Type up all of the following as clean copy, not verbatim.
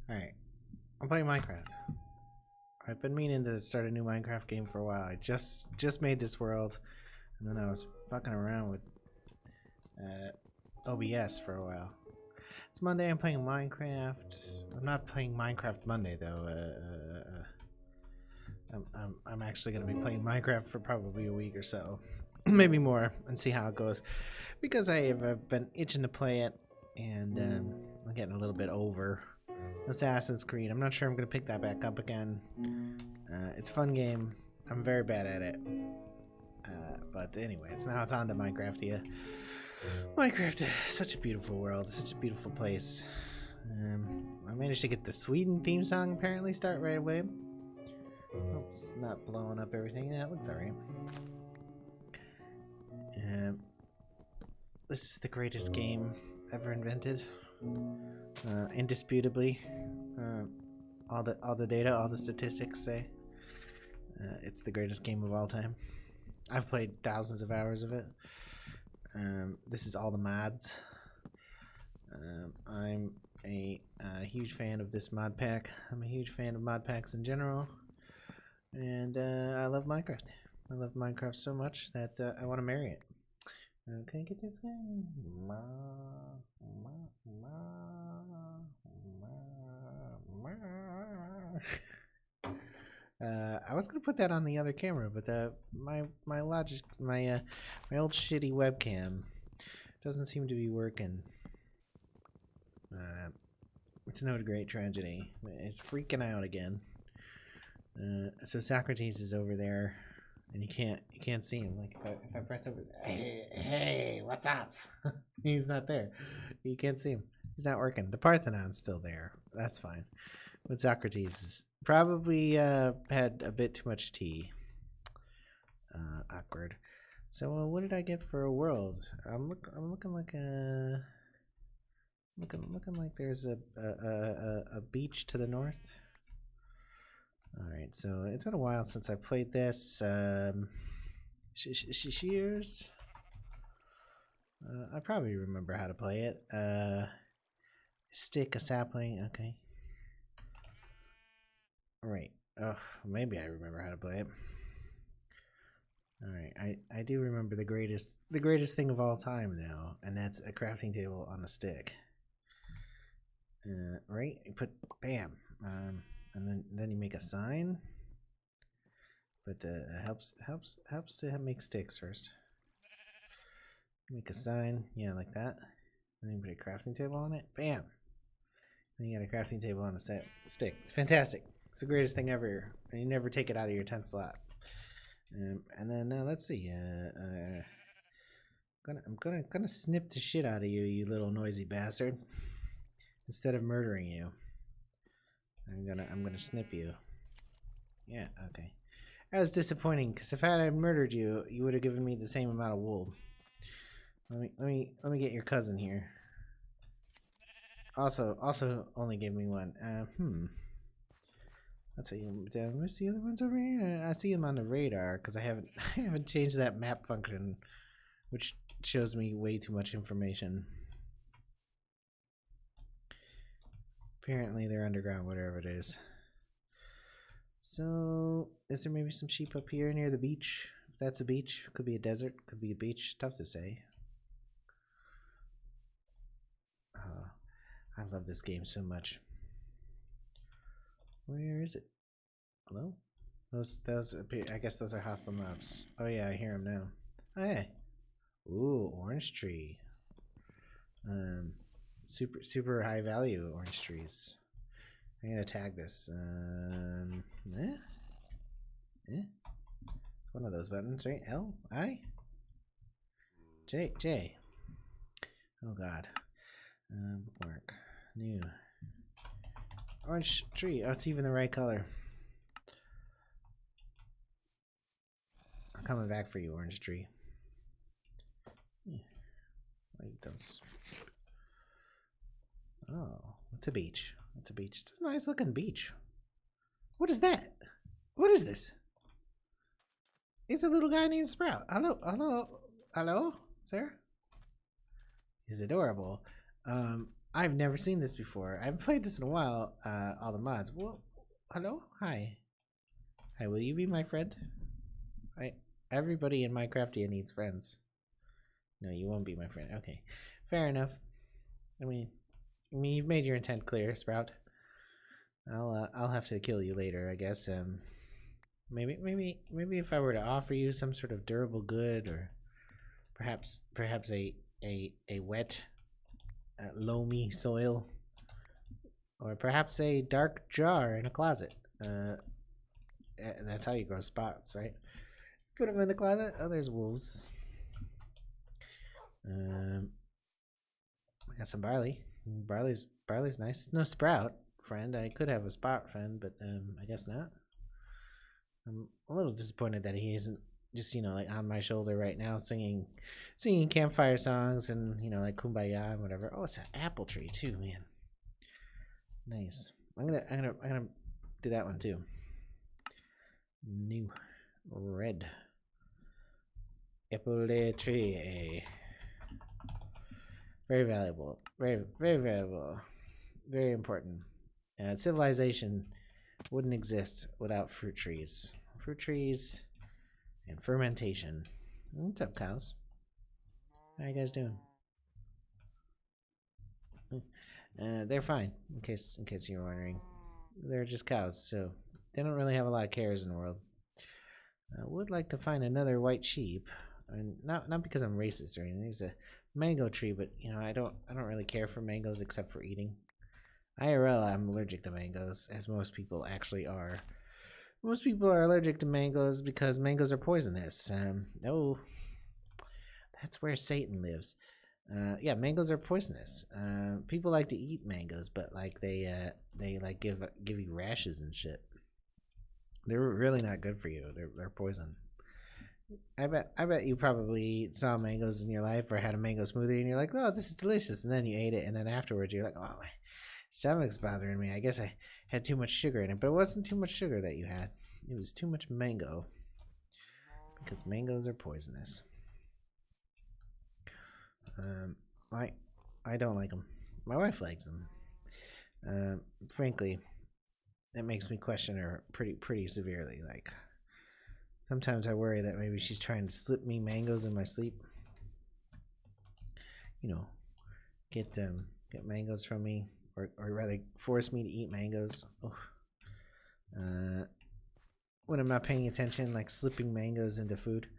Alright, I'm playing Minecraft. I've been meaning to start a new Minecraft game for a while. I just made this world, and then I was fucking around with OBS for a while. It's Monday, I'm playing Minecraft. I'm not playing Minecraft Monday, though. I'm actually going to be playing Minecraft for probably a week or so. Maybe more, and see how it goes. Because I have been itching to play it, and I'm getting a little bit over Assassin's Creed. I'm not sure I'm going to pick that back up again. It's a fun game. I'm very bad at it. But anyways, now it's on to Minecraftia. Minecraft is such a beautiful world, such a beautiful place. I managed to get the Sweden theme song apparently start right away. Hope it's not blowing up everything. Yeah, it looks alright. This is the greatest game ever invented. Indisputably. All the data, all the statistics say it's the greatest game of all time. I've played thousands of hours of it. This is all the mods. I'm a huge fan of this mod pack. I'm a huge fan of mod packs in general. And I love Minecraft. I love Minecraft so much that I want to marry it. Can I get this guy? I was gonna put that on the other camera, but my old shitty webcam doesn't seem to be working. It's no great tragedy. It's freaking out again. So Socrates is over there, and you can't see him. Like if I press over, hey, what's up? He's not there. You can't see him. He's not working. The Parthenon's still there. That's fine. But Socrates is probably had a bit too much tea. Awkward. So what did I get for a world? I'm looking like a looking like there's a beach to the north. Alright, so it's been a while since I played this. Shears. I probably remember how to play it. Stick, a sapling, okay. Alright. Oh, maybe I remember how to play it. Alright, I do remember the greatest thing of all time now, and that's a crafting table on a stick. Right? You put bam. And then you make a sign. But helps to make sticks first. Make a sign, yeah, like that. And then you put a crafting table on it. Bam. Then you got a crafting table on a stick. It's fantastic. It's the greatest thing ever. And you never take it out of your 10th slot. And then let's see. I'm gonna snip the shit out of you, you little noisy bastard. Instead of murdering you, I'm gonna snip you. Yeah, okay. That was disappointing because if I had murdered you, you would have given me the same amount of wool. Let me get your cousin here. Also only give me one. Let's see. Did I miss the other ones over here? I see them on the radar because I haven't changed that map function, which shows me way too much information. Apparently they're underground, whatever it is. So, is there maybe some sheep up here near the beach? If that's a beach, could be a desert, could be a beach. Tough to say. I love this game so much. Where is it? Hello? Those appear. I guess those are hostile mobs. Oh yeah, I hear them now. Oh, hey. Ooh, orange tree. Super high value orange trees. I'm gonna tag this. One of those buttons, right? L I J. Oh God. Bookmark. New. Orange tree. Oh, it's even the right color. I'm coming back for you, orange tree. Like those. Oh, it's a beach. It's a beach. It's a nice looking beach. What is that? What is this? It's a little guy named Sprout. Hello, sir? He's adorable. I've never seen this before. I haven't played this in a while. All the mods. Whoa. Hello? Hi. Hi, will you be my friend? Everybody in Minecraftia needs friends. No, you won't be my friend. Okay. Fair enough. I mean, you've made your intent clear, Sprout. I'll have to kill you later, I guess. Maybe if I were to offer you some sort of durable good, or perhaps a wet, loamy soil, or perhaps a dark jar in a closet. That's how you grow spots, right? Put them in the closet. Oh, there's wolves. I got some barley. Barley's nice. No sprout friend. I could have a spot friend, but I guess not. I'm a little disappointed that he isn't just, you know, like on my shoulder right now singing campfire songs and, you know, like Kumbaya and whatever. Oh, it's an apple tree too, man. Nice. I'm gonna do that one too. New red apple tree. Very valuable. Very valuable. Very important. Civilization wouldn't exist without fruit trees. Fruit trees and fermentation. What's up, cows? How you guys doing? They're fine. In case you're wondering, they're just cows, so they don't really have a lot of cares in the world. I would like to find another white sheep, and not because I'm racist or anything. There's a mango tree, but you know I don't really care for mangoes except for eating. IRL, I'm allergic to mangoes, as most people actually are. Most people are allergic to mangoes because mangoes are poisonous. Oh, that's where Satan lives. Yeah, mangoes are poisonous. People like to eat mangoes, but like they like give you rashes and shit. They're really not good for you. They're poison. I bet you probably saw mangoes in your life or had a mango smoothie and you're like, oh, this is delicious, and then you ate it, and then afterwards you're like, oh, my stomach's bothering me. I guess I had too much sugar in it, but it wasn't too much sugar that you had. It was too much mango, because mangoes are poisonous. I don't like them. My wife likes them. Frankly, it makes me question her pretty severely. Like, sometimes I worry that maybe she's trying to slip me mangoes in my sleep. You know, get mangoes from me, or rather force me to eat mangoes. When I'm not paying attention, like slipping mangoes into food.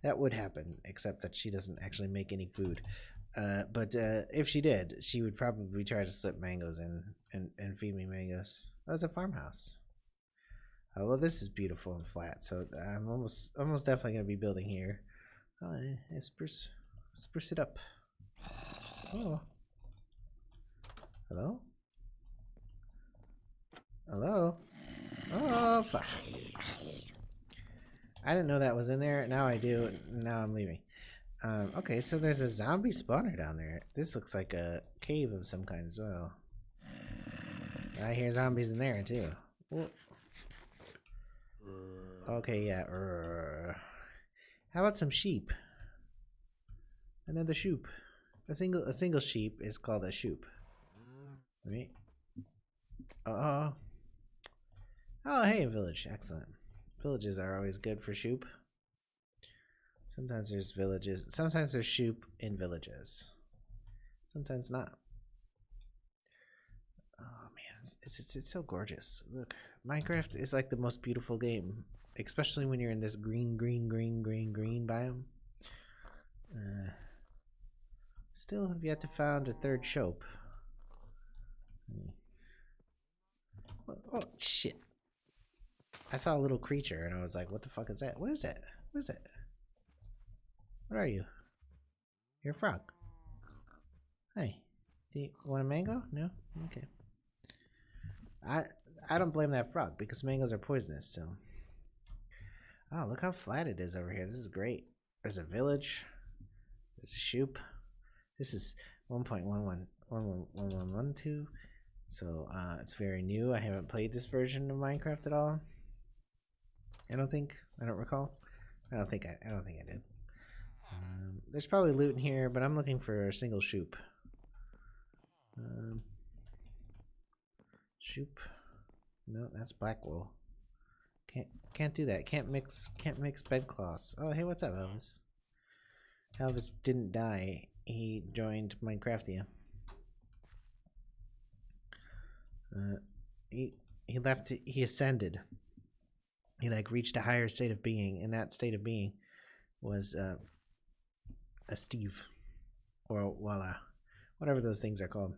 That would happen, except that she doesn't actually make any food. But if she did, she would probably try to slip mangoes in and feed me mangoes. Oh, it's a farmhouse. Oh, well, this is beautiful and flat, so I'm almost definitely gonna be building here. Oh, spruce it up. Oh, hello. Hello. Oh, fuck. I didn't know that was in there. Now I do. Now I'm leaving. Okay, so there's a zombie spawner down there. This looks like a cave of some kind as well. I hear zombies in there too. Whoa. Okay, yeah. How about some sheep? Another sheep. A single sheep is called a sheep. Right? Oh, hey, village. Excellent. Villages are always good for sheep. Sometimes there's villages. Sometimes there's sheep in villages. Sometimes not. Oh man, it's so gorgeous. Look, Minecraft is like the most beautiful game, especially when you're in this green biome. Still have yet to find a third sheep. Oh shit! I saw a little creature and I was like, "What the fuck is that? What is that? What is that? What are you? You're a frog. Hey, do you want a mango? No? Okay. I don't blame that frog because mangoes are poisonous, so. Oh, look how flat it is over here. This is great. There's a village. There's a sheep. This is 1.111112. So it's very new. I haven't played this version of Minecraft at all. I don't recall. I don't think I did. There's probably loot in here, but I'm looking for a single sheep. Shoop. No, that's black wool. Can't do that. Can't mix bedcloths. Oh, hey, what's up, Elvis? Elvis didn't die. He joined Minecraftia. He left. He ascended. He like reached a higher state of being, and that state of being was a Steve or voila, whatever those things are called.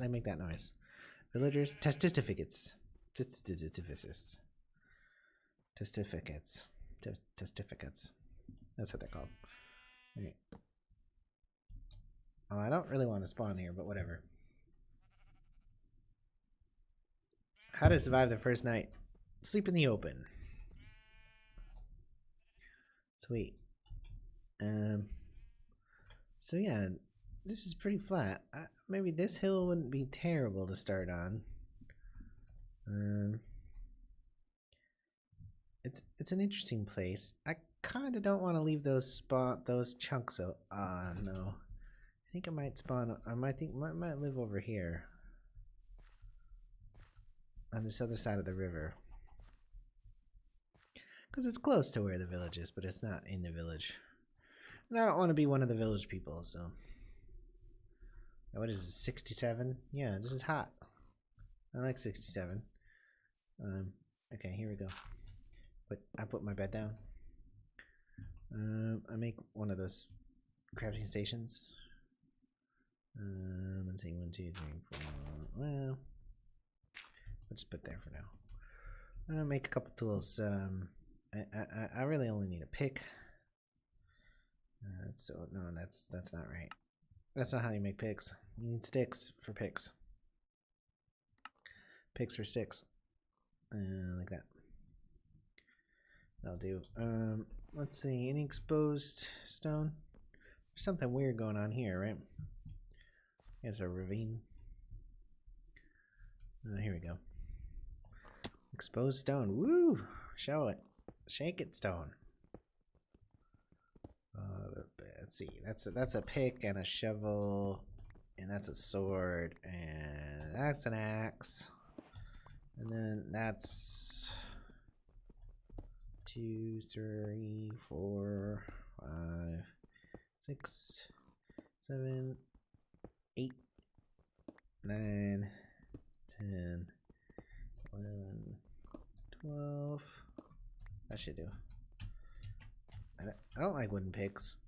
They make that noise. Villagers, testificates. Testificates. Testificates. That's what they're called. Right. Oh, I don't really want to spawn here, but whatever. How to survive the first night. Sleep in the open. Sweet. So yeah, this is pretty flat. Maybe this hill wouldn't be terrible to start on. It's an interesting place. I kind of don't want to leave those chunks out. No. I think I might spawn. I might live over here on this other side of the river, because it's close to where the village is, but it's not in the village. And I don't want to be one of the village people. So, what is it? 67? Yeah, this is hot. I like 67. Okay, here we go. But I put my bed down. I make one of those crafting stations. Let's see, 1, 2, 3, 4. Well, let's put there for now. I'll make a couple tools. I really only need a pick. So no, that's not right. That's not how you make picks. You need sticks for picks. Picks for sticks. Like that. That'll do. Let's see. Any exposed stone? There's something weird going on here, right? There's a ravine. Here we go. Exposed stone. Woo! Show it. Shake it, stone. Let's see. That's a pick and a shovel, and that's a sword, and that's an axe, and then that's 2, 3, 4, 5, 6, 7, 8, 9, 10, 11, 12. That should do. I don't like wooden picks.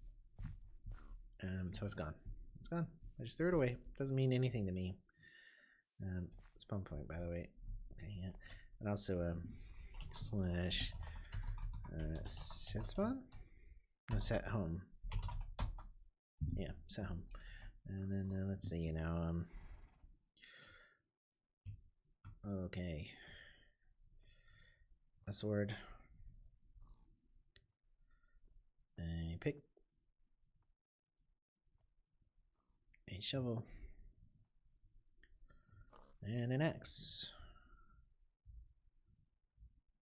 So it's gone. It's gone. I just threw it away. Doesn't mean anything to me. Spawn point, by the way. Okay, yeah. And also slash set spawn? No, set home. Yeah, set home. And then let's see, okay. A sword. A pick. A shovel. And an axe.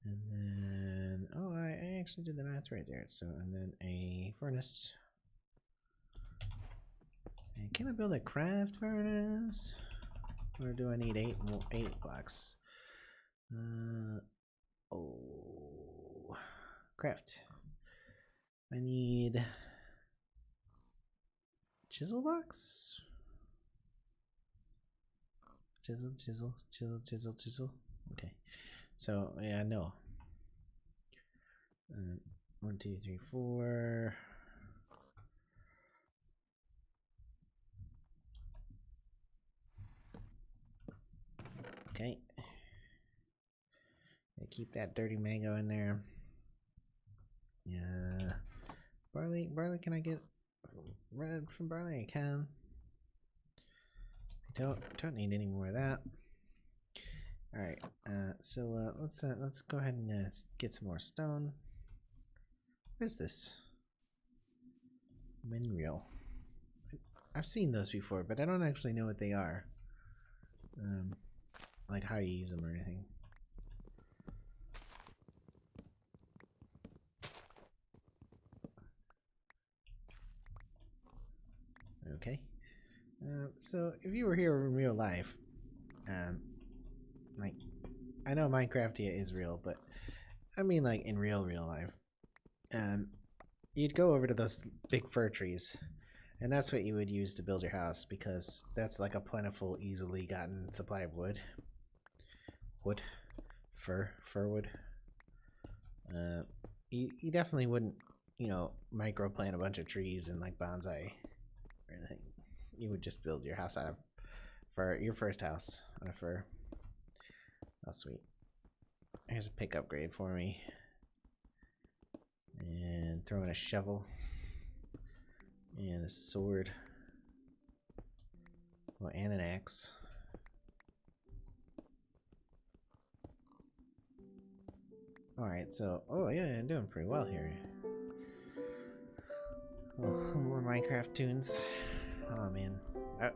And then, oh, I actually did the math right there. So, and then a furnace. And can I build a craft furnace? Or do I need 8 blocks? Oh, craft. I need chisel blocks. Chisel. Okay. So yeah, no. 1, 2, 3, 4. Okay. Keep that dirty mango in there. Yeah. Barley, can I get red from barley? I can. I don't need any more of that. Alright, so let's go ahead and get some more stone. What is this? Mineral. I've seen those before, but I don't actually know what they are. Like how you use them or anything. Okay. So if you were here in real life, like, I know Minecraftia is real, but I mean like in real life, you'd go over to those big fir trees, and that's what you would use to build your house, because that's like a plentiful, easily gotten supply of wood. Fir wood. You definitely wouldn't, you know, micro plant a bunch of trees and like bonsai or anything. You would just build your house out of fir, your first house on a fir. Oh, sweet. Here's a pick upgrade for me. And throw in a shovel. And a sword. Oh, and an axe. Alright, so, oh yeah, I'm doing pretty well here. Oh, more Minecraft tunes. Oh man.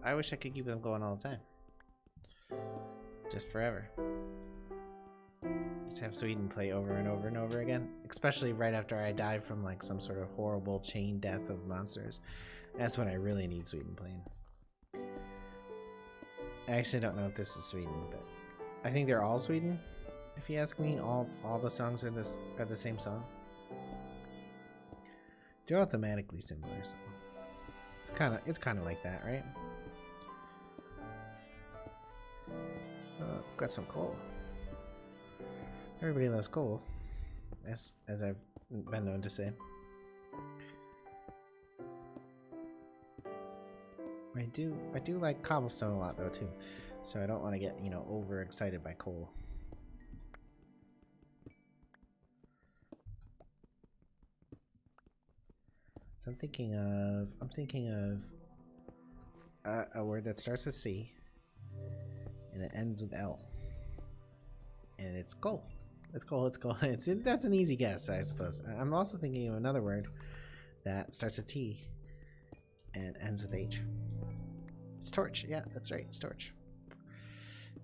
I wish I could keep them going all the time. Just forever. Just have Sweden play over and over and over again. Especially right after I die from like some sort of horrible chain death of monsters. That's when I really need Sweden playing. I actually don't know if this is Sweden, but I think they're all Sweden. If you ask me, all the songs are the same song. They're all thematically similar, so it's kind of like that, right? Got some coal. Everybody loves coal, as I've been known to say. I do like cobblestone a lot though too, so I don't want to get, you know, overexcited by coal. So I'm thinking of a word that starts with C and it ends with L, and it's coal. It's coal. It's coal. That's an easy guess, I suppose. I'm also thinking of another word that starts with T and ends with H. It's torch. Yeah, that's right. It's torch.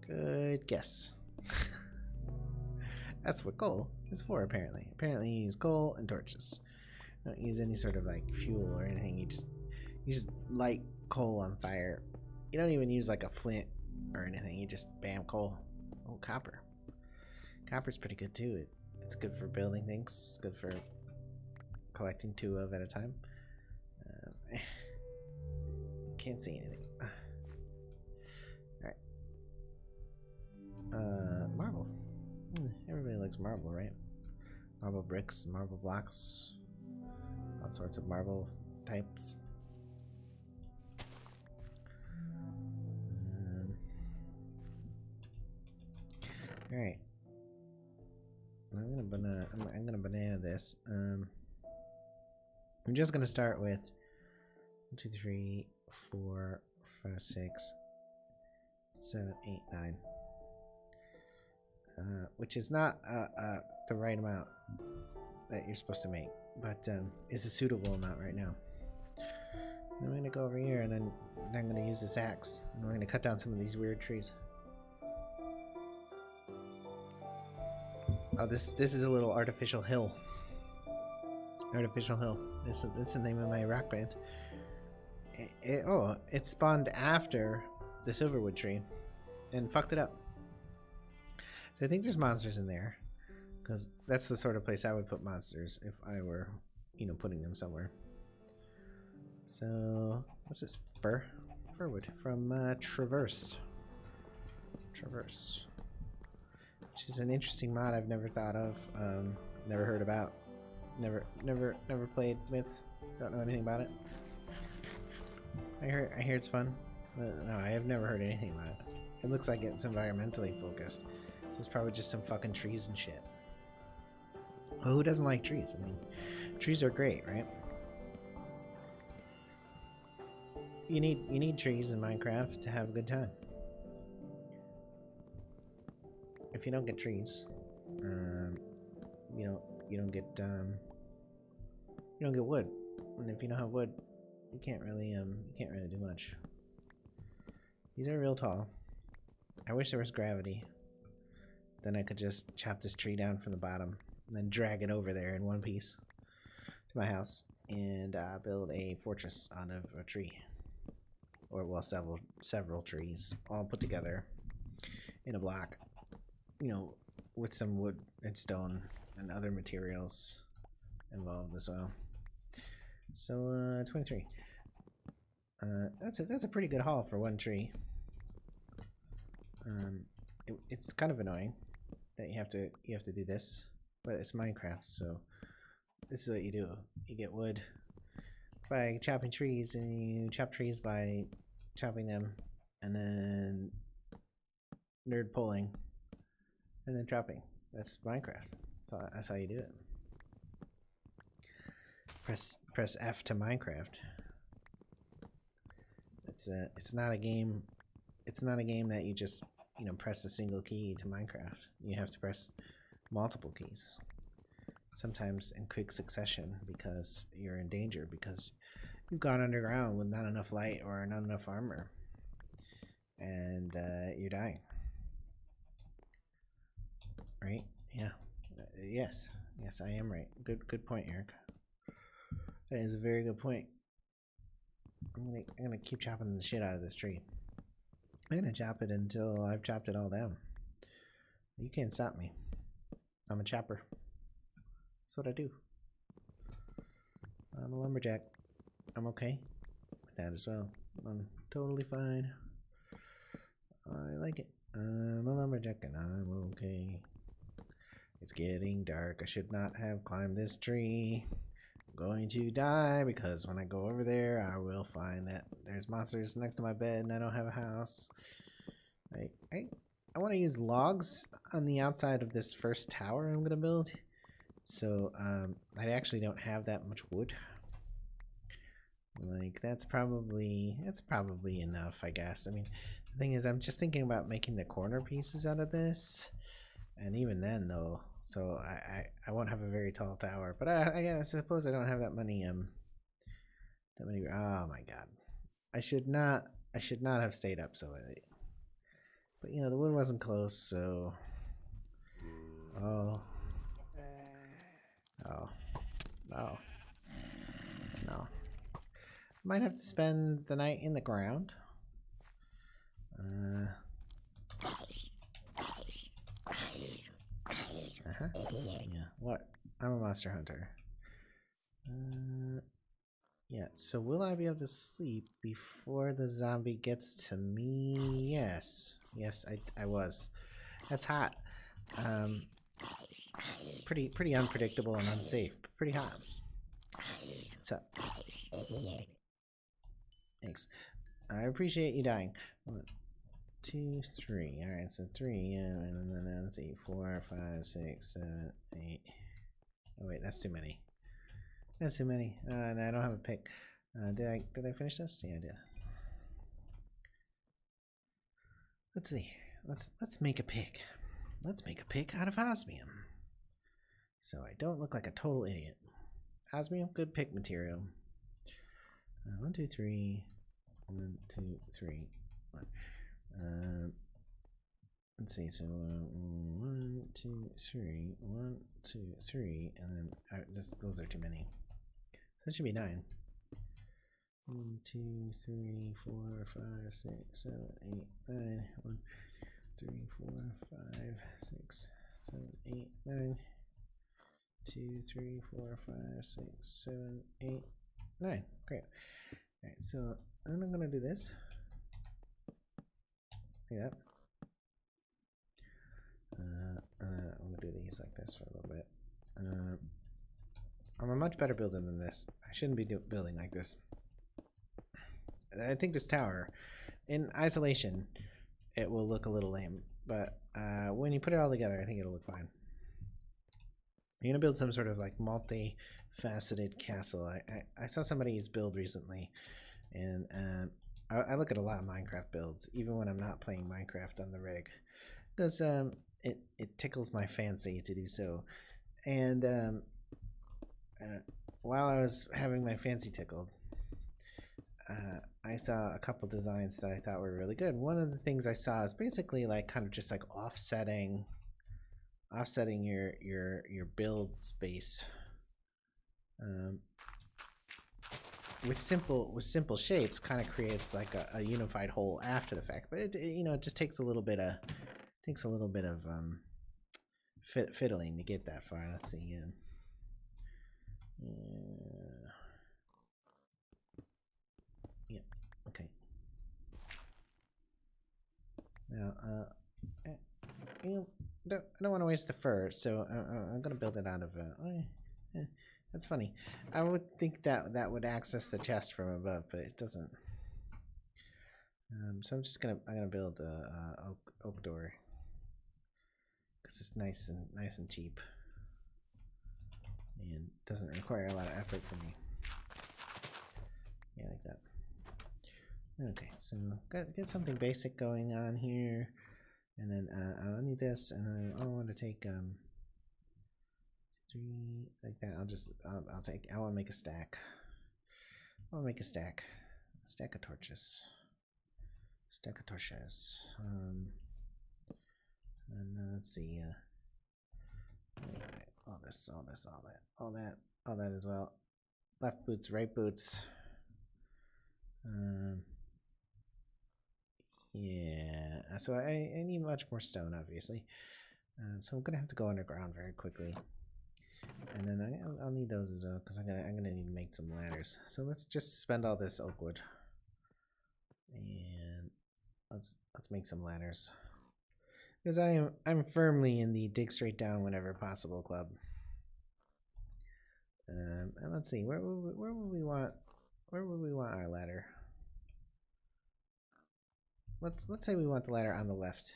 Good guess. That's what coal is for, apparently. Apparently you use coal and torches. You don't use any sort of like fuel or anything. You just light coal on fire. You don't even use like a flint or anything. You just bam, coal. Oh, copper. Copper's pretty good too. It's good for building things. It's good for collecting 2 of at a time. Can't see anything. Alright. Marble. Everybody likes marble, right? Marble bricks, marble blocks, all sorts of marble types. Alright. I'm gonna banana this. I'm just gonna start with 1, 2, 3, 4, 5, 6, 7, 8, 9. Which is not the right amount that you're supposed to make, but is a suitable amount right now. And I'm gonna go over here, and then I'm gonna use this axe, and we're gonna cut down some of these weird trees. Oh, this is a little artificial hill. Artificial hill. That's the name of my rock band. It spawned after the silverwood tree, and fucked it up. So I think there's monsters in there, because that's the sort of place I would put monsters if I were, you know, putting them somewhere. So what's this? Firwood from Traverse. Traverse, which is an interesting mod I've never thought of, never heard about, never played with, don't know anything about it. I hear it's fun, but no, I have never heard anything about it. It looks like it's environmentally focused. So it's probably just some fucking trees and shit. Well, who doesn't like trees? I mean, trees are great, right? You need trees in Minecraft to have a good time. If you don't get trees, you don't get wood, and if you don't have wood, you can't really do much. These are real tall. I wish there was gravity. Then I could just chop this tree down from the bottom and then drag it over there in one piece to my house and build a fortress out of a tree. or well, several trees all put together in a block, you know, with some wood and stone and other materials involved as well. So 23. That's a pretty good haul for one tree. It's kind of annoying that you have to do this, but it's Minecraft, so this is what you do. You get wood by chopping trees, and you chop trees by chopping them, and then nerd pulling, and then chopping. That's Minecraft. That's how you do it. Press F to Minecraft. It's not a game. It's not a game that you just, you know, press a single key to Minecraft. You have to press multiple keys, sometimes in quick succession, because you're in danger, because you've gone underground with not enough light or not enough armor, and you're dying. Right? Yeah. Yes, I am right. Good point, Eric. That is a very good point. I'm gonna keep chopping the shit out of this tree. I'm gonna chop it until I've chopped it all down. You can't stop me. I'm a chopper. That's what I do. I'm a lumberjack. I'm okay with that as well. I'm totally fine. I like it. I'm a lumberjack and I'm okay. It's getting dark. I should not have climbed this tree. I'm going to die because when I go over there, I will find that there's monsters next to my bed and I don't have a house. I want to use logs on the outside of this first tower I'm gonna build. So I actually don't have that much wood. Like that's probably enough, I guess. I mean, the thing is, I'm just thinking about making the corner pieces out of this, and even then, though, so I won't have a very tall tower. But I suppose I don't have that many. That many. Oh my god, I should not have stayed up so late. But you know, the wood wasn't close, so. Oh. Oh. Oh. No. Might have to spend the night in the ground. Yeah. What? I'm a monster hunter. Yeah. So will I be able to sleep before the zombie gets to me? Yes. Yes, I was. That's hot. Pretty unpredictable and unsafe. But pretty hot. What's up? Thanks. I appreciate you dying. 1, 2, 3. Alright, so 3, yeah, and then let's see, 4, 5, 6, 7, 8. Oh wait, that's too many. That's too many. And I don't have a pick. Did I finish this? Yeah, I did. Let's see. Let's make a pick. Let's make a pick out of osmium. So I don't look like a total idiot. Osmium, good pick material. 1, 2, 3. 1, 2, 3. 1. Let's see. So 1, 2, 3. 1, 2, 3, and then those are too many. So it should be 9. 1, 2, 3, 4, 5, 6, 7, 8, 9. 1, 3, 4, 5, 6, 7, 8, 9. 2, 3, 4, 5, 6, 7, 8, 9. Great. Alright, so I'm gonna do this. Like that. I'm gonna do these like this for a little bit. I'm a much better builder than this. I shouldn't be building like this. I think this tower, in isolation, it will look a little lame, but when you put it all together, I think it'll look fine. I'm gonna build some sort of like multi-faceted castle. I saw somebody's build recently, and I look at a lot of Minecraft builds, even when I'm not playing Minecraft on the rig, because it tickles my fancy to do so. And while I was having my fancy tickled, I saw a couple designs that I thought were really good. One of the things I saw is basically like kind of just like offsetting your build space. with simple shapes kind of creates like a unified whole after the fact. But it just takes a little bit of fiddling to get that far. Let's see again. Yeah. Okay. Now, I don't want to waste the fur, so I'm gonna build it out of. That's funny. I would think that would access the chest from above, but it doesn't. So I'm gonna build a oak door because it's nice and cheap, and doesn't require a lot of effort from me. Yeah, like that. Okay, so get something basic going on here, and then I'll need this, and I want to take 3 like that. I want to make a stack. I want to make a stack of torches. Stack of torches. And let's see. All that as well. Left boots, right boots. Yeah. So I need much more stone, obviously. So I'm gonna have to go underground very quickly. And then I'll need those as well because I'm gonna need to make some ladders. So let's just spend all this oak wood, and let's make some ladders because I'm firmly in the dig straight down whenever possible club. And let's see, where would we want our ladder? Let's say we want the ladder on the left.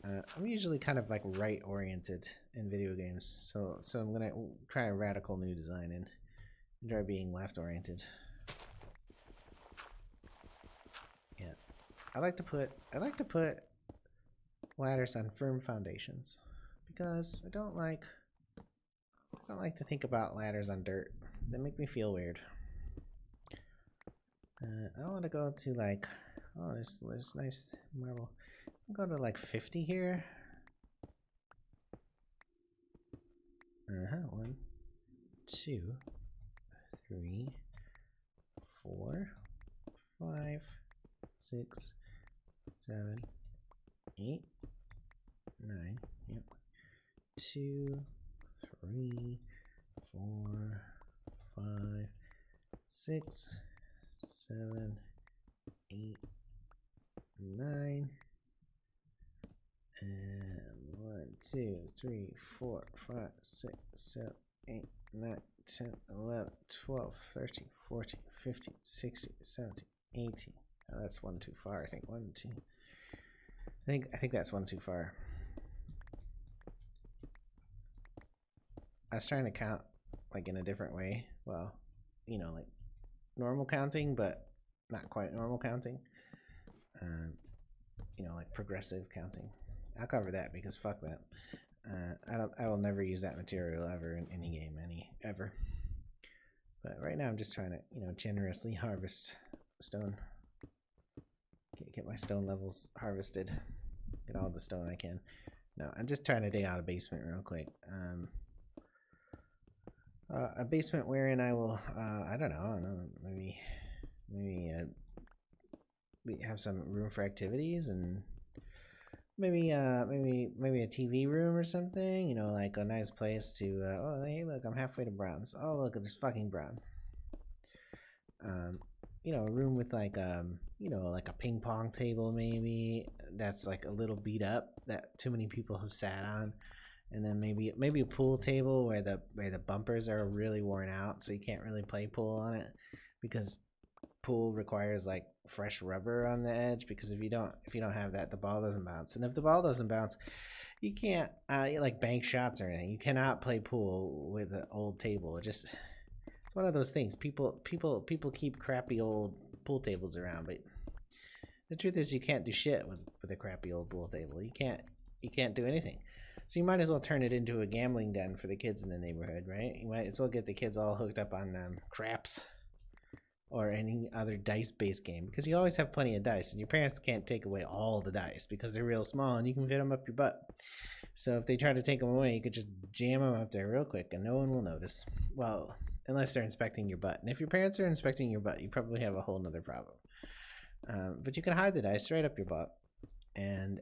I'm usually kind of like right oriented in video games, so I'm gonna try a radical new design and try being left oriented. Yeah, I like to put ladders on firm foundations because I don't like to think about ladders on dirt. They make me feel weird. I want to go to like, oh, there's nice marble. I'll go to like 50 here. 1, 2, 3, 4, 5, 6, 7, 8, 9. Yep. 2, 3, 4, 5, 6, 7, 8, 9. And 1, 2, 3, 4, 5, 6, 7, 8, 9, 10, 11, 12, 13, 14, 15, 16, 17, 18. Oh, that's one too far. I think 1, 2. I think that's one too far. I was trying to count like in a different way. Well, like normal counting, but not quite normal counting. Like progressive counting. I'll cover that because fuck that. I will never use that material ever in any game, ever. But right now I'm just trying to, generously harvest stone. Get my stone levels harvested. Get all the stone I can. No, I'm just trying to dig out a basement real quick. A basement wherein I will, I don't know, maybe we have some room for activities and maybe a TV room or something, like a nice place to, oh, hey, look, I'm halfway to bronze. Oh, look at this fucking bronze. A room with like, like a ping pong table maybe that's like a little beat up that too many people have sat on. And then maybe a pool table where the bumpers are really worn out, so you can't really play pool on it because pool requires like fresh rubber on the edge, because if you don't have that, the ball doesn't bounce. And if the ball doesn't bounce, you can't like bank shots or anything. You cannot play pool with an old table. It's one of those things. People keep crappy old pool tables around, but the truth is you can't do shit with a crappy old pool table. You can't do anything. So you might as well turn it into a gambling den for the kids in the neighborhood, right? You might as well get the kids all hooked up on craps or any other dice-based game, because you always have plenty of dice, and your parents can't take away all the dice because they're real small and you can fit them up your butt. So if they try to take them away, you could just jam them up there real quick and no one will notice. Well, unless they're inspecting your butt. And if your parents are inspecting your butt, you probably have a whole nother problem. But you can hide the dice right up your butt, and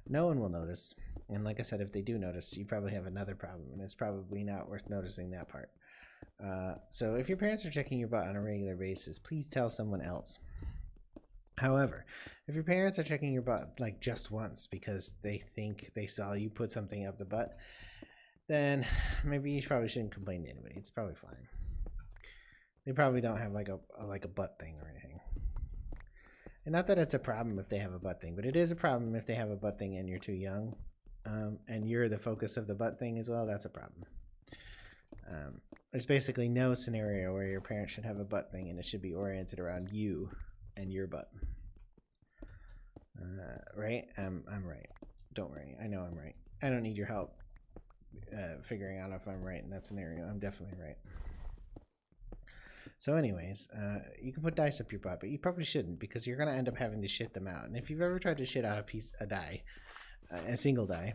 no one will notice. And like I said, if they do notice, you probably have another problem, and it's probably not worth noticing that part. So if your parents are checking your butt on a regular basis, please tell someone else. However, if your parents are checking your butt like just once because they think they saw you put something up the butt, then maybe you probably shouldn't complain to anybody. It's probably fine. They probably don't have like a butt thing or anything. And not that it's a problem if they have a butt thing, but it is a problem if they have a butt thing and you're too young, and you're the focus of the butt thing as well. That's a problem. There's basically no scenario where your parents should have a butt thing and it should be oriented around you and your butt. Right? I'm right. Don't worry. I know I'm right. I don't need your help figuring out if I'm right in that scenario. I'm definitely right. So anyways, you can put dice up your butt, but you probably shouldn't, because you're going to end up having to shit them out. And if you've ever tried to shit out a die, a single die,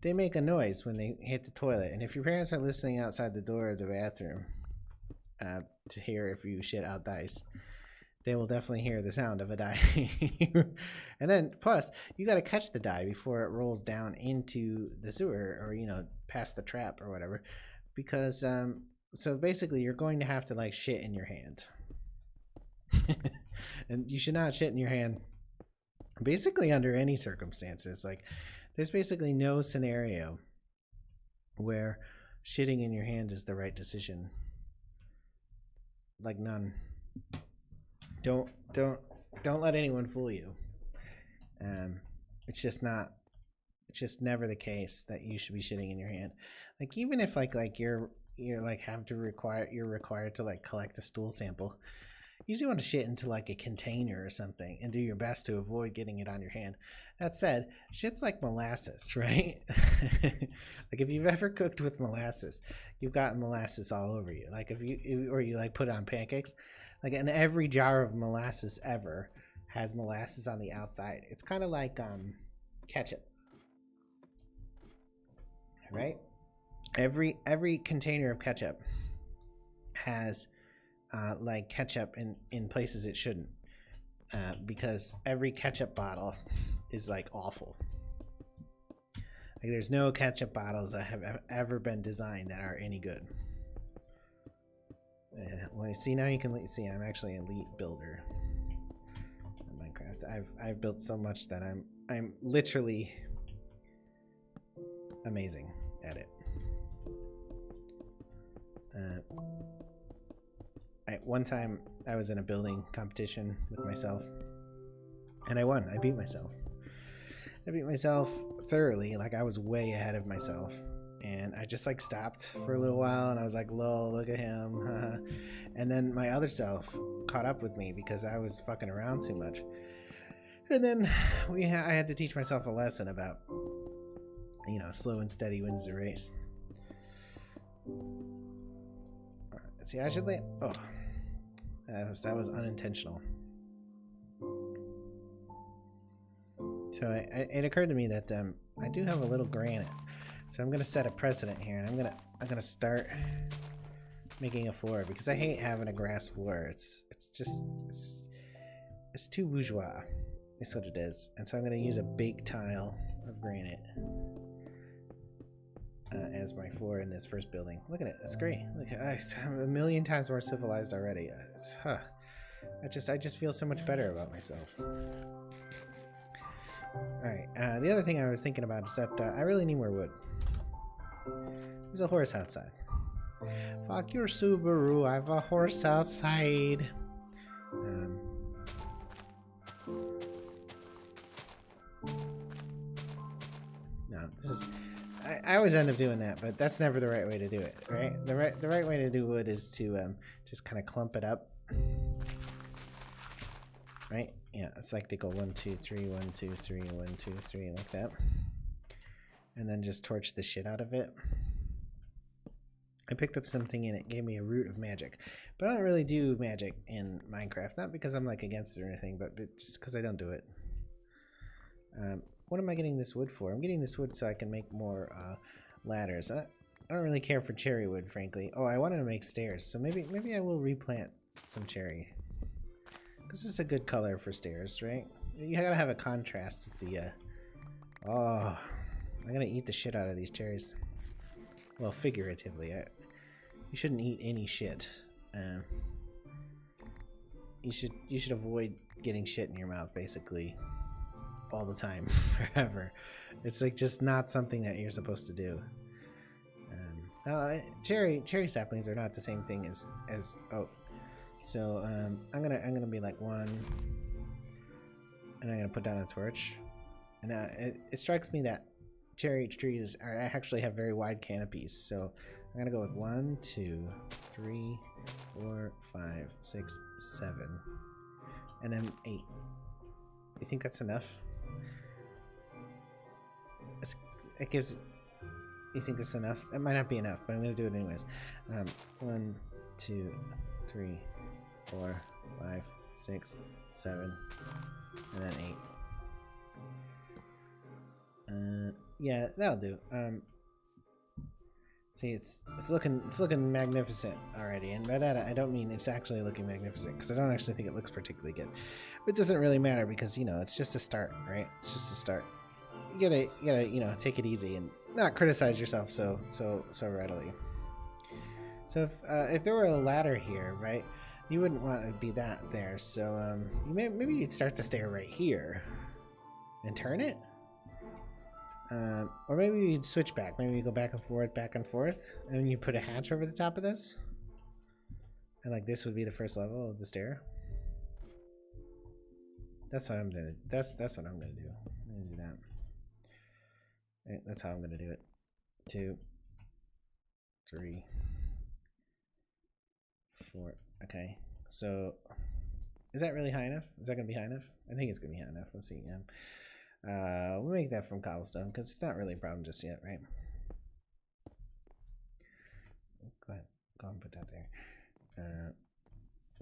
they make a noise when they hit the toilet. And if your parents are listening outside the door of the bathroom to hear if you shit out dice, they will definitely hear the sound of a die. And then, plus, you got to catch the die before it rolls down into the sewer, or, you know, past the trap or whatever. Because, so basically, you're going to have to, like, shit in your hand. And you should not shit in your hand, basically, under any circumstances. Like, there's basically no scenario where shitting in your hand is the right decision. Like, none. Don't let anyone fool you. It's just never the case that you should be shitting in your hand. Like, even if like you're like you're required to like collect a stool sample, you usually want to shit into like a container or something and do your best to avoid getting it on your hand. That said, shit's like molasses, right? Like, if you've ever cooked with molasses, you've got molasses all over you. Like, if you like put it on pancakes, like, in every jar of molasses ever has molasses on the outside. It's kind of like ketchup, right? Every container of ketchup has like ketchup in places it shouldn't, because every ketchup bottle is like awful. Like, there's no ketchup bottles that have ever been designed that are any good. Well, see, now you can see I'm actually an elite builder in Minecraft. I've built so much that I'm literally amazing at it. One time I was in a building competition with myself, and I won. I beat myself. I beat myself thoroughly. Like, I was way ahead of myself. And I just like stopped for a little while, and I was like, lol, look at him. And then my other self caught up with me because I was fucking around too much. And then I had to teach myself a lesson about, you know, slow and steady wins the race. See, I should land. Oh, that was unintentional. So it occurred to me that I do have a little granite. So I'm gonna set a precedent here, and I'm gonna start making a floor, because I hate having a grass floor. It's too bourgeois. That's what it is. And so I'm gonna use a big tile of granite as my floor in this first building. Look at it. It's great. Look, I'm a million times more civilized already. I just feel so much better about myself. Alright, the other thing I was thinking about is that I really need more wood. There's a horse outside. Fuck your Subaru, I have a horse outside. No, this is... I always end up doing that, but that's never the right way to do it, right? The right way to do wood is to just kind of clump it up. Right? Yeah, it's like they go 1, 2, 3, 1, 2, 3, 1, 2, 3, like that. And then just torch the shit out of it. I picked up something and it gave me a root of magic. But I don't really do magic in Minecraft. Not because I'm like against it or anything, but just because I don't do it. What am I getting this wood for? I'm getting this wood so I can make more ladders. I don't really care for cherry wood, frankly. Oh, I wanted to make stairs, so maybe I will replant some cherry. This is a good color for stairs, right? You gotta have a contrast with the, Oh, I'm gonna eat the shit out of these cherries. Well, figuratively. You shouldn't eat any shit. You should avoid getting shit in your mouth, basically, all the time, forever. It's like just not something that you're supposed to do. Cherry saplings are not the same thing as oh. So I'm gonna be like 1, and I'm gonna put down a torch. And it strikes me that cherry trees actually have very wide canopies. So I'm gonna go with 1, 2, 3, 4, 5, 6, 7, and then 8. You think that's enough? It gives. You think it's enough? It might not be enough, but I'm gonna do it anyways. 1, 2, 3, 4, 5, 6, 7, and then 8. Yeah, that'll do. See, it's looking magnificent already, and by that I don't mean it's actually looking magnificent, because I don't actually think it looks particularly good. But it doesn't really matter, because it's just a start, right? It's just a start. You gotta take it easy and not criticize yourself so readily. So if there were a ladder here, right, you wouldn't want to be that there. So maybe you'd start the stair right here and turn it. Or maybe you'd switch back. Maybe you go back and forth, and then you put a hatch over the top of this. And like this would be the first level of the stair. That's what I'm gonna. That's what I'm gonna do. I'm gonna do that. Right, that's how I'm gonna do it. 2, 3, 4. Okay. So, is that really high enough? Is that gonna be high enough? I think it's gonna be high enough. Let's see. We'll make that from cobblestone because it's not really a problem just yet, right? Go ahead and put that there.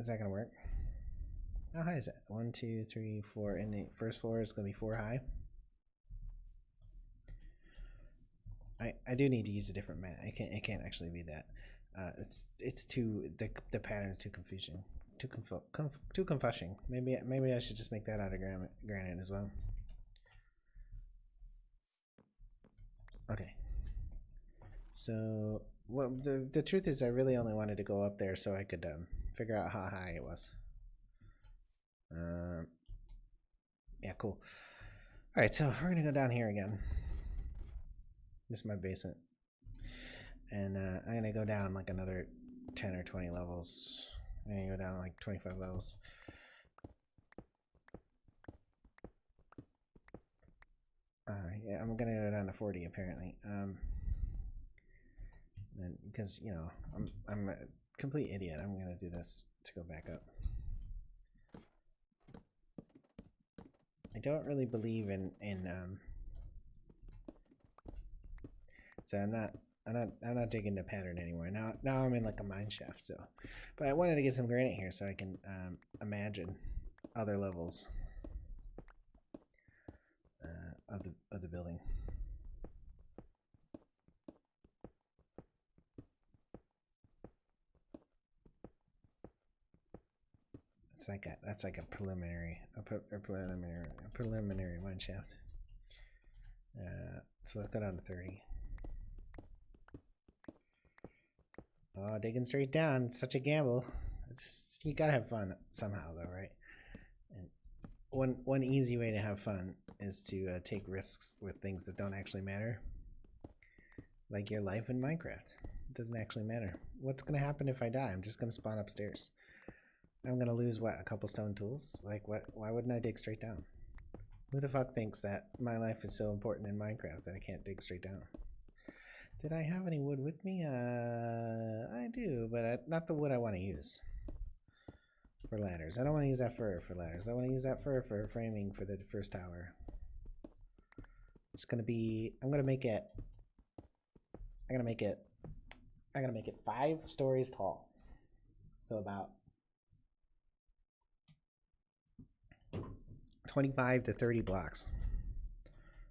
Is that gonna work? How high is that? 1, 2, 3, 4. And the first floor is gonna be 4 high. I do need to use a different mat. It can't actually be that. It's too the pattern is too confusing, too confusing. Maybe I should just make that out of granite as well. Okay. So the truth is, I really only wanted to go up there so I could figure out how high it was. Yeah, cool. All right, so we're gonna go down here again. This is my basement, and I'm gonna go down like another 10 or 20 levels. I'm gonna go down like 25 levels. Yeah, I'm gonna go down to 40 apparently. And because I'm a complete idiot, I'm gonna do this to go back up. I don't really believe in so I'm not digging the pattern anymore. Now I'm in like a mine shaft. So, but I wanted to get some granite here so I can imagine other levels of the building. That's like a preliminary mine shaft. So let's go down to 30. Oh, digging straight down. It's such a gamble. You gotta have fun somehow, though, right? And one easy way to have fun is to take risks with things that don't actually matter, like your life in Minecraft. It doesn't actually matter. What's gonna happen if I die? I'm just gonna spawn upstairs. I'm gonna lose what, a couple stone tools? Like what? Why wouldn't I dig straight down? Who the fuck thinks that my life is so important in Minecraft that I can't dig straight down? Did I have any wood with me? I do, but not the wood I want to use for ladders. I don't want to use that fur for ladders. I want to use that fur for framing for the first tower. It's gonna be. I'm gonna make it 5 stories tall. So about 25 to 30 blocks.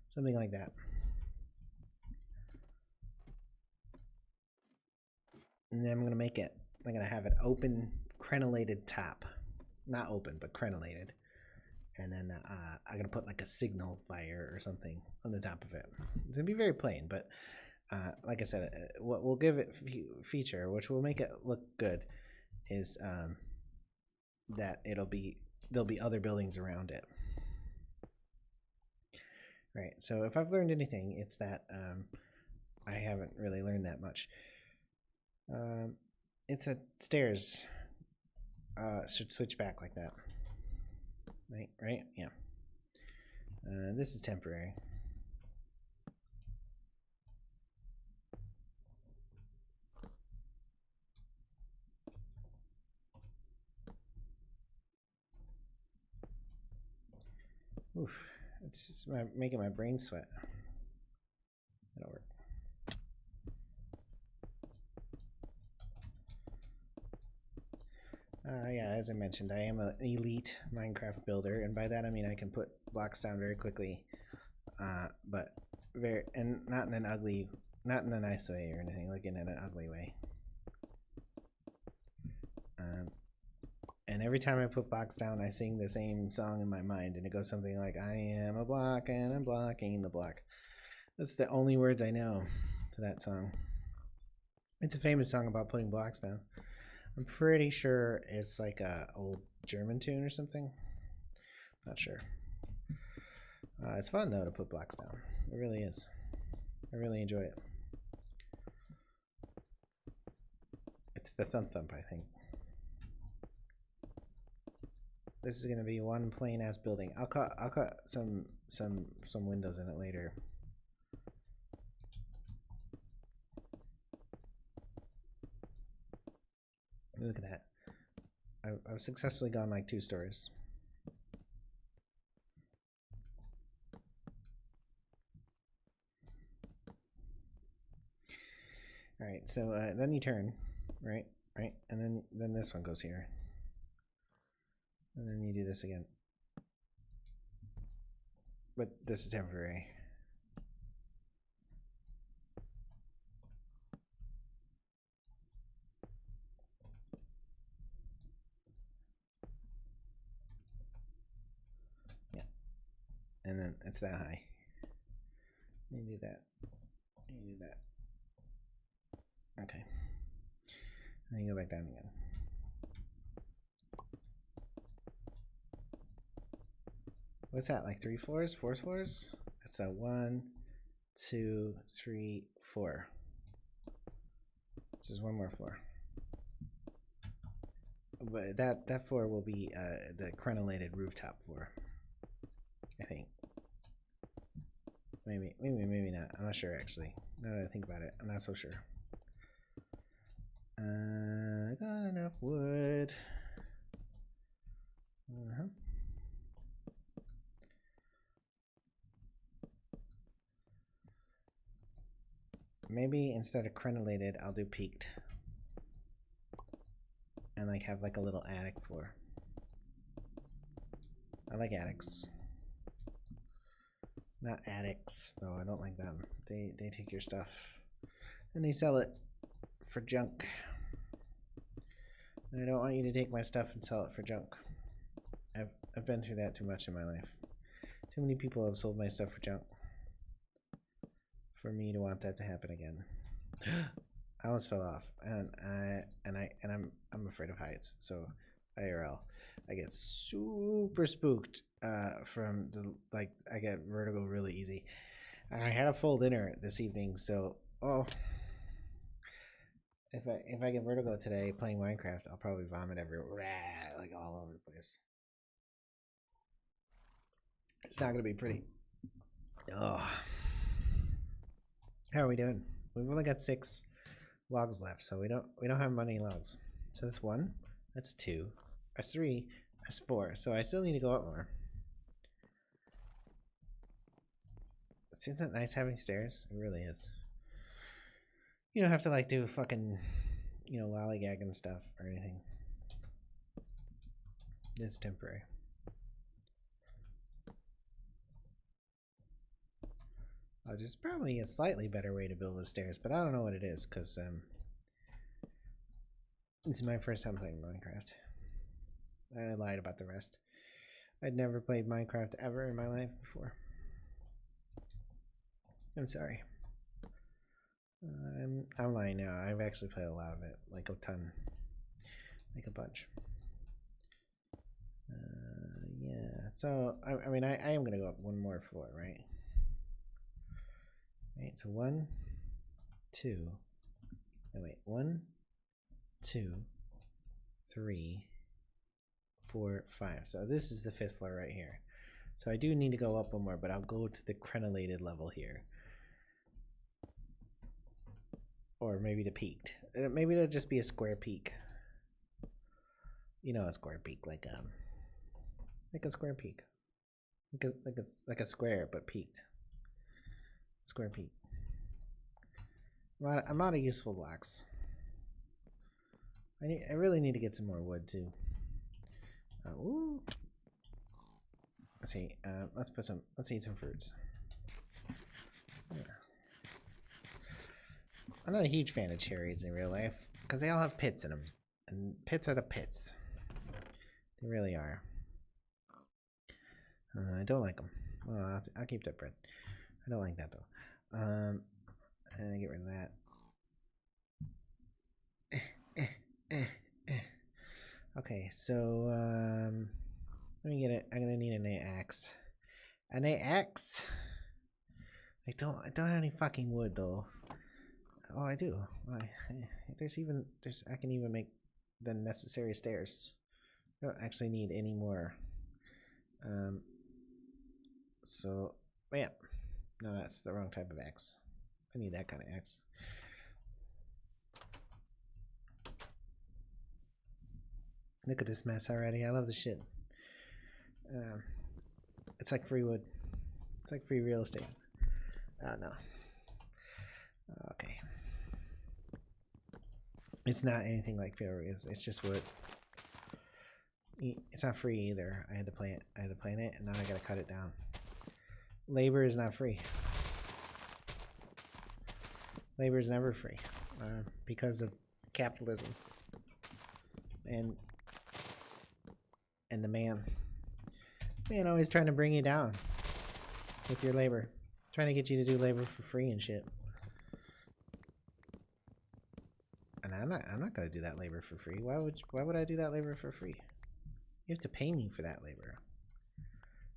Something like that. And then I'm gonna make it. I'm gonna have an open crenellated top, not open but crenellated. And then I'm gonna put like a signal fire or something on the top of it. It's gonna be very plain, but like I said, what will give it feature, which will make it look good, is that there'll be other buildings around it. Right. So if I've learned anything, it's that I haven't really learned that much. It's a stairs should switch back like that. Right? Yeah. This is temporary. Oof. It's just making my brain sweat. That'll work. Yeah, as I mentioned, I am an elite Minecraft builder, and by that I mean I can put blocks down very quickly, but not in an ugly, not in a nice way or anything, like in an ugly way. And every time I put blocks down, I sing the same song in my mind, and it goes something like, "I am a block, and I'm blocking the block." That's the only words I know to that song. It's a famous song about putting blocks down. I'm pretty sure it's like a old German tune or something. Not sure. It's fun though to put blocks down. It really is. I really enjoy it. It's the thump thump, I think. This is gonna be one plain ass building. I'll cut some windows in it later. Look at that. I've successfully gone like 2 stories. All right, so then you turn, right, and then this one goes here, and then you do this again. But this is temporary. Yeah, and then it's that high. You do that. You do that. Okay. And then you go back down again. What's that, like 3 floors? 4 floors? It's a 1, 2, 3, 4. Just one more floor. But that floor will be the crenellated rooftop floor, I think. Maybe not. I'm not sure actually. Now that I think about it, I'm not so sure. I got enough wood. Maybe instead of crenellated, I'll do peaked. And like have like a little attic floor. I like attics. Not addicts, though. I don't like them. They take your stuff and they sell it for junk. And I don't want you to take my stuff and sell it for junk. I've been through that too much in my life. Too many people have sold my stuff for junk. For me to want that to happen again. I almost fell off, and I'm afraid of heights. So IRL, I get super spooked from the I get vertigo really easy. I had a full dinner this evening, so if I get vertigo today playing Minecraft, I'll probably vomit everywhere, like all over the place. It's not gonna be pretty. Oh, how are we doing? We've only got 6 logs left, so we don't have many logs. So that's 1, that's 2, that's 3, that's 4. So I still need to go up more. Isn't that nice having stairs? It really is. You don't have to like do fucking, lollygag and stuff or anything. It's temporary. There's probably a slightly better way to build the stairs, but I don't know what it is because This is my first time playing Minecraft. I lied about the rest. I'd never played Minecraft ever in my life before. I'm sorry. I'm lying now. I've actually played a lot of it, like a ton, like a bunch. Yeah. So I mean, I am gonna go up one more floor, right? Right. So 1, 2. No wait. 1, 2, 3, 4, 5. So this is the 5th floor right here. So I do need to go up one more, but I'll go to the crenellated level here. Or maybe the peaked. Maybe it'll just be a square peak. You know, a square peak, like a square peak, like a square but peaked. Square peak. I'm out of useful blocks. I really need to get some more wood too. Ooh. Let's see. Let's eat some fruits. Yeah. I'm not a huge fan of cherries in real life because they all have pits in them, and pits are the pits. They really are. I don't like them. Well, I'll keep that bread. I don't like that though. And I get rid of that. Okay, so let me get it. I'm gonna need an axe. An axe. I don't have any fucking wood though. Oh, I do. I can even make the necessary stairs. I don't actually need any more. So yeah. No, that's the wrong type of axe. I need that kind of axe. Look at this mess already. I love this shit. It's like free wood. It's like free real estate. Oh no. Okay. It's not anything like free real estate. It's just wood. It's not free either. I had to plant it, and now I gotta cut it down. Labor is not free. Labor is never free because of capitalism and the man always trying to bring you down with your labor, trying to get you to do labor for free and shit. And I'm not gonna do that labor for free. Why would I do that labor for free? You have to pay me for that labor.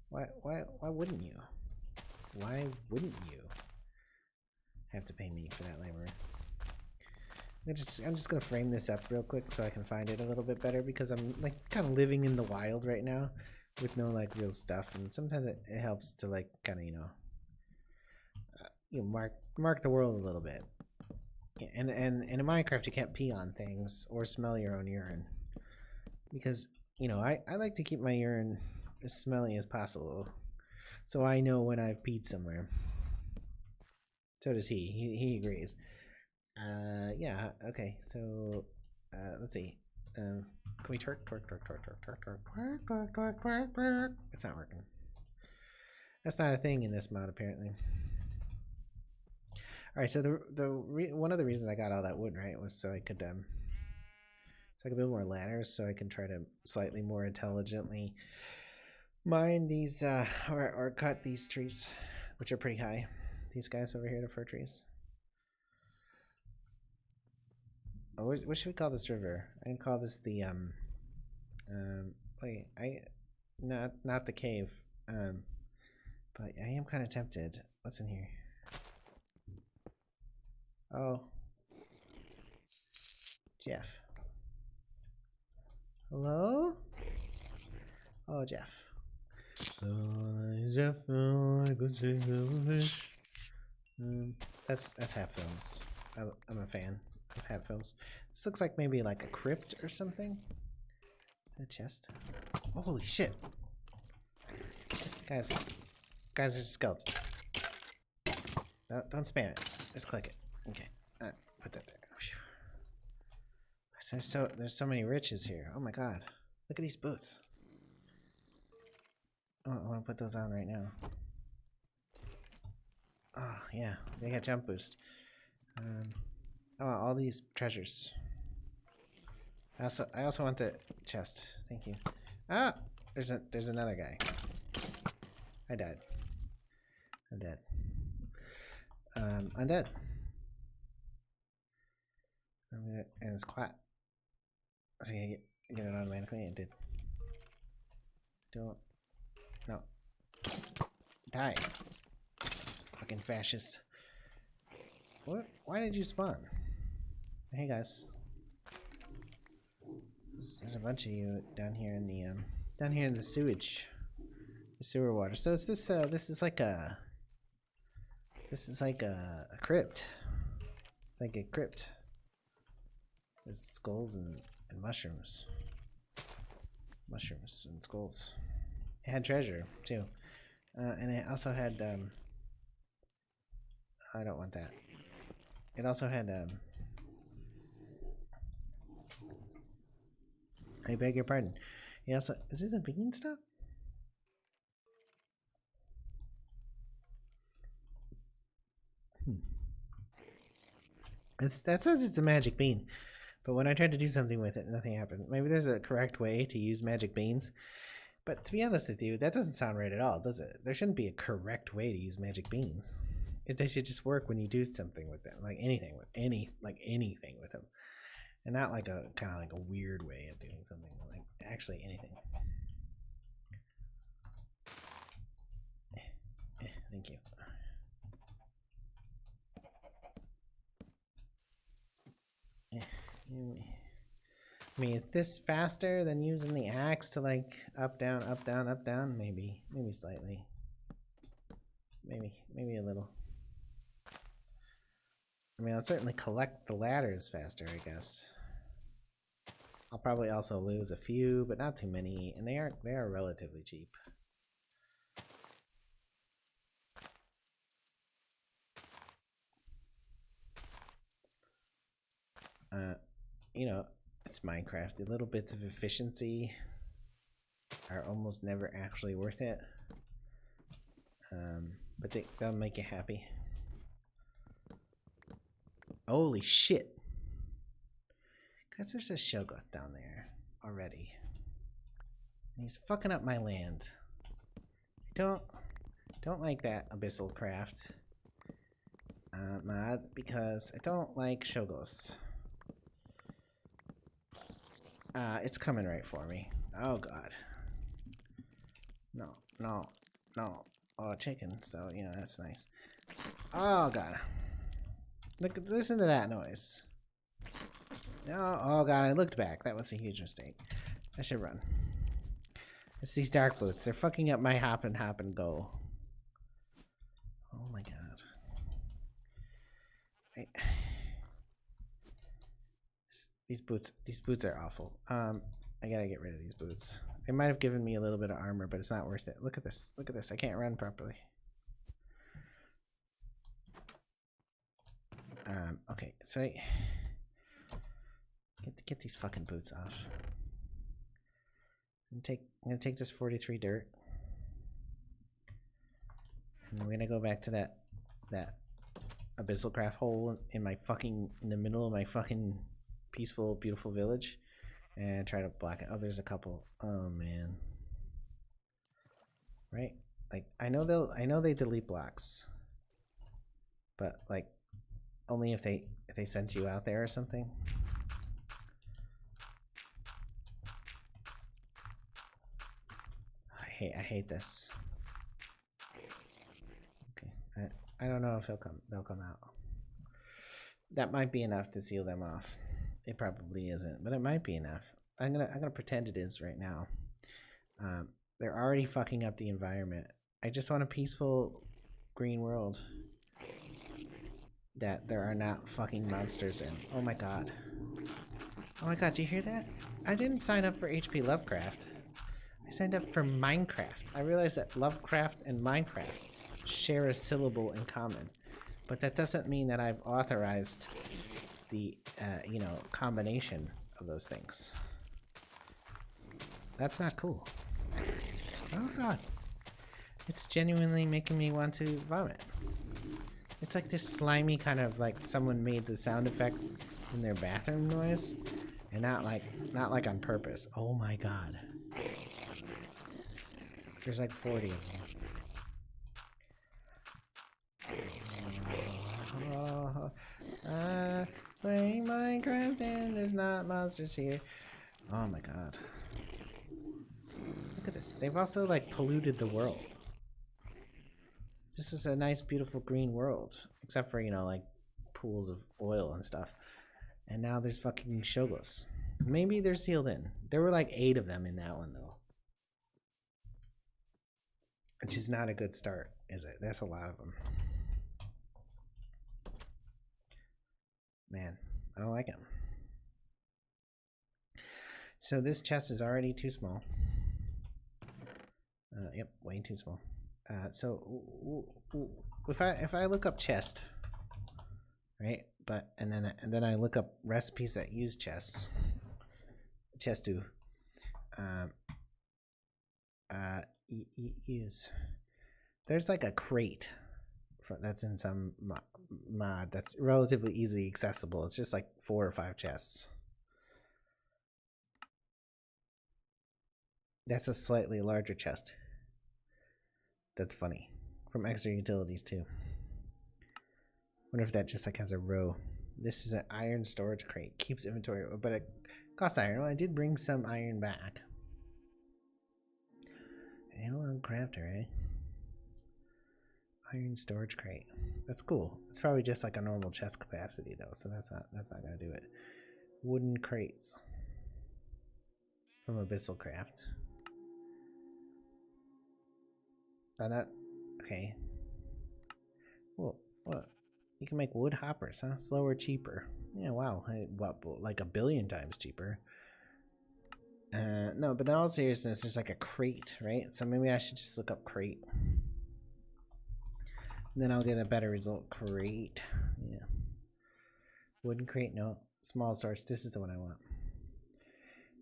Why wouldn't you? Why wouldn't you have to pay me for that labor? I'm just gonna frame this up real quick so I can find it a little bit better, because I'm like kind of living in the wild right now with no like real stuff, and sometimes it helps to like kind of mark the world a little bit. And in Minecraft you can't pee on things or smell your own urine, because I like to keep my urine as smelly as possible, so I know when I've peed somewhere. So does he. He agrees. Yeah, okay, so let's see. Can we twerk? It's not working. That's not a thing in this mod apparently. Alright, so one of the reasons I got all that wood, right, was so I could build more ladders, so I can try to slightly more intelligently mine these or cut these trees, which are pretty high. These guys over here, the fir trees. Oh, what should we call this river? I can call this the wait, not the cave. But I am kind of tempted. What's in here? Oh, Jeff. Hello? Oh, Jeff. That's Half Films. I'm a fan of Half Films. This looks like maybe like a crypt or something. Is that a chest? Oh, holy shit. Guys, there's a skeleton. No, don't spam it. Just click it. Okay. Put that there. There's so many riches here. Oh my god. Look at these boots. Oh, I want to put those on right now. Oh, yeah. They got jump boost. I want all these treasures. I also want the chest. Thank you. Ah, there's another guy. I died. I'm dead. I'm dead. And it's quiet. So you get it automatically. It did. Don't. No. Die. Fucking fascist. What? Why did you spawn? Hey guys. There's a bunch of you down here in the sewage, the sewer water. So it's this is like a crypt. It's like a crypt. There's skulls and mushrooms. Mushrooms and skulls. It had treasure too, and it also had I don't want that. It also had I beg your pardon. It also is this a bean stop? That says it's a magic bean, but when I tried to do something with it, nothing happened. Maybe there's a correct way to use magic beans, but to be honest with you, that doesn't sound right at all, does it? There shouldn't be a correct way to use magic beans. They should just work when you do something with them, like anything with anything with them, and not like a kind of like a weird way of doing something, like actually anything. Thank you. I mean, is this faster than using the axe to like up, down, up, down, up, down? Maybe slightly. Maybe a little. I mean, I'll certainly collect the ladders faster, I guess. I'll probably also lose a few, but not too many, and they are relatively cheap. You know, it's Minecraft. The little bits of efficiency are almost never actually worth it. But they'll make you happy. Holy shit. Guys, there's a Shoggoth down there already. And he's fucking up my land. Don't like that abyssal craft mod because I don't like Shoggoths. It's coming right for me. Oh god. No. Oh, chicken, so you know that's nice. Oh god. Listen to that noise. No, oh god, I looked back. That was a huge mistake. I should run. It's these dark boots. They're fucking up my hop and go. Oh my god. These boots are awful. I gotta get rid of these boots. They might have given me a little bit of armor, but it's not worth it. Look at this. Look at this. I can't run properly. Okay, so get these fucking boots off. I'm gonna take this 43 dirt, and I'm gonna go back to that abyssal craft hole in the middle of my fucking peaceful, beautiful village, and try to block it. Oh, there's a couple. Oh man. Right? Like I know they delete blocks, but like only if they sent you out there or something. I hate this. Okay, I don't know if they'll come out. That might be enough to seal them off. It probably isn't, but it might be enough. I'm gonna pretend it is right now. They're already fucking up the environment. I just want a peaceful green world that there are not fucking monsters in. Oh my god. Oh my god, do you hear that? I didn't sign up for HP Lovecraft. I signed up for Minecraft. I realized that Lovecraft and Minecraft share a syllable in common, but that doesn't mean that I've authorized the you know, combination of those things. That's not cool. Oh god. It's genuinely making me want to vomit. It's like this slimy kind of like someone made the sound effect in their bathroom noise, And not like on purpose. Oh my god. There's like 40 of them. Playing Minecraft and there's not monsters here. Oh my god. Look at this. They've also like polluted the world. This was a nice, beautiful green world. Except for, you know, like pools of oil and stuff. And now there's fucking Shogos. Maybe they're sealed in. There were like 8 of them in that one though. Which is not a good start, is it? That's a lot of them. Man, I don't like them. So this chest is already too small. Yep, way too small. So if I look up chest, right? And then I look up recipes that use chests. Chest do. Use. There's like a crate that's in some mod that's relatively easily accessible. It's just like 4 or 5 chests. That's a slightly larger chest. That's funny. From extra utilities too. Wonder if that just like has a row. This is an iron storage crate. Keeps inventory, but it costs iron. Well, I did bring some iron back. Analog crafter, eh? Iron storage crate. That's cool. It's probably just like a normal chest capacity though, so that's not gonna do it. Wooden crates from Abyssal Craft. Not okay. Well, what? You can make wood hoppers, huh? Slower, cheaper. Yeah, wow. What, like 1 billion times cheaper. No, but in all seriousness, there's like a crate, right? So maybe I should just look up crate. Then I'll get a better result. Crate. Yeah. Wooden crate, no. Small storage. This is the one I want.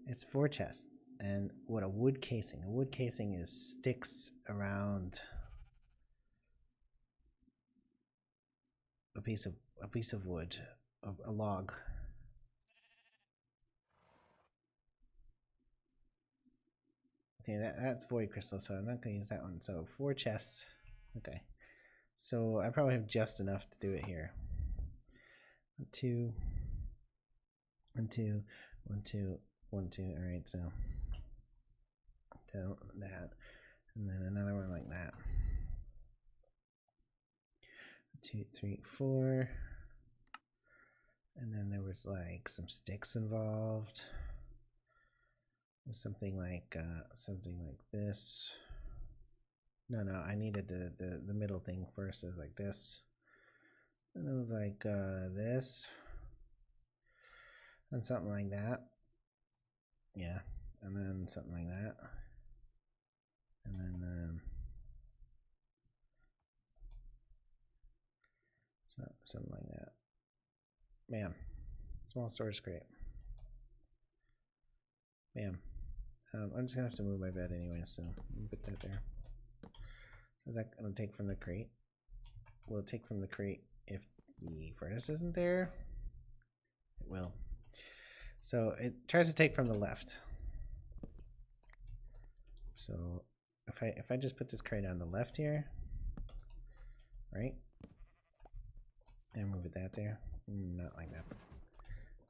It's 4 chests. And what a wood casing. A wood casing is sticks around a piece of wood, a log. Okay, that's void crystal, so I'm not gonna use that one. So 4 chests. Okay. So I probably have just enough to do it here. 1, 2, 1, 2, 1, 2, 1, 2. All right, so that, and then another one like that. 2, 3, 4, and then there was like some sticks involved. Something like this. No, I needed the middle thing first. It was like this, and it was like this, and something like that. Yeah, and then something like that, and then something like that. Bam, small storage crate. Bam. I'm just gonna have to move my bed anyway, so I'll put that there. So is that gonna take from the crate? Will it take from the crate if the furnace isn't there? It will. So it tries to take from the left. So if I just put this crate on the left here, right? And move it that there. Not like that.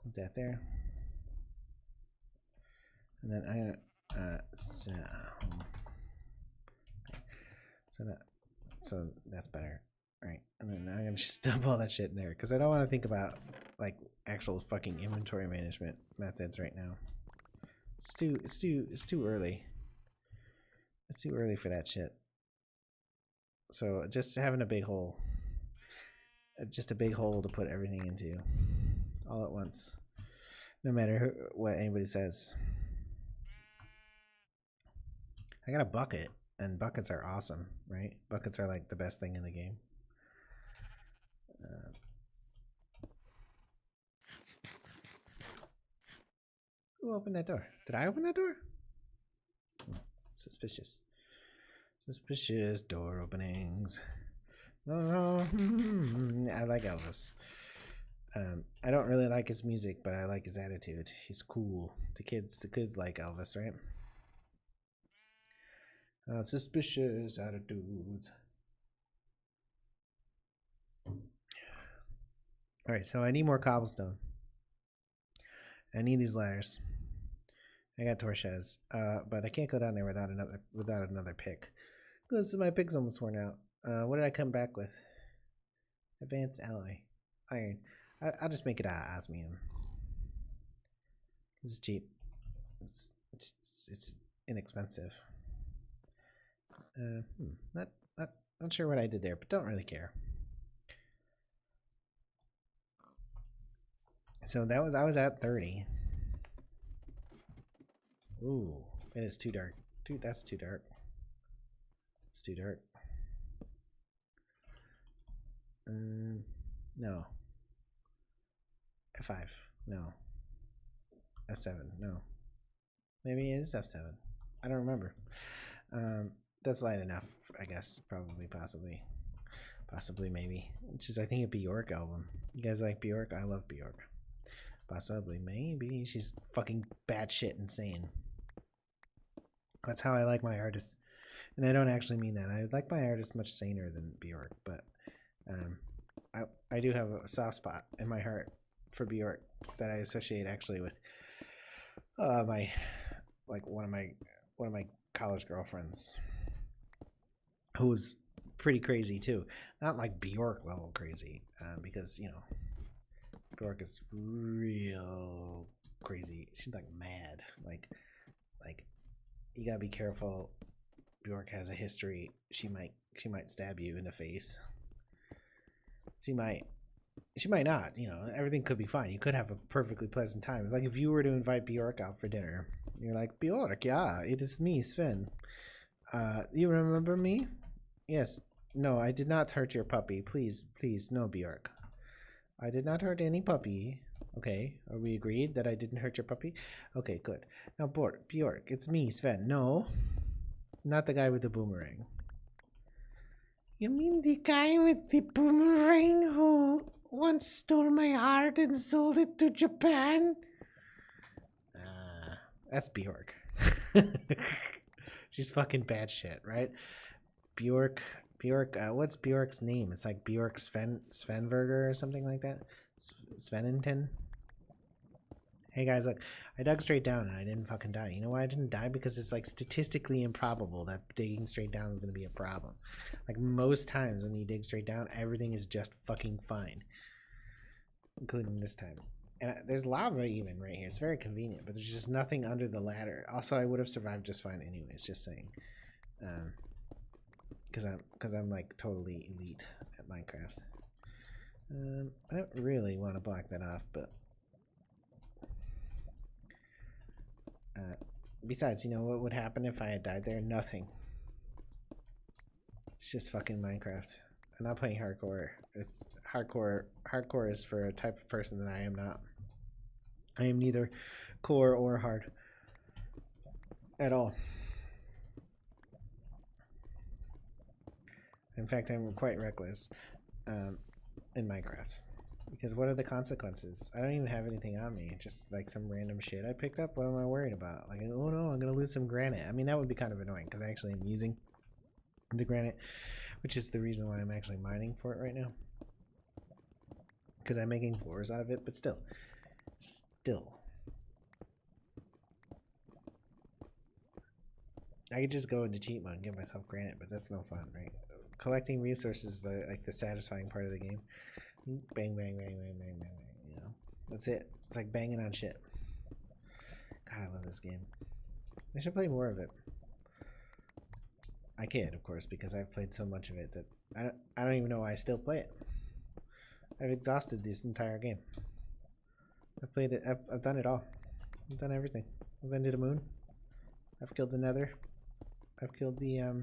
Move that there. And then I'm gonna so that's better, right? And then I'm gonna just dump all that shit in there because I don't want to think about like actual fucking inventory management methods right now. It's too early. It's too early for that shit. So just having a big hole, just a big hole to put everything into, all at once, no matter what anybody says. I got a bucket, and buckets are awesome, right? Buckets are like the best thing in the game. Who opened that door? Did I open that door? Suspicious. Suspicious door openings. Oh, I like Elvis. I don't really like his music, but I like his attitude. He's cool. The kids like Elvis, right? Suspicious attitudes. All right, so I need more cobblestone. I need these ladders. I got torches, but I can't go down there without another pick. Because my pick's almost worn out. What did I come back with? Advanced alloy, iron. I'll just make it osmium. This is cheap. It's inexpensive. Not sure what I did there, but don't really care. So I was at 30. Ooh, it is too dark. Dude, that's too dark. It's too dark. No. F5. No. F7. No. Maybe it is F7. I don't remember. That's light enough, I guess. Probably, possibly, maybe. Which is, I think, a Bjork album. You guys like Bjork? I love Bjork. Possibly, maybe. She's fucking batshit insane. That's how I like my artists. And I don't actually mean that. I like my artists much saner than Bjork, but I do have a soft spot in my heart for Bjork that I associate actually with one of my college girlfriends, who's pretty crazy too. Not like Bjork level crazy, because Bjork is real crazy. She's like mad. Like you gotta be careful. Bjork has a history. She might stab you in the face. She might not. Everything could be fine. You could have a perfectly pleasant time. Like if you were to invite Bjork out for dinner, you're like, Bjork, yeah, it is me, Sven. You remember me? Yes. No, I did not hurt your puppy. Please, no, Bjork. I did not hurt any puppy. Okay, are we agreed that I didn't hurt your puppy? Okay, good. Now, Bjork, it's me, Sven. No, not the guy with the boomerang. You mean the guy with the boomerang who once stole my heart and sold it to Japan? That's Bjork. She's fucking bad shit, right? Bjork, what's Bjork's name? It's like Bjork Svenberger or something like that. Svenington. Hey guys, look, I dug straight down and I didn't fucking die. You know why I didn't die? Because it's like statistically improbable that digging straight down is going to be a problem. Like most times when you dig straight down, everything is just fucking fine. Including this time. And there's lava even right here. It's very convenient, but there's just nothing under the ladder. Also, I would have survived just fine anyways, just saying. Because I'm like totally elite at Minecraft. I don't really want to block that off, but besides, what would happen if I had died there? Nothing. It's just fucking Minecraft. I'm not playing hardcore. It's hardcore. Hardcore is for a type of person that I am not. I am neither core or hard at all. In fact, I'm quite reckless in Minecraft. Because what are the consequences? I don't even have anything on me. Just like some random shit I picked up. What am I worried about? Like, oh no, I'm going to lose some granite. I mean, that would be kind of annoying because I actually am using the granite, which is the reason why I'm actually mining for it right now. Because I'm making floors out of it, but still. I could just go into cheat mode and give myself granite, but that's no fun, right? Collecting resources is like the satisfying part of the game. Bang, bang, bang, bang, bang, bang. That's it. It's like banging on shit. God, I love this game. I should play more of it. I can't, of course, because I've played so much of it that I don't even know why I still play it. I've exhausted this entire game. I've played it. I've done it all. I've done everything. I've ended the moon. I've killed the nether. I've killed the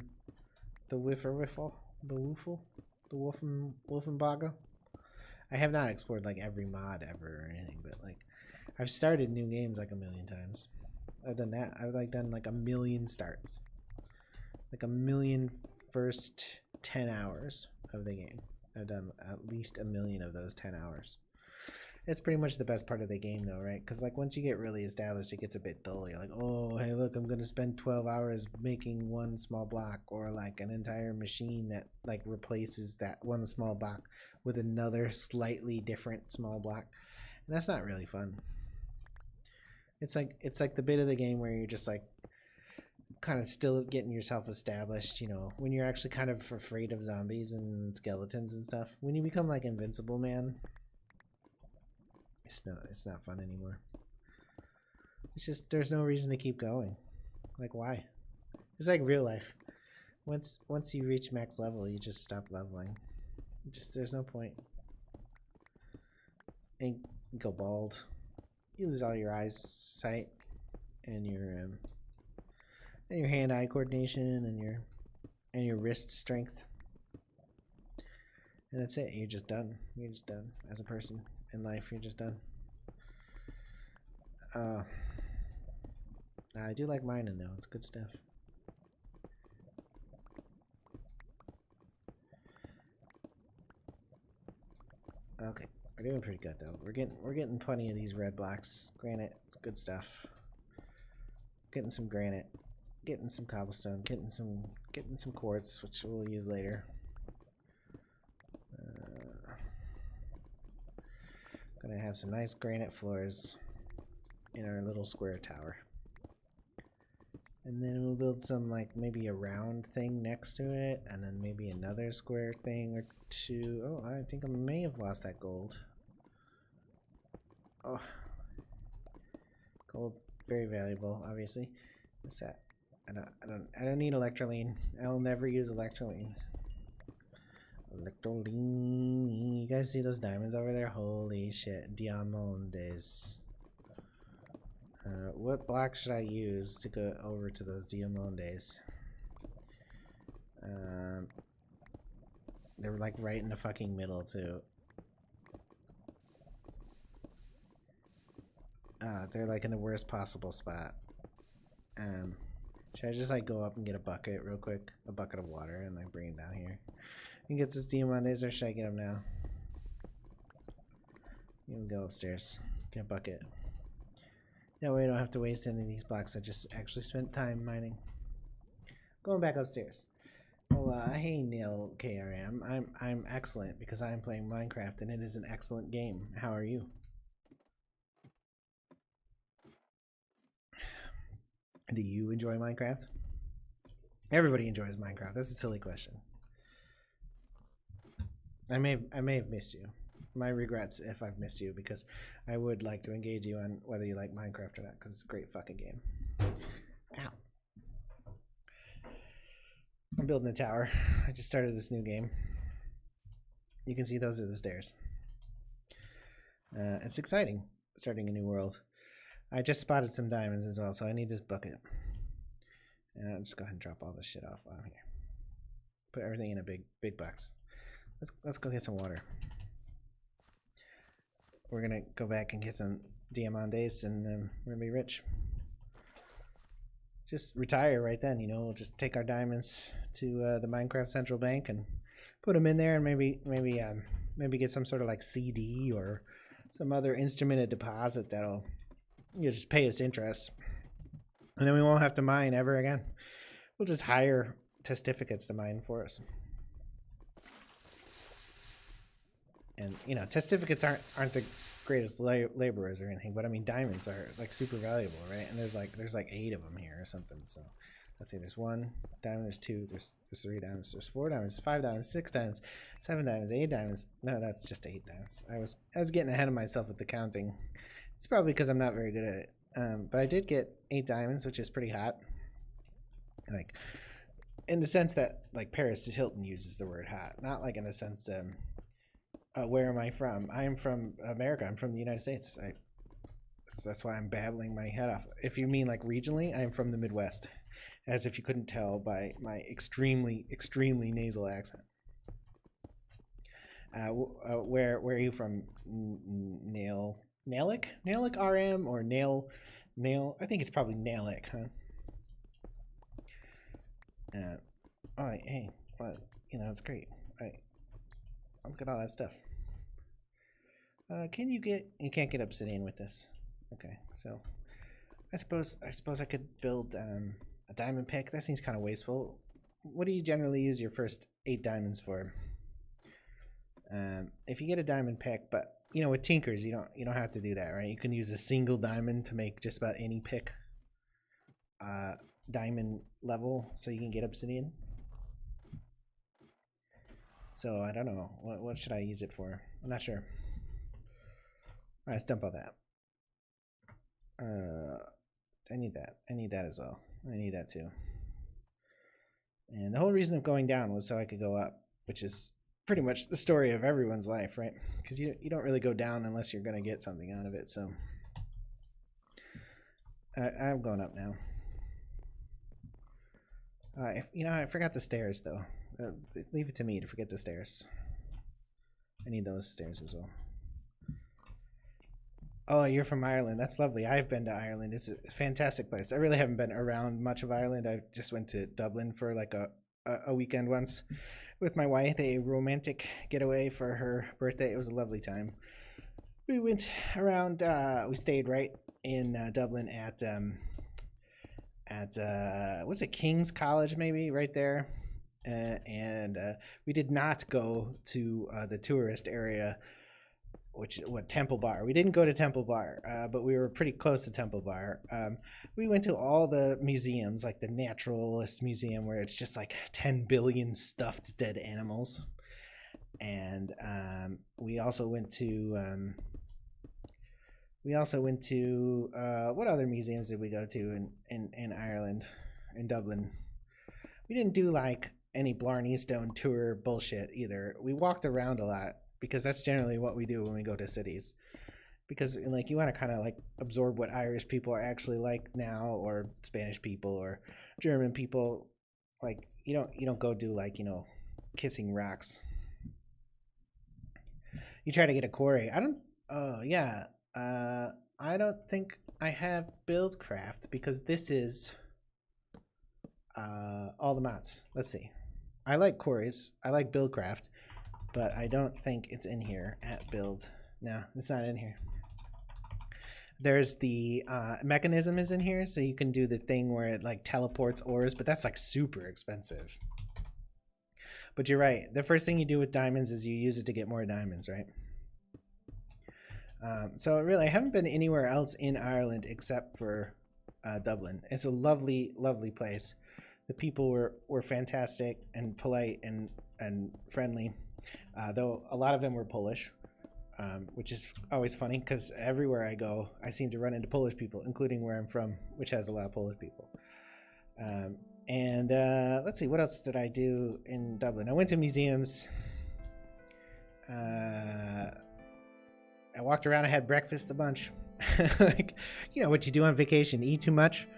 Whiffer-Wiffle, the Woofle, the Wolfenbogger. I have not explored like every mod ever or anything, but like I've started new games like a million times. I've done that. I've like done like a million starts, like a million first 10 hours of the game. I've done at least a million of those 10 hours. It's pretty much the best part of the game, though, right? Because like once you get really established, it gets a bit dull. You're like, oh, hey, look, I'm gonna spend 12 hours making one small block, or like an entire machine that like replaces that one small block with another slightly different small block, and that's not really fun. It's like the bit of the game where you're just like kind of still getting yourself established, you know, when you're actually kind of afraid of zombies and skeletons and stuff. When you become like invincible, man, it's not fun anymore. It's just there's no reason to keep going. Like why? It's like real life. Once you reach max level, you just stop leveling. Just there's no point. And you go bald. You lose all your eyesight and your hand-eye coordination and your wrist strength. And that's it. You're just done. You're just done as a person in life. You're just done. I do like mining though. It's good stuff. Okay, we're doing pretty good though. We're getting plenty of these red blocks. Granite, it's good stuff. Getting some granite, getting some cobblestone, getting some quartz, which we'll use later. Gonna have some nice granite floors in our little square tower. And then we'll build some, like, maybe a round thing next to it, and then maybe another square thing or two. Oh, I think I may have lost that gold. Oh. Gold, very valuable, obviously. What's that? I don't need electroline. I'll never use electroline. Electroline. You guys see those diamonds over there? Holy shit. Diamondes. What block should I use to go over to those diamondes? They're like right in the fucking middle too. They're like in the worst possible spot. Should I just like go up and get a bucket real quick? A bucket of water and like bring it down here? You can get this diamondes, or should I get them now? You can go upstairs. Get a bucket. That way I don't have to waste any of these blocks. I just actually spent time mining. Going back upstairs. Oh, hey Neil KRM. I'm excellent because I'm playing Minecraft and it is an excellent game. How are you? Do you enjoy Minecraft? Everybody enjoys Minecraft. That's a silly question. I may have missed you. My regrets if I've missed you, because I would like to engage you on whether you like Minecraft or not, because it's a great fucking game. Ow. I'm building a tower. I just started this new game. You can see those are the stairs. It's exciting, starting a new world. I just spotted some diamonds as well, so I need this bucket. And I'll just go ahead and drop all this shit off while I'm here. Put everything in a big box. Let's go get some water. We're gonna go back and get some diamondes, and we're gonna be rich. Just retire right then, you know. We'll just take our diamonds to the Minecraft Central Bank and put them in there, and maybe get some sort of like CD or some other instrument of deposit that'll just pay us interest, and then we won't have to mine ever again. We'll just hire testificates to mine for us. And you know, testificates aren't the greatest laborers or anything, but I mean, diamonds are like super valuable, right? And there's like 8 of them here or something. So let's see, there's 1 diamond, there's 2, there's 3 diamonds, there's 4 diamonds, 5 diamonds, 6 diamonds, 7 diamonds, 8 diamonds. No, that's just 8 diamonds. I was getting ahead of myself with the counting. It's probably because I'm not very good at it. But I did get 8 diamonds, which is pretty hot. Like, in the sense that like Paris Hilton uses the word hot, not like in the sense where am I from? I am from America. I'm from the United States. That's why I'm babbling my head off. If you mean like regionally, I'm from the Midwest, as if you couldn't tell by my extremely nasal accent. Where are you from, Nailik RM, or Nail? I think it's probably Nailik, huh? Oh, hey, well, you know, it's great. Look at all that stuff. Can you get? You can't get obsidian with this. Okay, so I suppose I could build a diamond pick. That seems kind of wasteful. What do you generally use your first 8 diamonds for? If you get a diamond pick, but you know with tinkers you don't have to do that, right? You can use a single diamond to make just about any pick diamond level, so you can get obsidian. So I don't know what should I use it for. I'm not sure. All right, let's dump all that. I need that. I need that as well. I need that too. And the whole reason of going down was so I could go up, which is pretty much the story of everyone's life, right? Because you don't really go down unless you're going to get something out of it. So I'm going up now. I forgot the stairs though. Leave it to me to forget the stairs. I need those stairs as well. Oh, you're from Ireland. That's lovely. I've been to Ireland. It's a fantastic place. I really haven't been around much of Ireland. I just went to Dublin for like a weekend once with my wife, a romantic getaway for her birthday. It was a lovely time. We went around. We stayed right in Dublin at what's it, King's College, maybe right there. And we did not go to the tourist area, Temple Bar. We didn't go to Temple Bar, but we were pretty close to Temple Bar. We went to all the museums, like the Naturalist Museum, where it's just like 10 billion stuffed dead animals. And we also went to what other museums did we go to in Ireland, in Dublin? We didn't do like any Blarney Stone tour bullshit either. We walked around a lot, because that's generally what we do when we go to cities, because like you want to kind of like absorb what Irish people are actually like now, or Spanish people or German people. Like you don't go do like kissing rocks. You try to get a quarry. I don't think I have Buildcraft, because this is all the mods. Let's see. I like quarries. I like Buildcraft. But I don't think it's in here at build. No, it's not in here. There's the mechanism is in here, so you can do the thing where it like teleports ores, but that's like super expensive. But you're right. The first thing you do with diamonds is you use it to get more diamonds, right? So really, I haven't been anywhere else in Ireland except for Dublin. It's a lovely, lovely place. The people were fantastic and polite and friendly. Though a lot of them were Polish, which is always funny because everywhere I go, I seem to run into Polish people, including where I'm from, which has a lot of Polish people. Let's see, what else did I do in Dublin? I went to museums. I walked around. I had breakfast a bunch. Like, what you do on vacation: eat too much,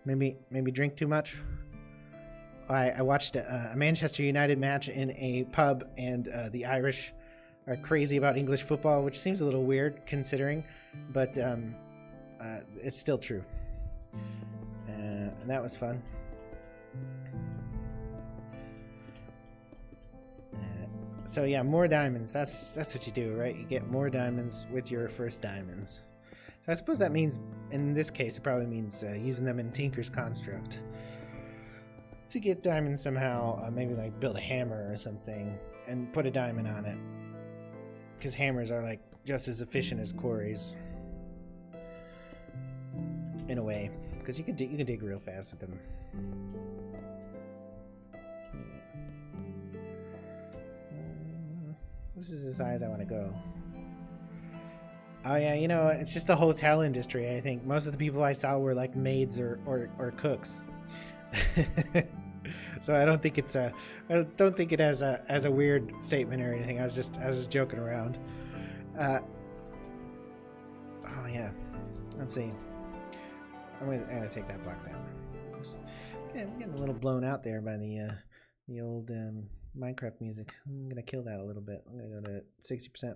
maybe drink too much. I watched a Manchester United match in a pub, and the Irish are crazy about English football, which seems a little weird considering, but it's still true. And that was fun. So yeah, more diamonds. That's what you do, right? You get more diamonds with your first diamonds. So I suppose that means, in this case, it probably means using them in Tinker's Construct. To get diamonds somehow, maybe like build a hammer or something and put a diamond on it, because hammers are like just as efficient as quarries in a way, because you can dig real fast with them. This is as high as I want to go. Oh yeah, it's just the hotel industry. I think most of the people I saw were like maids or cooks. So I don't think it has a weird statement or anything. I was just joking around. Oh yeah, let's see. I'm gonna take that block down. I'm getting a little blown out there by the old Minecraft music. I'm gonna kill that a little bit. I'm gonna go to 60%.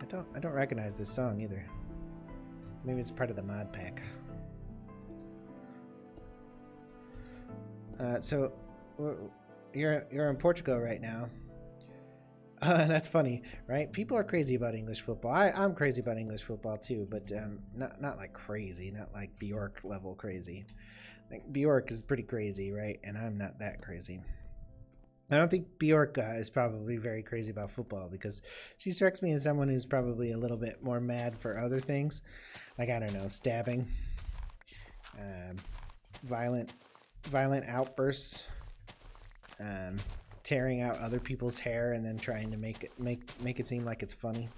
I don't recognize this song either. Maybe it's part of the mod pack. So you're in Portugal right now. That's funny, right? People are crazy about English football. I'm crazy about English football too, but not like crazy, not like Bjork level crazy. Like Bjork is pretty crazy, right? And I'm not that crazy. I don't think Bjork is probably very crazy about football because she strikes me as someone who's probably a little bit more mad for other things, like I don't know, stabbing, um, violent, violent outbursts, um, tearing out other people's hair and then trying to make it seem like it's funny.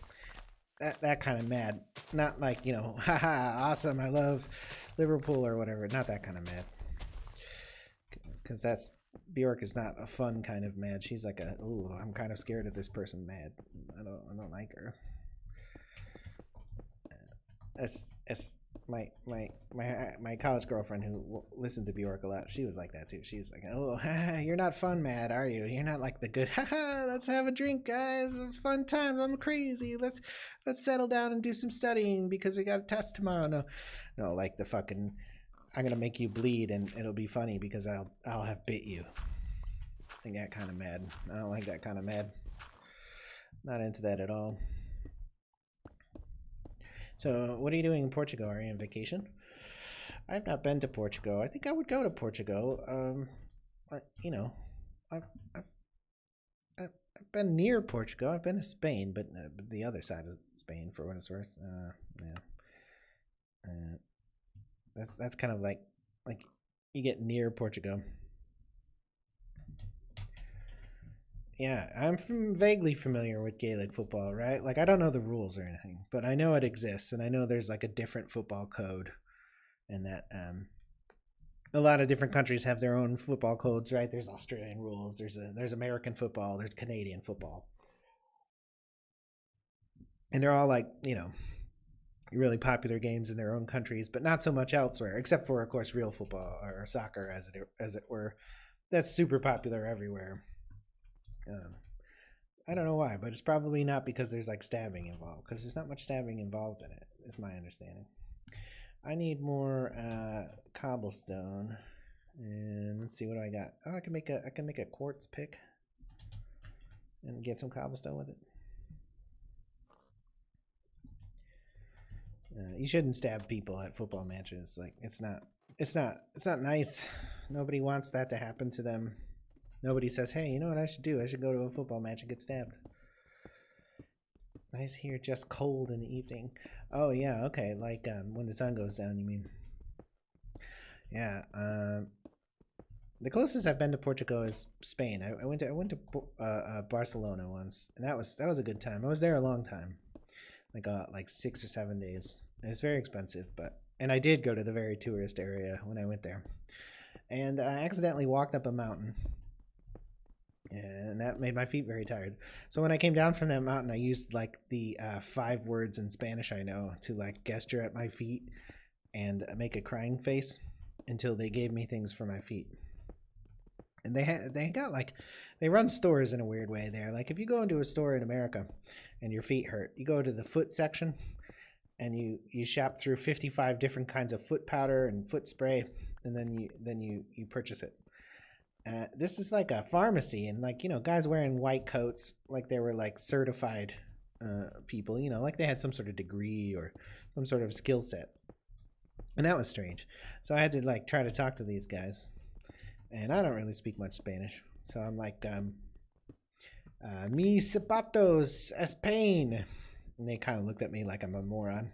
That kind of mad, not like haha, awesome, I love Liverpool or whatever. Not that kind of mad, because that's Bjork is not a fun kind of mad. She's like a ooh, I'm kind of scared of this person mad. I don't like her. As my college girlfriend who listened to Bjork a lot, she was like that too. She was like, "Oh, you're not fun, mad, are you? You're not like the good. Let's have a drink, guys. Fun times. I'm crazy. Let's settle down and do some studying because we got a test tomorrow." No, no, like the fucking. I'm gonna make you bleed and it'll be funny because I'll have bit you. I think that kind of mad. I don't like that kind of mad. Not into that at all. So, what are you doing in Portugal? Are you on vacation? I've not been to Portugal. I think I would go to Portugal. But, I've, I've, I've been near Portugal. I've been to Spain, but the other side of Spain, for what it's worth. Yeah, uh, that's kind of like you get near Portugal. Yeah, vaguely familiar with Gaelic football, right? Like I don't know the rules or anything, but I know it exists, and I know there's like a different football code, and that a lot of different countries have their own football codes, right? There's Australian rules, there's American football, there's Canadian football, and they're all like really popular games in their own countries, but not so much elsewhere, except for of course real football or soccer as it were. That's super popular everywhere. Um, I don't know why, but it's probably not because there's like stabbing involved, because there's not much stabbing involved in it, is my understanding. I need more cobblestone, and let's see what do I got. Oh, I can make a quartz pick and get some cobblestone with it. You shouldn't stab people at football matches. Like it's not nice. Nobody wants that to happen to them. Nobody says, "Hey, you know what I should do? I should go to a football match and get stabbed." Nice here, just cold in the evening. Oh yeah, okay. Like when the sun goes down, you mean? Yeah. The closest I've been to Portugal is Spain. I went to Barcelona once, and that was a good time. I was there a long time, like 6 or 7 days. It was very expensive, and I did go to the very tourist area when I went there, and I accidentally walked up a mountain, and that made my feet very tired. So when I came down from that mountain, I used like the 5 words in Spanish I know to like gesture at my feet and make a crying face until they gave me things for my feet. And they got like they run stores in a weird way there. Like if you go into a store in America and your feet hurt, you go to the foot section and you shop through 55 different kinds of foot powder and foot spray, and then you purchase it. This is like a pharmacy, and like guys wearing white coats, like they were like certified people, like they had some sort of degree or some sort of skill set, and that was strange. So I had to like try to talk to these guys, and I don't really speak much Spanish, so I'm like, "mis zapatos España," and they kind of looked at me like I'm a moron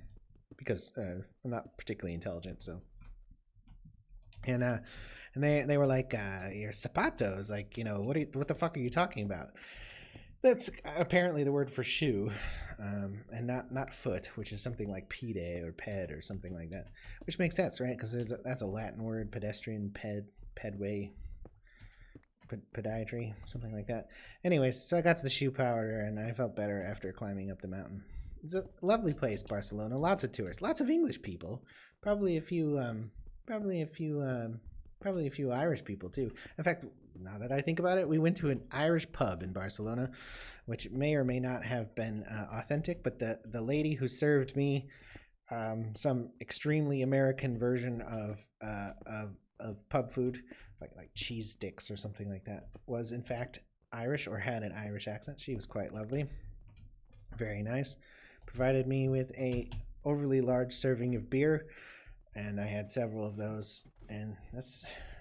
because I'm not particularly intelligent, so and they were like, "Your zapatos, like what the fuck are you talking about?" That's apparently the word for shoe, and not foot, which is something like pede or ped or something like that, which makes sense, right? Because that's a Latin word, pedestrian, pedway, podiatry, something like that. Anyways, so I got to the shoe powder and I felt better after climbing up the mountain. It's a lovely place, Barcelona. Lots of tourists, lots of English people, probably a few, probably a few, probably a few Irish people too. In fact, now that I think about it, we went to an Irish pub in Barcelona, which may or may not have been authentic. But the lady who served me some extremely American version of pub food, like cheese sticks or something like that, was in fact Irish or had an Irish accent. She was quite lovely. Very nice. Provided me with a overly large serving of beer, and I had several of those, and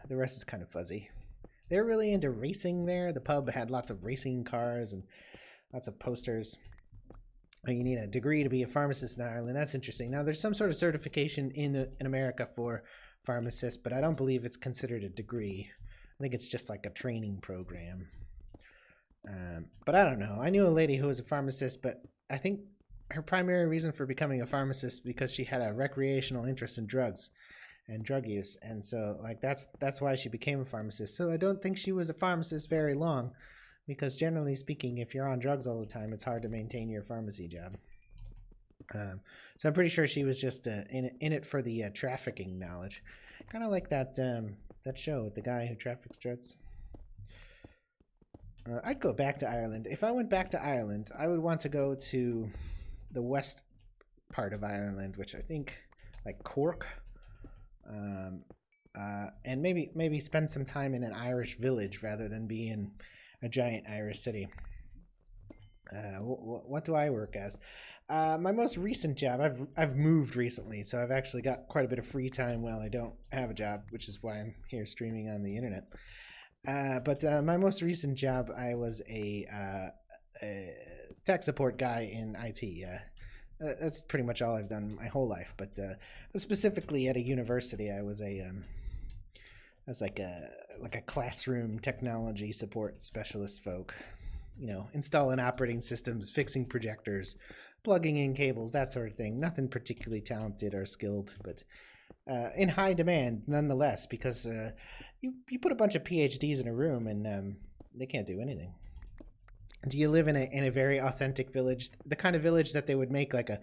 the rest is kind of fuzzy. They're really into racing there. The pub had lots of racing cars and lots of posters. You need a degree to be a pharmacist in Ireland. That's interesting. Now, there's some sort of certification in America for pharmacists, but I don't believe it's considered a degree. I think it's just like a training program. But I don't know. I knew a lady who was a pharmacist, but I think her primary reason for becoming a pharmacist because she had a recreational interest in drugs and drug use, and so like that's why she became a pharmacist. So I don't think she was a pharmacist very long, because generally speaking, if you're on drugs all the time, it's hard to maintain your pharmacy job. So I'm pretty sure she was just in it for the trafficking knowledge, kind of like that show with the guy who traffics drugs. I'd go back to Ireland. If I went back to Ireland, I would want to go to the west part of Ireland, which I think like Cork, and maybe spend some time in an Irish village rather than be in a giant Irish city. What do I work as? My most recent job, I've moved recently, so I've actually got quite a bit of free time while I don't have a job, which is why I'm here streaming on the internet. But my most recent job, I was a tech support guy in IT. That's pretty much all I've done my whole life. But specifically at a university, I was like a classroom technology support specialist folk. You know, installing operating systems, fixing projectors, plugging in cables, that sort of thing. Nothing particularly talented or skilled, but in high demand nonetheless, because you put a bunch of PhDs in a room and they can't do anything. Do you live in a very authentic village, the kind of village that they would make like a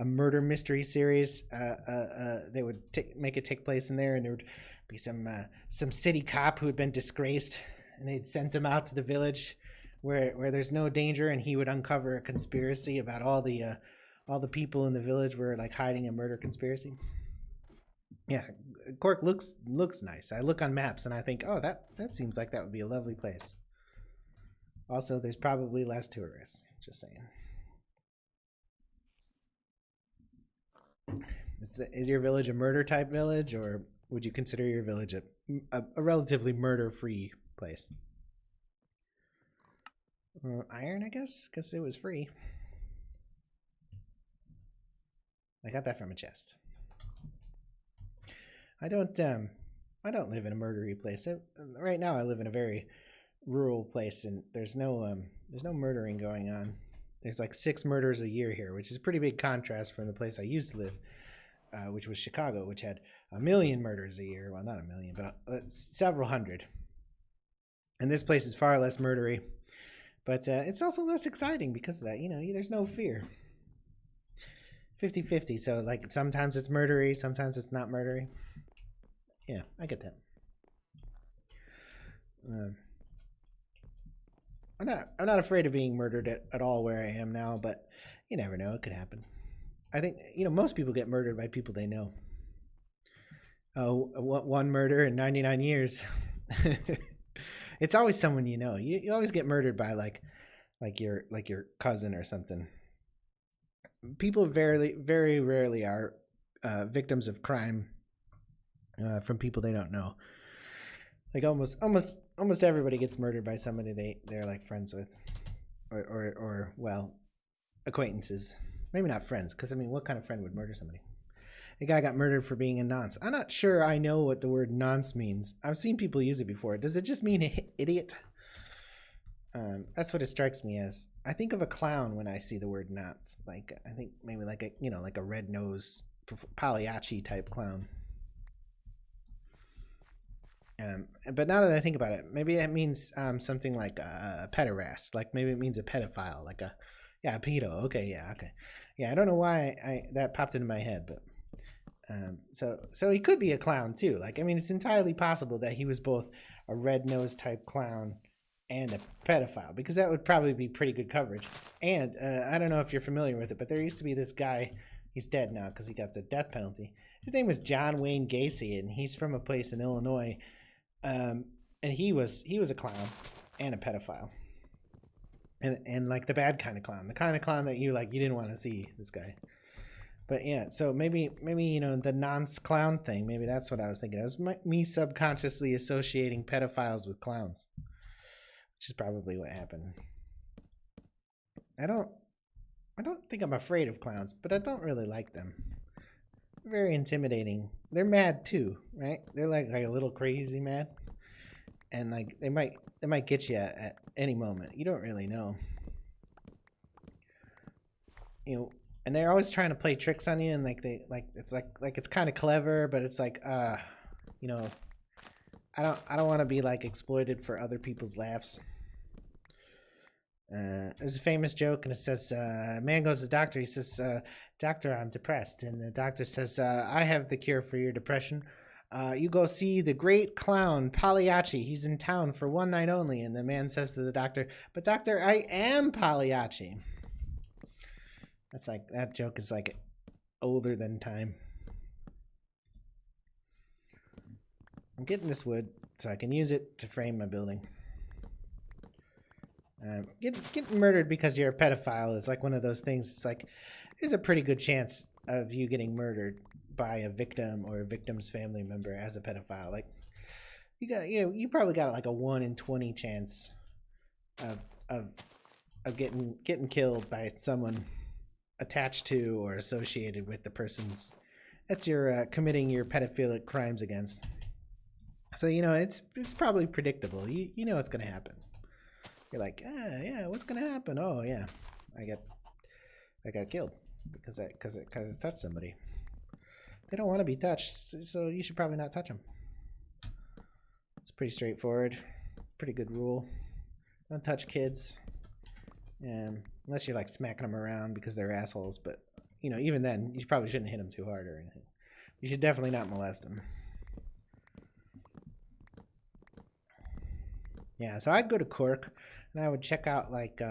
murder mystery series? They would make it take place in there, and there would be some city cop who had been disgraced, and they'd sent him out to the village where there's no danger, and he would uncover a conspiracy about all the people in the village were like hiding a murder conspiracy. Yeah, Cork looks nice. I look on maps and I think, oh, that seems like that would be a lovely place. Also, there's probably less tourists. Just saying. Is your village a murder type village, or would you consider your village a relatively murder-free place? Iron, I guess, because it was free. I got that from a chest. I don't live in a murdery place. Right now, I live in a very rural place, and there's no murdering going on. There's like 6 murders a year here, which is a pretty big contrast from the place I used to live, which was Chicago, which had 1 million murders a year. Well, not 1 million, but several hundred. And this place is far less murdery, but it's also less exciting because of that. You know, there's no fear. 50-50. So like sometimes it's murdery, sometimes it's not murdery. Yeah, I get that. I'm not afraid of being murdered at all where I am now, but you never know. It could happen. I think, most people get murdered by people they know. Oh, one murder in 99 years. It's always someone you know. You always get murdered by like your cousin or something. People very rarely are victims of crime from people they don't know. Like almost everybody gets murdered by somebody they're like friends with, or well, acquaintances. Maybe not friends, because I mean, what kind of friend would murder somebody? A guy got murdered for being a nonce. I'm not sure I know what the word nonce means. I've seen people use it before. Does it just mean idiot? That's what it strikes me as. I think of a clown when I see the word nonce. Like I think maybe like a red nose Pagliacci type clown. But now that I think about it, maybe it means something like a pederast. Like maybe it means a pedophile. Like a pedo. Okay, yeah, okay, yeah. I don't know why that popped into my head, but so he could be a clown too. Like I mean, it's entirely possible that he was both a red nose type clown and a pedophile, because that would probably be pretty good coverage. And I don't know if you're familiar with it, but there used to be this guy. He's dead now because he got the death penalty. His name was John Wayne Gacy, and he's from a place in Illinois. And he was a clown and a pedophile. and like the bad kind of clown, the kind of clown that you like you didn't want to see this guy. But yeah, so maybe you know the nonce clown thing. Maybe that's what I was thinking. It was me subconsciously associating pedophiles with clowns, which is probably what happened. I don't think I'm afraid of clowns, but I don't really like them. They're very intimidating. They're mad too, right? They're like a little crazy mad, and like they might get you at any moment. You don't really know. You know, and they're always trying to play tricks on you, and like they like it's kind of clever, but it's like you know, I don't want to be like exploited for other people's laughs. There's a famous joke, and it says, man goes to the doctor. He says, doctor, I'm depressed. And the doctor says, I have the cure for your depression. You go see the great clown, Pagliacci. He's in town for one night only. And the man says to the doctor, but doctor, I am Pagliacci. That's like, that joke is like older than time. I'm getting this wood so I can use it to frame my building. Getting murdered because you're a pedophile is like one of those things. It's like there's a pretty good chance of you getting murdered by a victim or a victim's family member as a pedophile. Like you probably got like a 1 in 20 chance of getting killed by someone attached to or associated with the person's that you're committing your pedophilic crimes against. So you know it's probably predictable. You know what's gonna happen. You're like, yeah, what's gonna happen? Oh yeah, I got killed because I touched somebody. They don't want to be touched, so you should probably not touch them. It's pretty straightforward, pretty good rule. Don't touch kids, unless you're like smacking them around because they're assholes. But you know, even then, you probably shouldn't hit them too hard or anything. You should definitely not molest them. Yeah, so I'd go to Cork, and I would check out like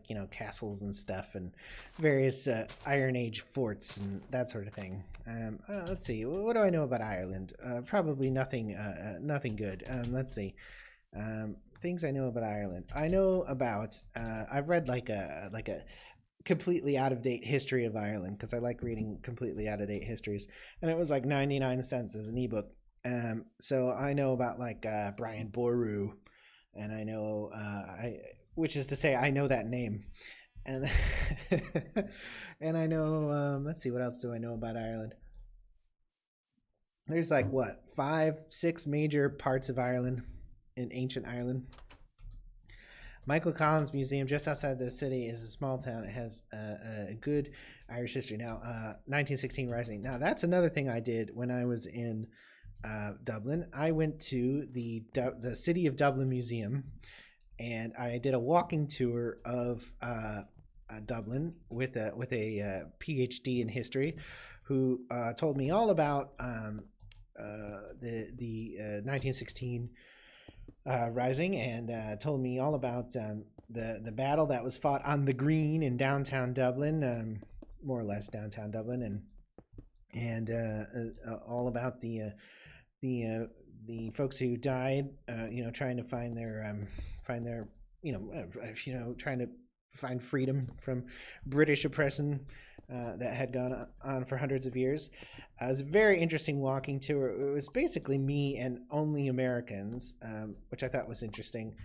you know castles and stuff, and various Iron Age forts and that sort of thing. Let's see, what do I know about Ireland? Probably nothing, nothing good. Let's see, things I know about Ireland. I know about I've read like a completely out of date history of Ireland because I like reading completely out of date histories, and it was like 99 cents as an ebook. So I know about like Brian Boru. And I know, which is to say, I know that name, and and I know. Let's see, what else do I know about Ireland? There's like what 5, 6 major parts of Ireland in ancient Ireland. Michael Collins Museum, just outside the city, is a small town. It has a good Irish history. Now, 1916 Rising. Now, that's another thing I did when I was in Dublin. I went to the City of Dublin Museum, and I did a walking tour of Dublin with a PhD in history, who told me all about the 1916 Rising, and told me all about the battle that was fought on the Green in downtown Dublin, more or less downtown Dublin, and all about the folks who died, you know, trying to find their trying to find freedom from British oppression that had gone on for hundreds of years. It was a very interesting walking tour. It was basically me and only Americans, which I thought was interesting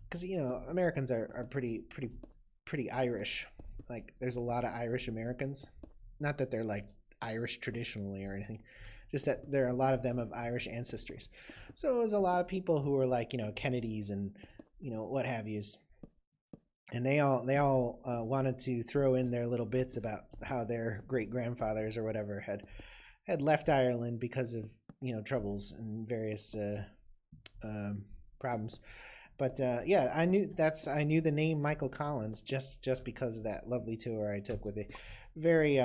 because you know Americans are pretty Irish. Like there's a lot of Irish Americans, not that they're like Irish traditionally or anything. Just that there are a lot of them of Irish ancestries. So it was a lot of people who were like, you know, Kennedys and, you know, what have yous. And they all wanted to throw in their little bits about how their great grandfathers or whatever had left Ireland because of, you know, troubles and various problems. But yeah, I knew the name Michael Collins just because of that lovely tour I took with a very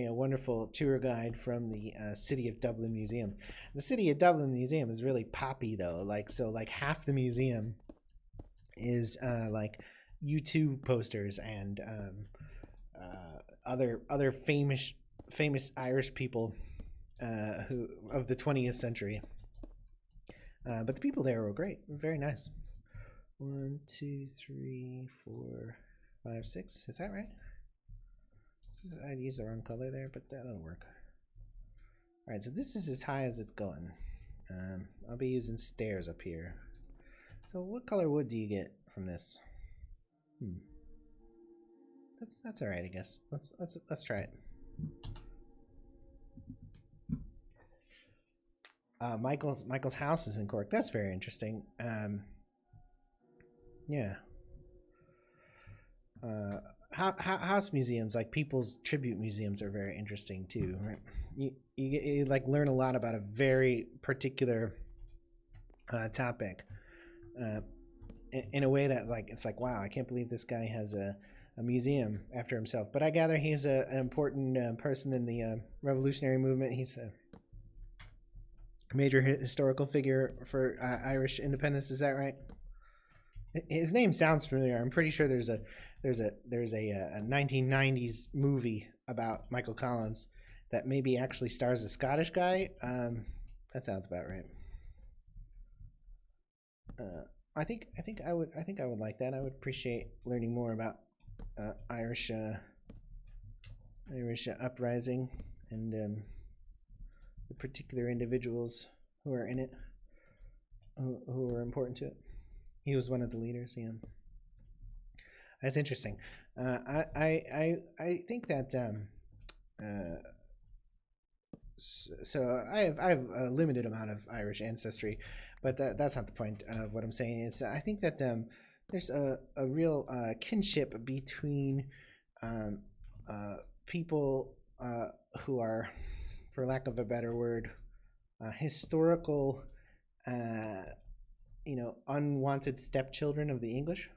wonderful tour guide from the City of Dublin Museum. The City of Dublin Museum is really poppy though. Like half the museum is like U2 posters and other famous Irish people who of the 20th century. But the people there were great, very nice. 1, 2, 3, 4, 5, 6. Is that right? I used the wrong color there, but that'll work. Alright, so this is as high as it's going. I'll be using stairs up here. So what color wood do you get from this? That's alright, I guess. Let's try it. Michael's house is in Cork. That's very interesting. Yeah. House museums, like people's tribute museums, are very interesting too. Right? You like learn a lot about a very particular topic in a way that it's like, wow, I can't believe this guy has a museum after himself. But I gather he's an important person in the revolutionary movement. He's a major historical figure for Irish independence. Is that right? His name sounds familiar. I'm pretty sure there's a 1990s movie about Michael Collins that maybe actually stars a Scottish guy. That sounds about right. I think I would like that. I would appreciate learning more about Irish uprising and the particular individuals who are in it, who are important to it. He was one of the leaders. Yeah, that's interesting. I think that so I have a limited amount of Irish ancestry, but that's not the point of what I'm saying. It's I think that there's a real kinship between people who are, for lack of a better word, historical, unwanted stepchildren of the English.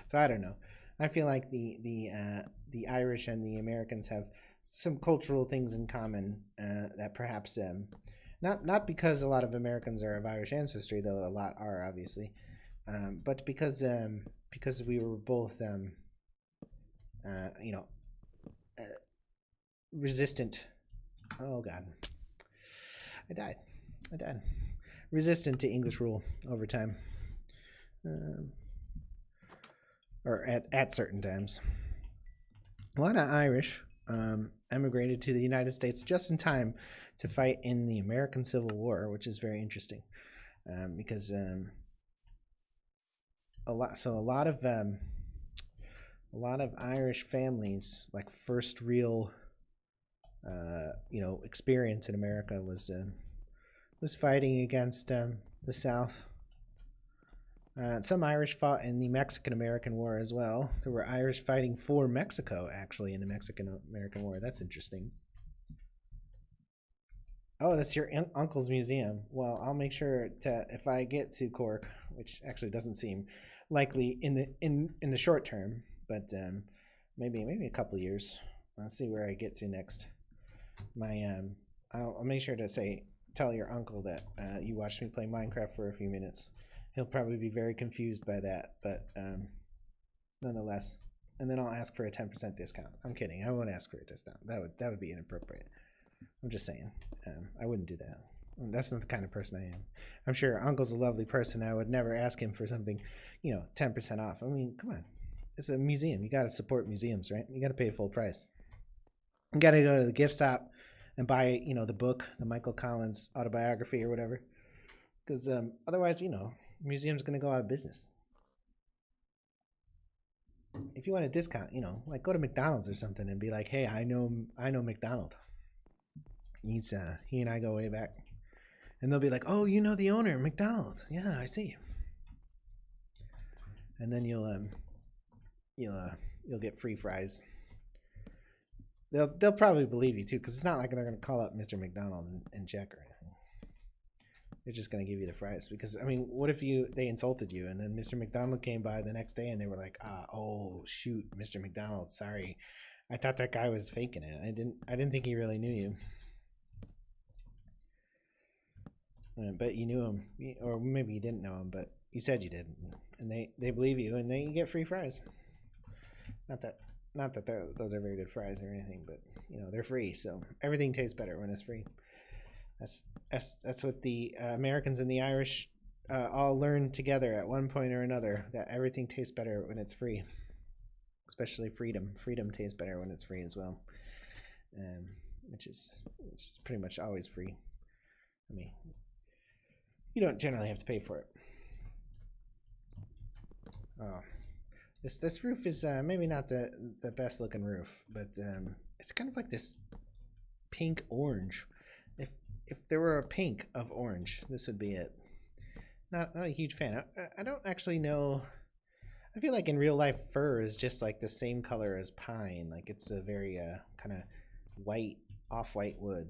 So I don't know. I feel like the Irish and the Americans have some cultural things in common that perhaps not because a lot of Americans are of Irish ancestry, though a lot are obviously, but because we were both resistant. Oh God, I died. Resistant to English rule over time. Or at certain times. A lot of Irish emigrated to the United States just in time to fight in the American Civil War, which is very interesting because a lot of Irish families, like first real experience in America was fighting against the South. Some Irish fought in the Mexican-American War as well. There were Irish fighting for Mexico, actually, in the Mexican-American War. That's interesting. Oh, that's your uncle's museum. Well, I'll make sure to, if I get to Cork, which actually doesn't seem likely in the short term, but maybe a couple of years. I'll see where I get to next. I'll make sure to tell your uncle that you watched me play Minecraft for a few minutes. He'll probably be very confused by that, but nonetheless. And then I'll ask for a 10% discount. I'm kidding. I won't ask for a discount. That would be inappropriate. I'm just saying. I wouldn't do that. That's not the kind of person I am. I'm sure Uncle's a lovely person. I would never ask him for something, 10% off. I mean, come on. It's a museum. You got to support museums, right? You got to pay full price. You got to go to the gift shop and buy, the book, the Michael Collins autobiography or whatever. Because otherwise, museum's going to go out of business. If you want a discount, like go to McDonald's or something and be like, hey, I know McDonald. He and I go way back. And they'll be like, oh, you know the owner, McDonald. Yeah, I see. And then you'll get free fries. They'll probably believe you too, because it's not like they're going to call up Mr. McDonald and check or anything. They're just going to give you the fries. Because, I mean, what if they insulted you and then Mr. McDonald came by the next day and they were like, oh, shoot, Mr. McDonald, sorry. I thought that guy was faking it. I didn't think he really knew you. But you knew him. Or maybe you didn't know him, but you said you did. And they believe you, and then you get free fries. Not that those are very good fries or anything, but, they're free. So everything tastes better when it's free. That's what the Americans and the Irish all learned together at one point or another that everything tastes better when it's free, especially freedom. Freedom tastes better when it's free as well, um, which is pretty much always free. I mean, you don't generally have to pay for it. Oh, this roof is maybe not the best looking roof, but it's kind of like this pink orange. If there were a pink of orange, this would be it. Not a huge fan. I don't actually know. I feel like in real life, fir is just like the same color as pine. Like it's a very kind of white, off-white wood.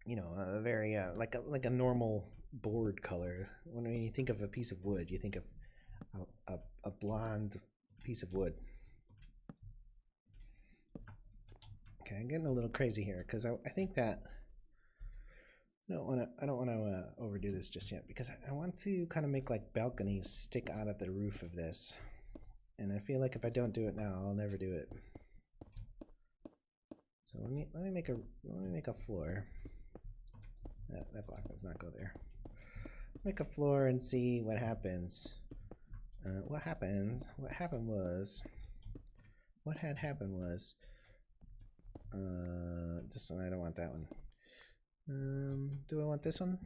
You know, a very like a normal board color. When you think of a piece of wood, you think of a blonde piece of wood. Okay, I'm getting a little crazy here because I think that I don't want to overdo this just yet because I want to kind of make like balconies stick out of the roof of this, and I feel like if I don't do it now, I'll never do it. So let me make a floor. That block does not go there. Make a floor and see what happens. What happened? What had happened was. This one, I don't want that one. Do I want this one?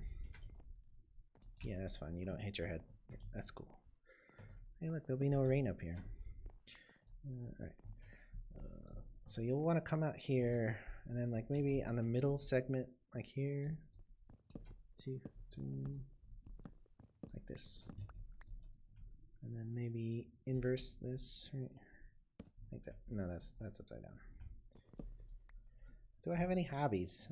Yeah, that's fine. You don't hit your head. That's cool. Hey, look, there'll be no rain up here. Alright. So you'll want to come out here, and then like maybe on the middle segment, like here. 2, 3, like this. And then maybe inverse this, right? Like that. No, that's upside down. Do I have any hobbies?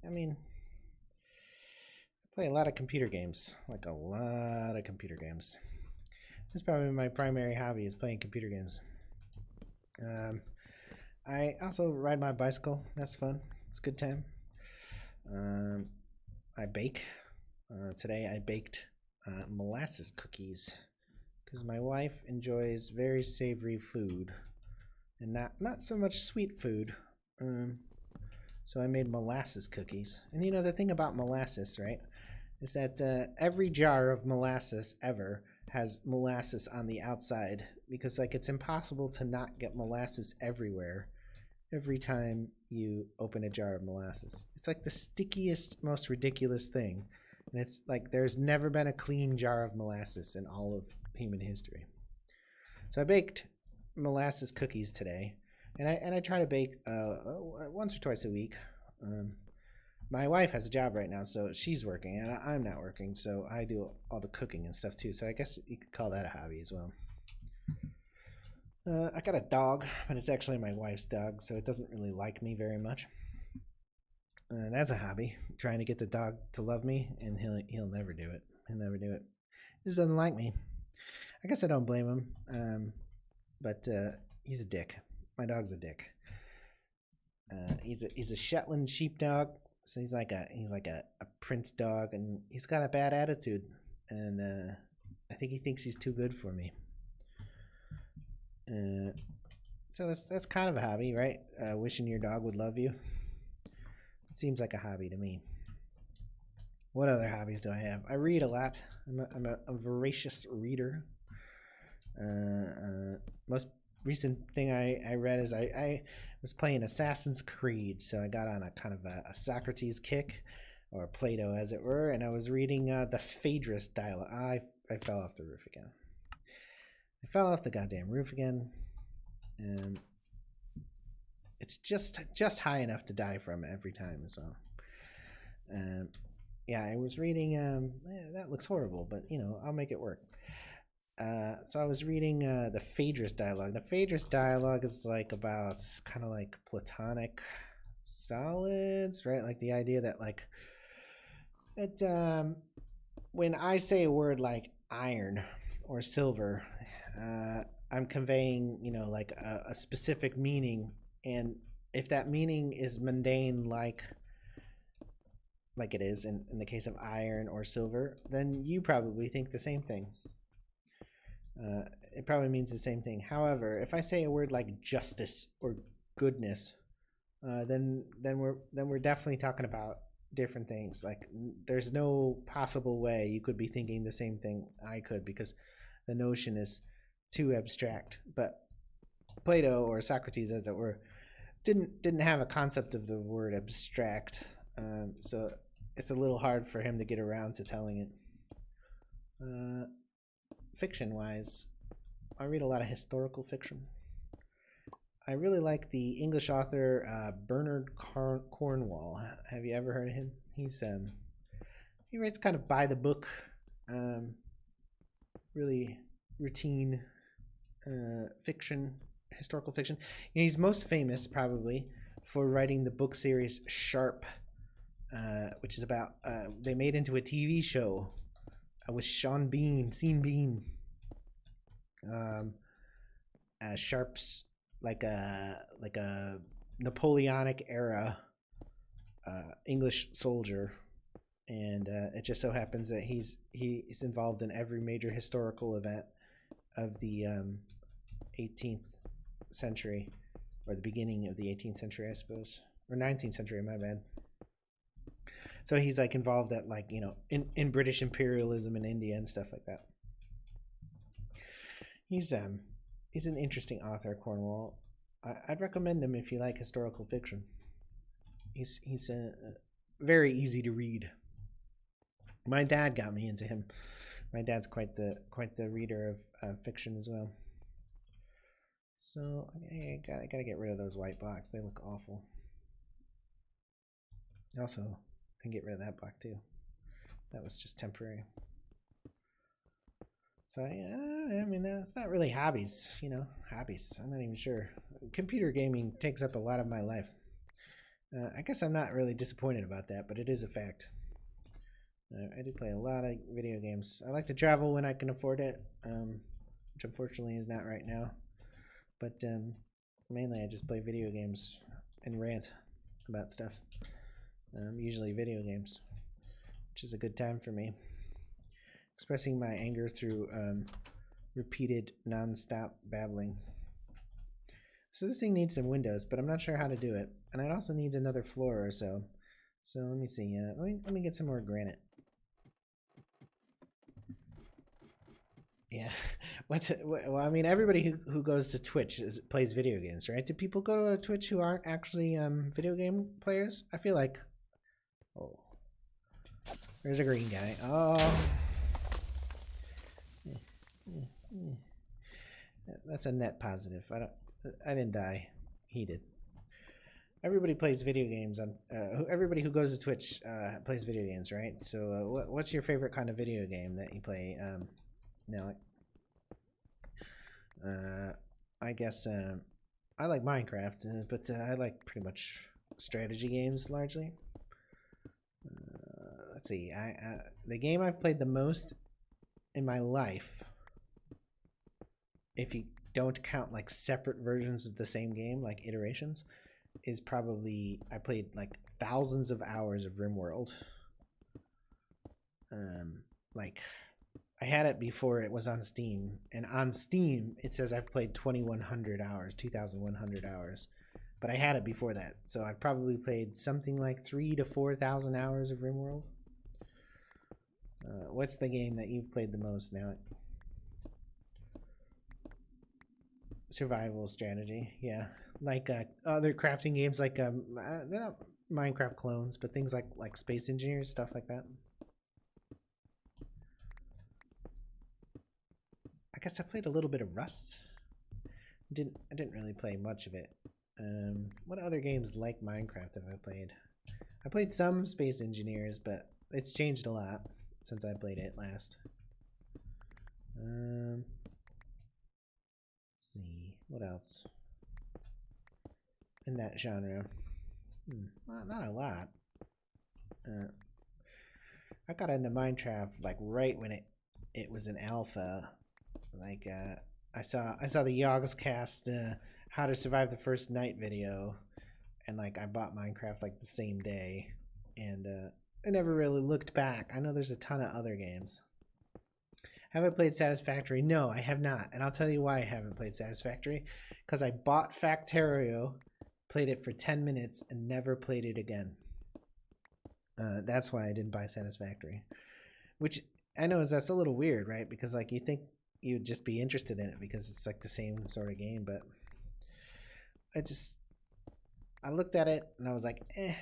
I mean, I play a lot of computer games, like a lot of computer games. This is probably my primary hobby is playing computer games. I also ride my bicycle. That's fun. It's a good time. I bake. Today I baked molasses cookies because my wife enjoys very savory food and not so much sweet food. So I made molasses cookies. And you know the thing about molasses, right, is that every jar of molasses ever has molasses on the outside because like it's impossible to not get molasses everywhere every time you open a jar of molasses. It's like the stickiest, most ridiculous thing. And it's like there's never been a clean jar of molasses in all of human history. So I baked molasses cookies today, and I try to bake once or twice a week. My wife has a job right now, so she's working, and I'm not working, so I do all the cooking and stuff too. So I guess you could call that a hobby as well. I got a dog, but it's actually my wife's dog, so it doesn't really like me very much. That's a hobby, trying to get the dog to love me, and he'll never do it. He'll never do it. He just doesn't like me. I guess I don't blame him, but he's a dick. My dog's a dick. He's a Shetland sheepdog, so he's like a prince dog, and he's got a bad attitude, and I think he thinks he's too good for me. So that's kind of a hobby, right? Wishing your dog would love you. It seems like a hobby to me. What other hobbies do I have? I read a lot. I'm a voracious reader. Most recent thing I read is I was playing Assassin's Creed, so I got on a kind of a Socrates kick, or Plato as it were, and I was reading the Phaedrus dialogue. I fell off the roof again. I fell off the goddamn roof again, and it's just high enough to die from every time as well. Yeah, I was reading. That looks horrible, but you know, I'll make it work. So I was reading the Phaedrus dialogue. The Phaedrus dialogue is like about kind of like Platonic solids, right? Like the idea that like that when I say a word like iron or silver, I'm conveying, you know, like a specific meaning, and if that meaning is mundane, like it is in the case of iron or silver, then you probably think the same thing. It probably means the same thing. However, if I say a word like justice or goodness, then we're definitely talking about different things. Like there's no possible way you could be thinking the same thing I could, because the notion is too abstract. But Plato, or Socrates as it were, didn't have a concept of the word abstract, so it's a little hard for him to get around to telling it. Fiction wise, I read a lot of historical fiction. I really like the English author Bernard Cornwell. Have you ever heard of him? He writes kind of by the book, really routine fiction, historical fiction. And he's most famous probably for writing the book series Sharp, which is about they made into a TV show with Sean Bean. Sharp's like a Napoleonic era English soldier, and it just so happens that he's involved in every major historical event of the 18th century, or the beginning of the 18th century, I suppose, or 19th century, my bad. So he's like involved at, like, you know, in British imperialism in India and stuff like that. He's an interesting author, Cornwall. I'd recommend him if you like historical fiction. He's very easy to read. My dad got me into him. My dad's quite the reader of fiction as well. So I gotta get rid of those white blocks. They look awful. Also, I can get rid of that block too. That was just temporary. So I mean, it's not really hobbies, you know. Hobbies. I'm not even sure. Computer gaming takes up a lot of my life. I guess I'm not really disappointed about that, but it is a fact. I do play a lot of video games. I like to travel when I can afford it, which unfortunately is not right now. But mainly I just play video games and rant about stuff. Usually video games, which is a good time for me. Expressing my anger through repeated non-stop babbling. So this thing needs some windows, but I'm not sure how to do it. And it also needs another floor or so. So let me see. Let me get some more granite. Yeah. Well, I mean, everybody who goes to Twitch plays video games, right? Do people go to Twitch who aren't actually video game players? I feel like... Oh. There's a green guy. Oh. That's a net positive. I didn't die. He did. Everybody plays video games on. Everybody who goes to Twitch plays video games, right? So, what's your favorite kind of video game that you play, Nelly? I guess I like Minecraft, but I like pretty much strategy games largely. Let's see. The game I've played the most in my life, if you don't count like separate versions of the same game, like iterations, is probably, I played like thousands of hours of RimWorld. Like I had it before it was on Steam, and on Steam it says I've played 2,100 hours, 2,100 hours, but I had it before that, so I've probably played something like 3,000 to 4,000 hours of RimWorld. What's the game that you've played the most now? Survival strategy, yeah. Like other crafting games, like they're not Minecraft clones, but things like Space Engineers, stuff like that. I guess I played a little bit of Rust. I didn't really play much of it. What other games like Minecraft have I played? I played some Space Engineers, but it's changed a lot since I played it last. Let's see, what else in that genre? Not a lot. I got into Minecraft like right when it was in alpha. Like I saw the Yogscast How to Survive the First Night video, and like I bought Minecraft like the same day, and I never really looked back. I know there's a ton of other games. Have I played Satisfactory? No, I have not. And I'll tell you why I haven't played Satisfactory. Because I bought Factorio, played it for 10 minutes, and never played it again. That's why I didn't buy Satisfactory. Which I know that's a little weird, right? Because like you think you'd just be interested in it because it's like the same sort of game, but I just I looked at it and I was like, eh.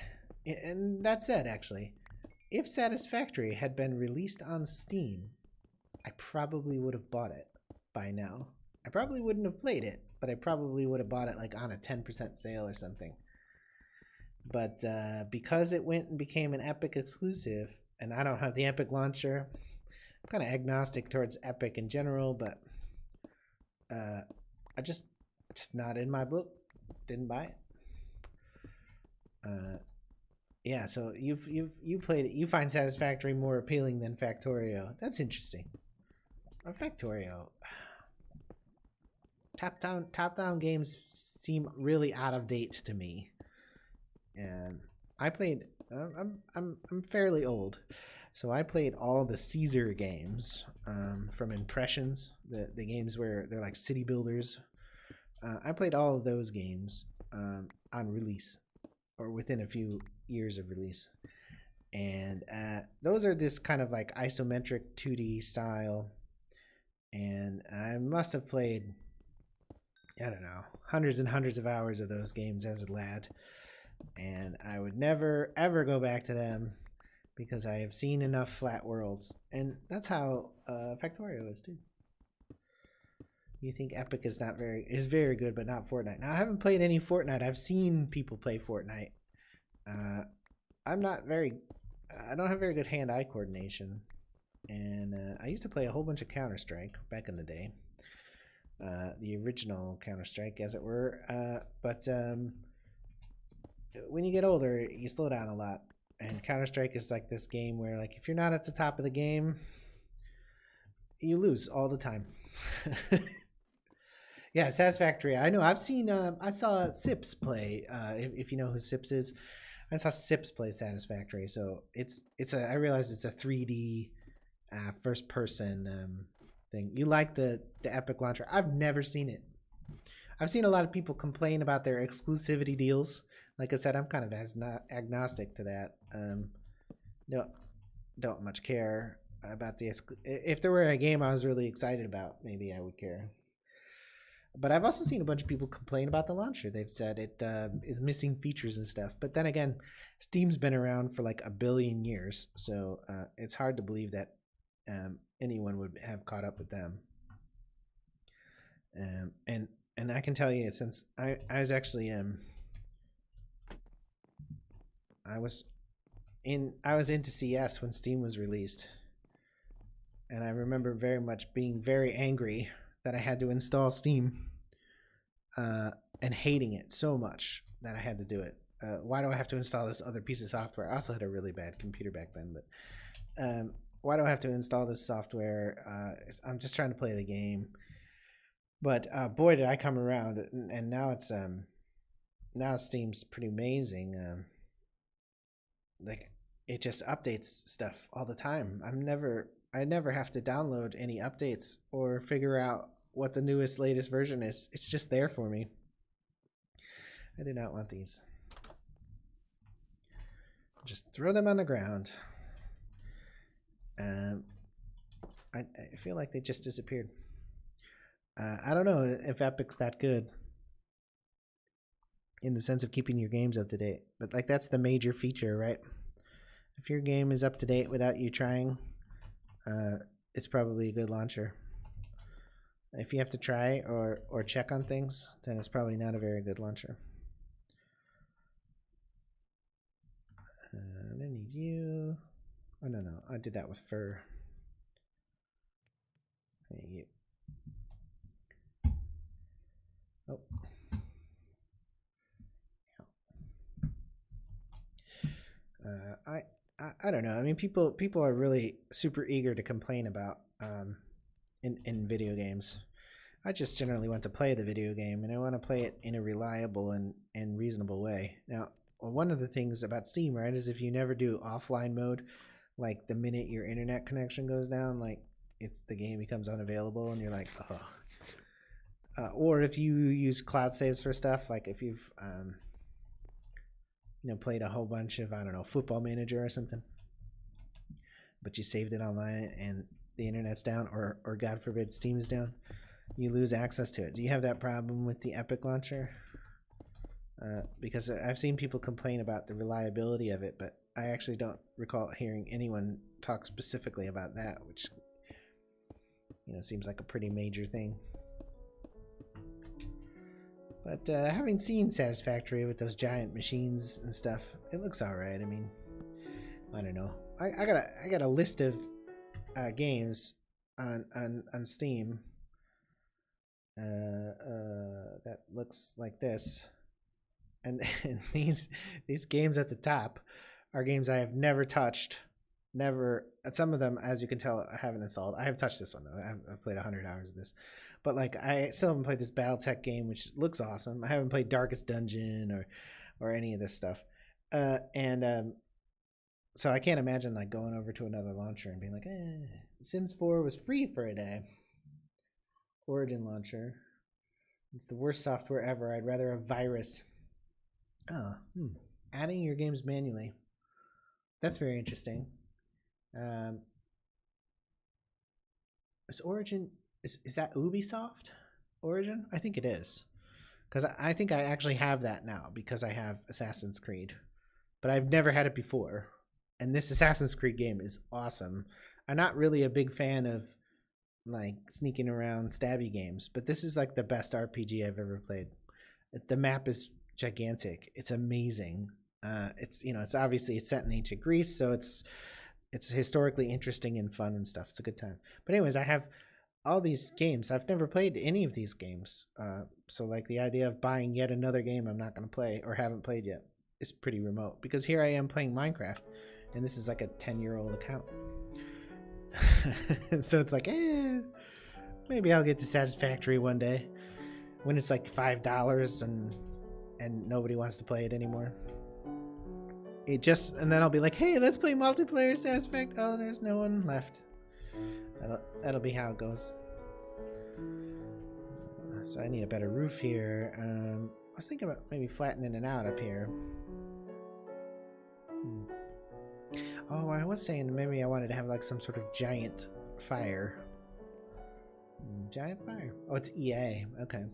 And that said, actually, if Satisfactory had been released on Steam, I probably would have bought it by now. I probably wouldn't have played it, but I probably would have bought it like on a 10% sale or something. But because it went and became an Epic exclusive, and I don't have the Epic launcher, I'm kind of agnostic towards Epic in general, but I just it's not in my book. Didn't buy it. Yeah, so you played it. You find Satisfactory more appealing than Factorio. That's interesting. Factorio. Top down games seem really out of date to me. And I played. I'm fairly old, so I played all the Caesar games from Impressions, the games where they're like city builders. I played all of those games on release, or within a few years of release, and those are this kind of like isometric 2D style. And I must have played, I don't know, hundreds and hundreds of hours of those games as a lad. And I would never ever go back to them because I have seen enough flat worlds, and that's how Factorio is too. You think Epic is very good, but not Fortnite. Now I haven't played any Fortnite. I've seen people play Fortnite. I'm not very. I don't have very good hand-eye coordination, and I used to play a whole bunch of Counter-Strike back in the day, the original Counter-Strike, as it were. But when you get older, you slow down a lot. And Counter-Strike is like this game where, like, if you're not at the top of the game, you lose all the time. Yeah, Satisfactory. I know. I've seen. I saw Sips play. If you know who Sips is, I saw Sips play Satisfactory. So it's a. I realize it's a 3D, first person thing. You like the Epic launcher? I've never seen it. I've seen a lot of people complain about their exclusivity deals. Like I said, I'm kind of agnostic to that. Don't much care about the. If there were a game I was really excited about, maybe I would care. But I've also seen a bunch of people complain about the launcher. They've said it is missing features and stuff. But then again, Steam's been around for like a billion years, so it's hard to believe that anyone would have caught up with them. And I can tell you, since I was actually I was into CS when Steam was released, and I remember very much being very angry that I had to install Steam, and hating it so much that I had to do it. Why do I have to install this other piece of software? I also had a really bad computer back then, but why do I have to install this software? I'm just trying to play the game. But boy, did I come around, and now now Steam's pretty amazing. Like it just updates stuff all the time. I never have to download any updates or figure out what the newest latest version is. It's just there for me. I do not want these. Just throw them on the ground. I feel like they just disappeared. I don't know if Epic's that good in the sense of keeping your games up to date, but like that's the major feature, right? If your game is up to date without you trying, it's probably a good launcher. If you have to try or check on things, then it's probably not a very good launcher. I need you. Oh no, I did that with fur. Thank you. Oh. I don't know. I mean, people are really super eager to complain about in video games. I just generally want to play the video game, and I want to play it in a reliable and reasonable way. Now, one of the things about Steam, right, is if you never do offline mode, like the minute your internet connection goes down, like the game becomes unavailable, and you're like, oh. Or if you use cloud saves for stuff, like if you've played a whole bunch of, I don't know, Football Manager or something, but you saved it online and the internet's down, or God forbid Steam is down, you lose access to it. Do you have that problem with the Epic launcher? Because I've seen people complain about the reliability of it, but I actually don't recall hearing anyone talk specifically about that, which seems like a pretty major thing. But having seen Satisfactory with those giant machines and stuff, it looks alright. I mean, I don't know. I got a list of games on Steam that looks like this, and these games at the top are games I have never touched. Never. Some of them, as you can tell, I haven't installed. I have touched this one though. I've played 100 hours of this, but like I still haven't played this BattleTech game, which looks awesome. I haven't played Darkest Dungeon or any of this stuff, so I can't imagine like going over to another launcher and being like, Sims 4 was free for a day. Origin launcher. It's the worst software ever. I'd rather a virus. Adding your games manually. That's very interesting. Is Origin is that Ubisoft? Origin? I think it is. Because I think I actually have that now because I have Assassin's Creed. But I've never had it before. And this Assassin's Creed game is awesome. I'm not really a big fan of like sneaking around stabby games, but this is like the best RPG I've ever played. The map is gigantic. It's amazing. It's obviously it's set in ancient Greece, so it's historically interesting and fun and stuff. It's a good time. But anyways, I have all these games. I've never played any of these games. So like the idea of buying yet another game I'm not going to play or haven't played yet is pretty remote, because here I am playing Minecraft and this is like a 10-year-old account. So it's like, maybe I'll get to Satisfactory one day when it's like $5 and nobody wants to play it anymore. And then I'll be like, hey, let's play multiplayer Satisfactory. Oh, there's no one left. That'll be how it goes. So I need a better roof here. I was thinking about maybe flattening it out up here. Oh, I was saying maybe I wanted to have like some sort of giant fire. Giant fire. Oh, it's EA. Okay.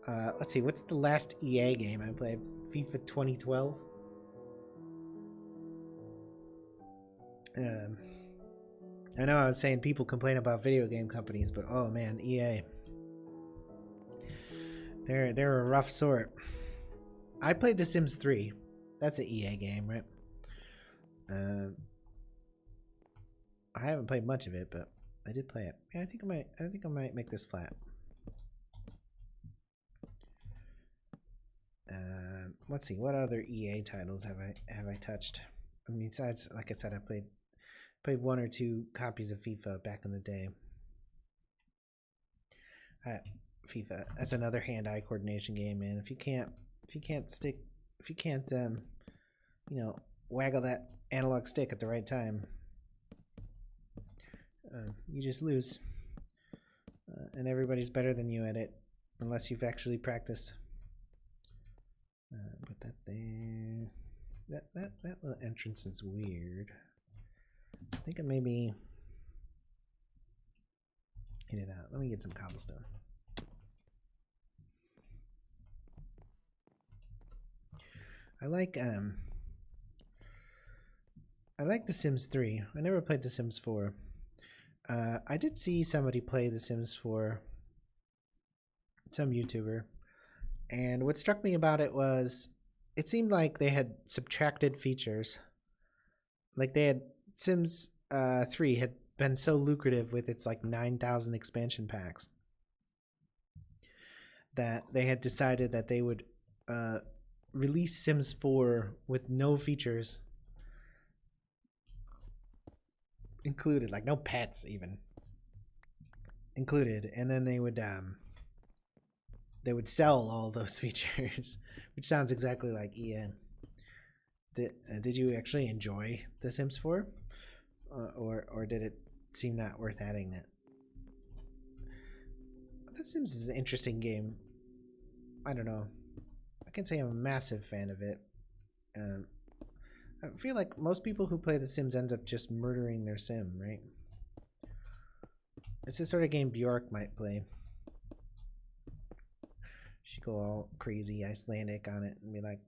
Let's see. What's the last EA game I played? FIFA 2012. I know I was saying people complain about video game companies, but oh man, EA. They're a rough sort. I played The Sims 3. That's an EA game, right? I haven't played much of it, but I did play it. Yeah, I think I might make this flat. Let's see, what other EA titles have I touched? I mean, besides, like I said, I played 1 or 2 copies of FIFA back in the day. FIFA, that's another hand-eye coordination game, man. If you can't waggle that analog stick at the right time, you just lose. And everybody's better than you at it, unless you've actually practiced. Put that there. That little entrance is weird. I think I maybe hit it out. Let me get some cobblestone. I like The Sims 3. I never played The Sims 4. I did see somebody play The Sims 4, some YouTuber, and what struck me about it was it seemed like they had subtracted features. Like they had Sims 3 had been so lucrative with its like 9,000 expansion packs that they had decided that they would release Sims 4 with no features included, like no pets even included, and then they would sell all those features, which sounds exactly like EA. Did you actually enjoy The Sims 4, or did it seem not worth adding that? The Sims is an interesting game. I don't know. I can say I'm a massive fan of it. Um, I feel like most people who play The Sims end up just murdering their sim, right? It's the sort of game Bjork might play. She'd go all crazy Icelandic on it and be like,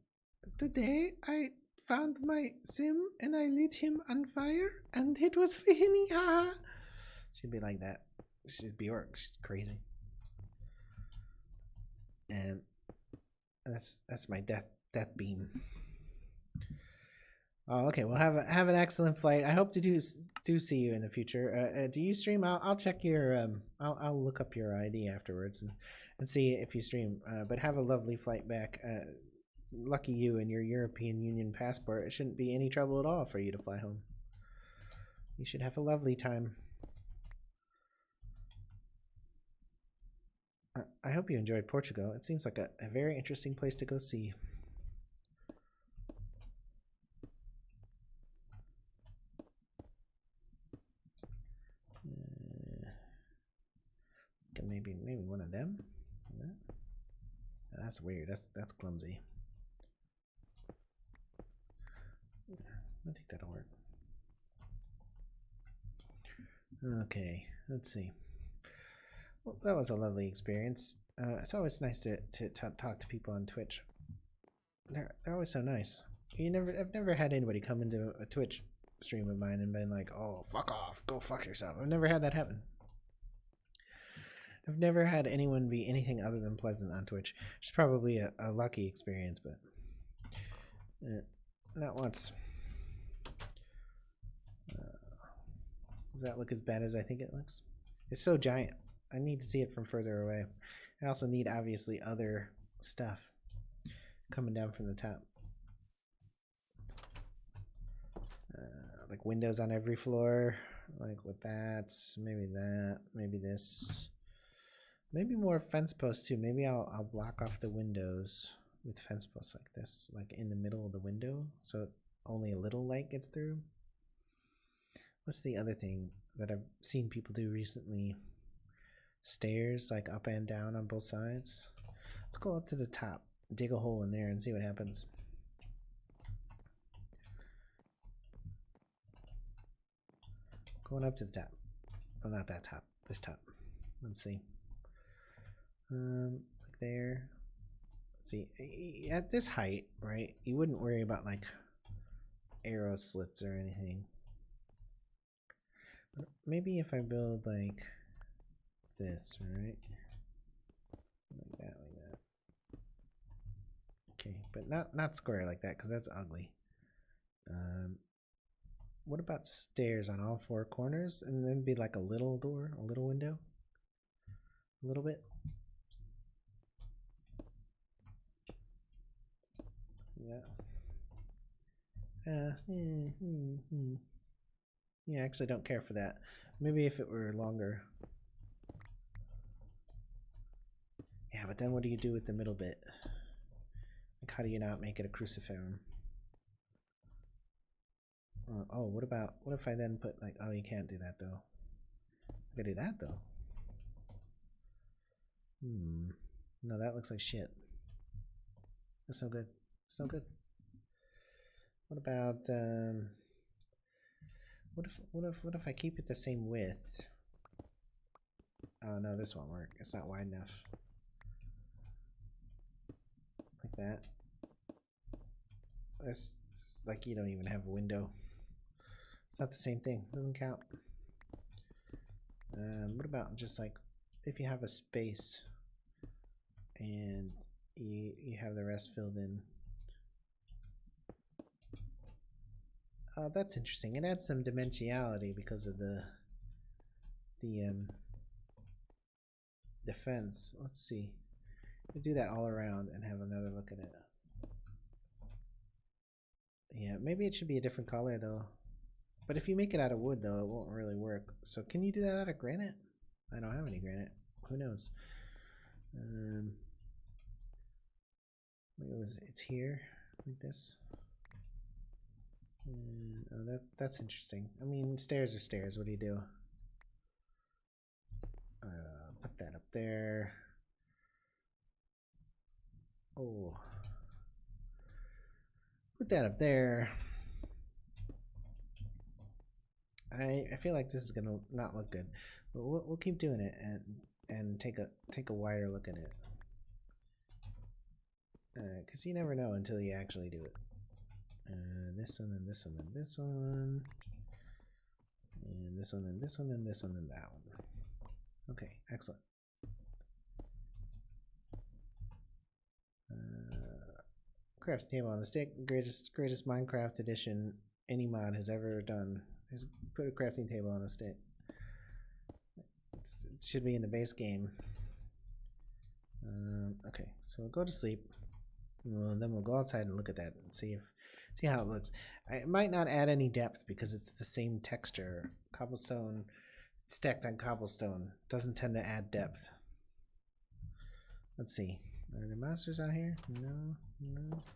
"Today I found my sim and I lit him on fire and it was funny, haha." She'd be like that. She's Bjork. She's crazy. And that's my death beam. Oh, okay. Well, have an excellent flight. I hope to do see you in the future. Do you stream? I'll check your I'll look up your ID afterwards and see if you stream. But have a lovely flight back. Lucky you and your European Union passport. It shouldn't be any trouble at all for you to fly home. You should have a lovely time. I hope you enjoyed Portugal. It seems like a very interesting place to go see. Maybe one of them. That's weird. That's clumsy. I think that'll work. Okay, let's see. Well, that was a lovely experience. It's always nice to talk to people on Twitch. They're always so nice. I've never had anybody come into a Twitch stream of mine and been like, "Oh, fuck off, go fuck yourself." I've never had that happen. I've never had anyone be anything other than pleasant on Twitch. It's probably a lucky experience, but not once. Does that look as bad as I think it looks? It's so giant. I need to see it from further away. I also need, obviously, other stuff coming down from the top. Like windows on every floor. Like with that. Maybe this. Maybe more fence posts too. Maybe I'll block off the windows with fence posts like this, like in the middle of the window, so only a little light gets through. What's the other thing that I've seen people do recently? Stairs, like up and down on both sides. Let's go up to the top, dig a hole in there, and see what happens. Going up to the top. Oh, not that top. This top. Let's see. Like there. Let's see. At this height, right? You wouldn't worry about like arrow slits or anything. But maybe if I build like this, right? Like that. Okay, but not square like that because that's ugly. What about stairs on all four corners and then be like a little door, a little window? A little bit. Yeah. Yeah, I actually don't care for that. Maybe if it were longer. Yeah, but then what do you do with the middle bit? Like, how do you not make it a cruciform? Oh, what if I then put like, oh, you can't do that though. I could do that though. No, that looks like shit. That's no good. It's no good. What about what if I keep it the same width? Oh no, this won't work. It's not wide enough. Like that. That's like you don't even have a window. It's not the same thing. It doesn't count. What about just like if you have a space and you have the rest filled in? Oh, that's interesting. It adds some dimensionality because of the fence. Let's see. We'll do that all around and have another look at it. Yeah, maybe it should be a different color though. But if you make it out of wood though, it won't really work. So can you do that out of granite? I don't have any granite. Who knows? It's here like this. Oh, that's interesting. I mean, stairs are stairs. What do you do? Put that up there. Oh, Put that up there. I feel like this is gonna not look good, but we'll keep doing it and take a wider look at it. Because you never know until you actually do it. This one and this one and this one. And this one and this one and this one and that one. Okay, excellent. Crafting table on the stick. Greatest Minecraft edition any mod has ever done. Is put a crafting table on a stick. It should be in the base game. Okay, so we'll go to sleep. Then we'll go outside and look at that and see how it looks. I might not add any depth because it's the same texture. Cobblestone stacked on cobblestone doesn't tend to add depth. Let's see. Are there monsters out here? No.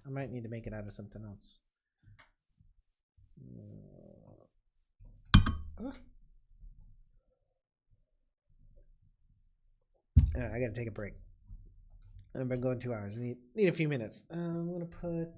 I might need to make it out of something else. I gotta take a break. I've been going 2 hours. Need a few minutes. I'm gonna put.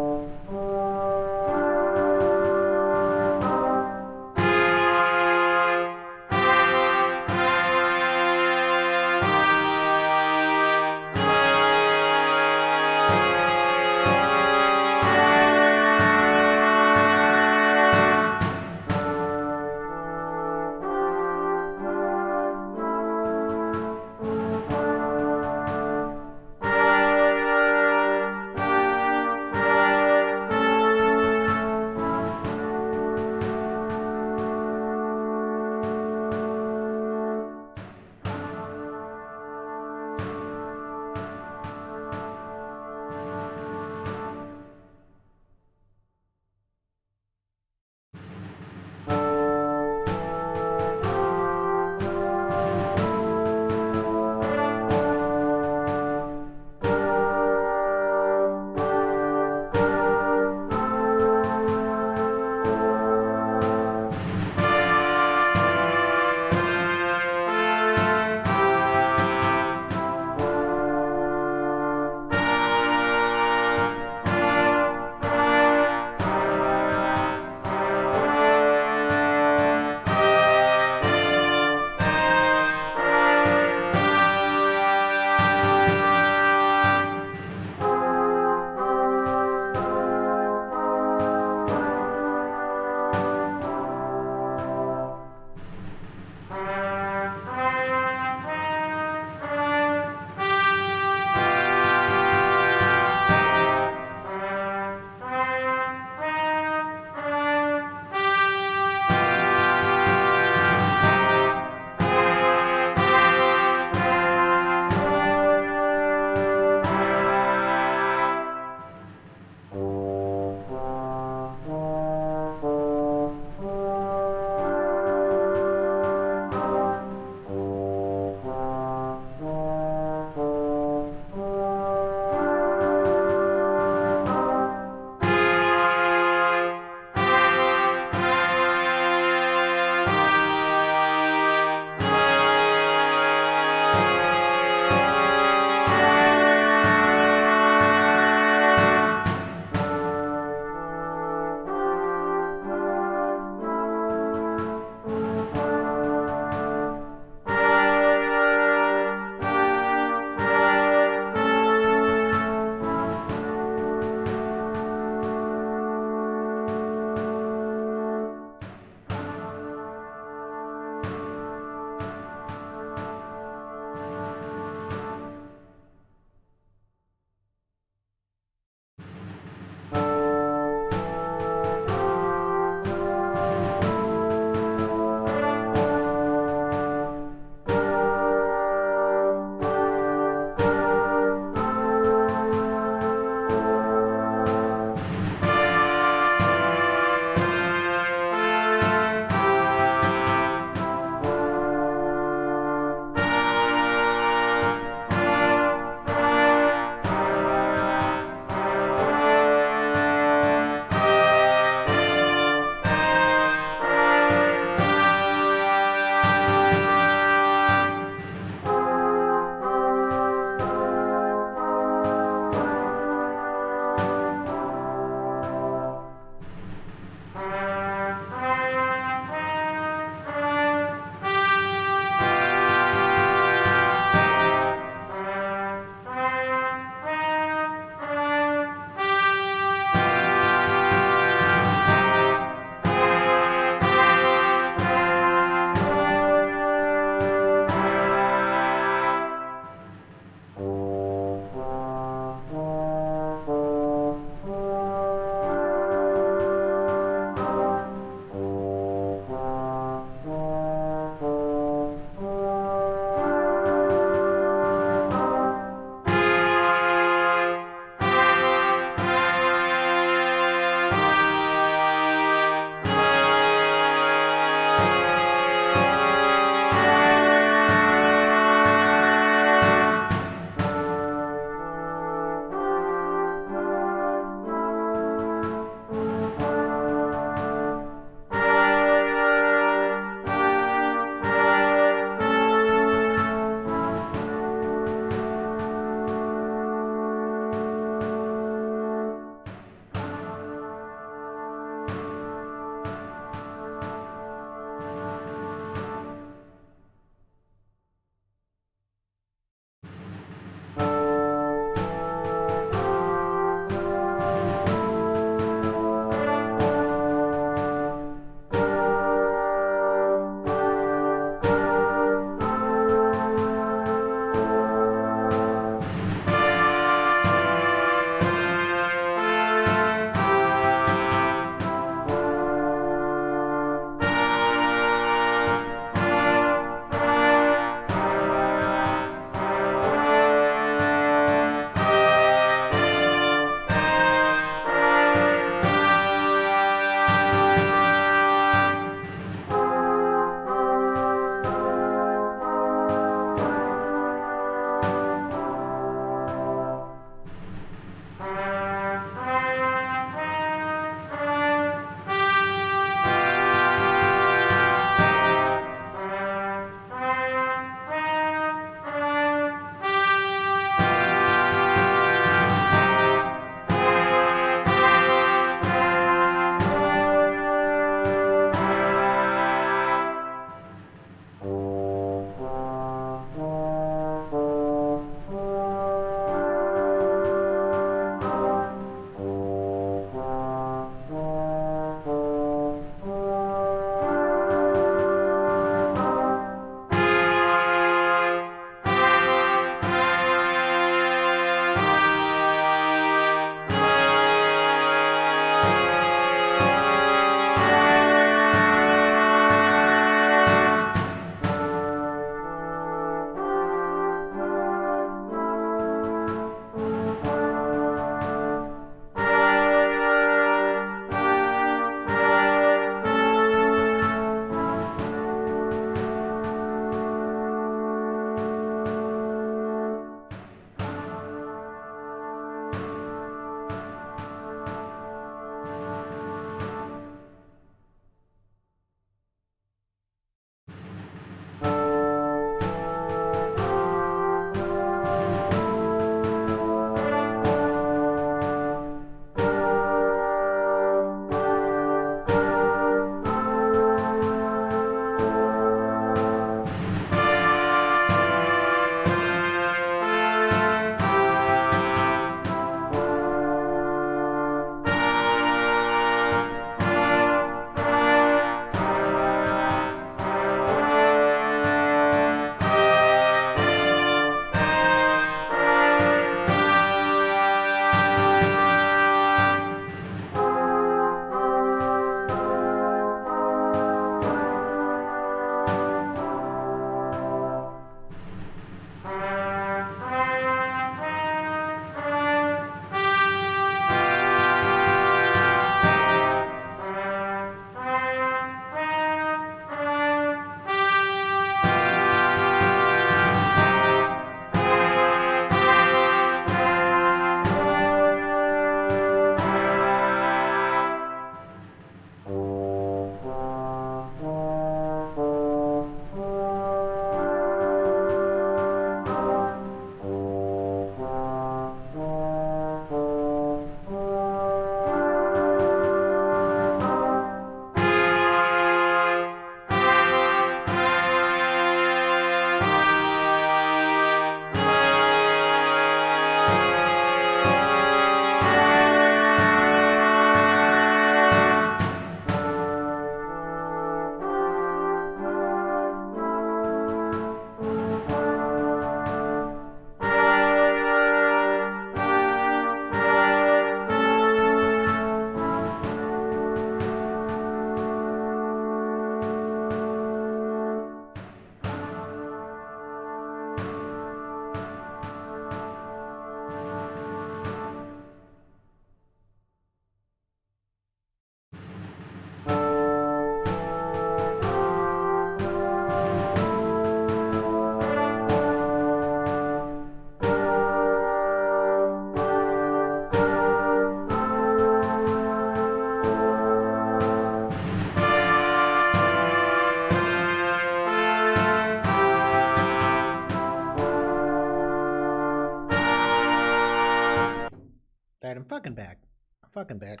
Alright, I'm fucking back. I'm fucking back.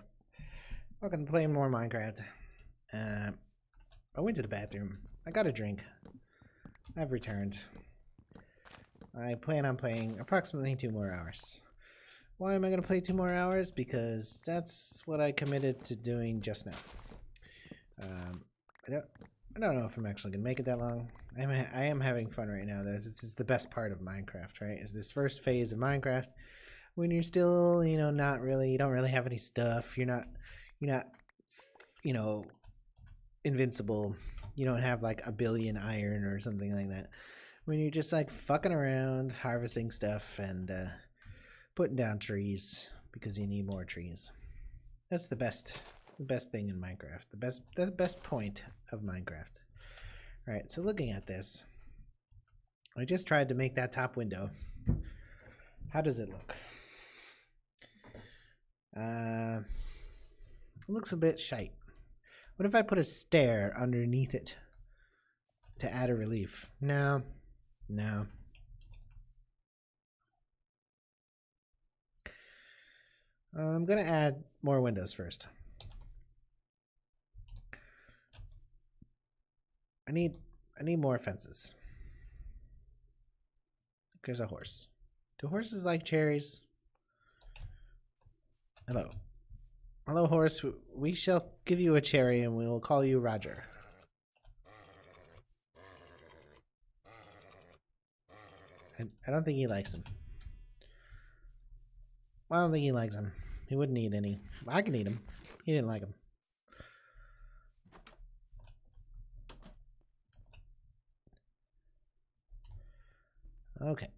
Fucking playing more Minecraft. I went to the bathroom. I got a drink. I've returned. I plan on playing approximately 2 more hours. Why am I going to play 2 more hours? Because that's what I committed to doing just now. I don't know if I'm actually going to make it that long. I am having fun right now. This is the best part of Minecraft, right? Is this first phase of Minecraft when you're still, you know, you don't really have any stuff. You're not, you know, invincible. You don't have like a billion iron or something like that. When you're just like fucking around, harvesting stuff and putting down trees because you need more trees. That's the best thing in Minecraft. The best point of Minecraft. All right, so looking at this, I just tried to make that top window. How does it look? It looks a bit shite. What if I put a stair underneath it to add a relief? No. I'm gonna add more windows first. I need more fences. There's a horse. Do horses like cherries? Hello. Hello, horse. We shall give you a cherry and we will call you Roger. I don't think he likes them. I don't think he likes them. He wouldn't eat any. I can eat them. He didn't like them. Okay.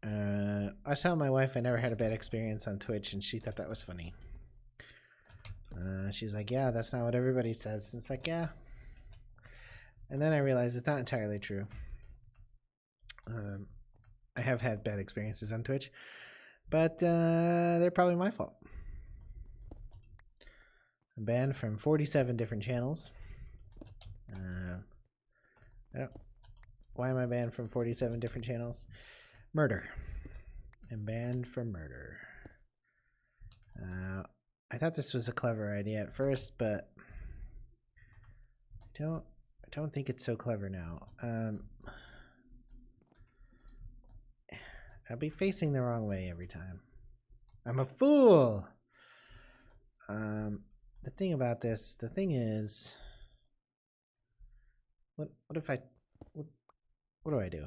I was telling my wife I never had a bad experience on Twitch, and she thought that was funny. She's like, yeah, that's not what everybody says. It's like, yeah. And then I realized it's not entirely true. I have had bad experiences on Twitch, but they're probably my fault. I'm banned from 47 different channels. Why am I banned from 47 different channels? Murder. I'm banned from murder. I thought this was a clever idea at first, but I don't think it's so clever now. I'll be facing the wrong way every time. I'm a fool. The thing about this, the thing is, what if I, what do I do?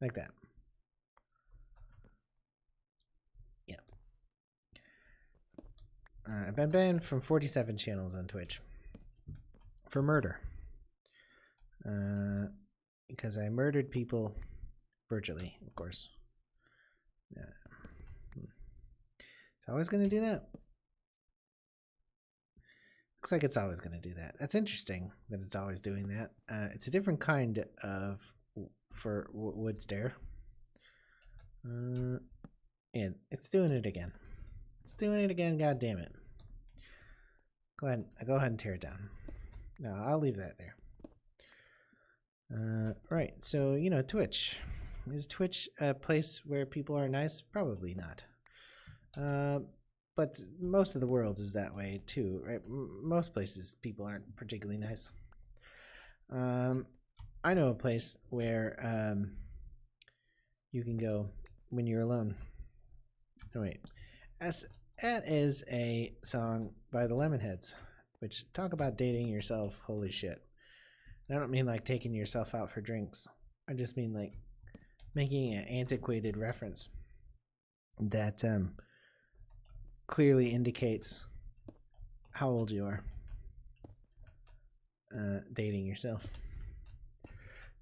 Like that. Yeah. I've been banned from 47 channels on Twitch for murder. Because I murdered people virtually, of course. Yeah. It's always going to do that. Looks like it's always going to do that. That's interesting that it's always doing that. It's a different kind of wood stair. Yeah, it's doing it again. It's doing it again. God damn it! Go ahead and tear it down. No, I'll leave that there. Right. So you know, Twitch. Is Twitch a place where people are nice? Probably not. But most of the world is that way too, right? Most places people aren't particularly nice. I know a place where you can go when you're alone. Oh wait, that is a song by the Lemonheads, which talk about dating yourself. Holy shit! I don't mean like taking yourself out for drinks. I just mean like making an antiquated reference that clearly indicates how old you are. Dating yourself.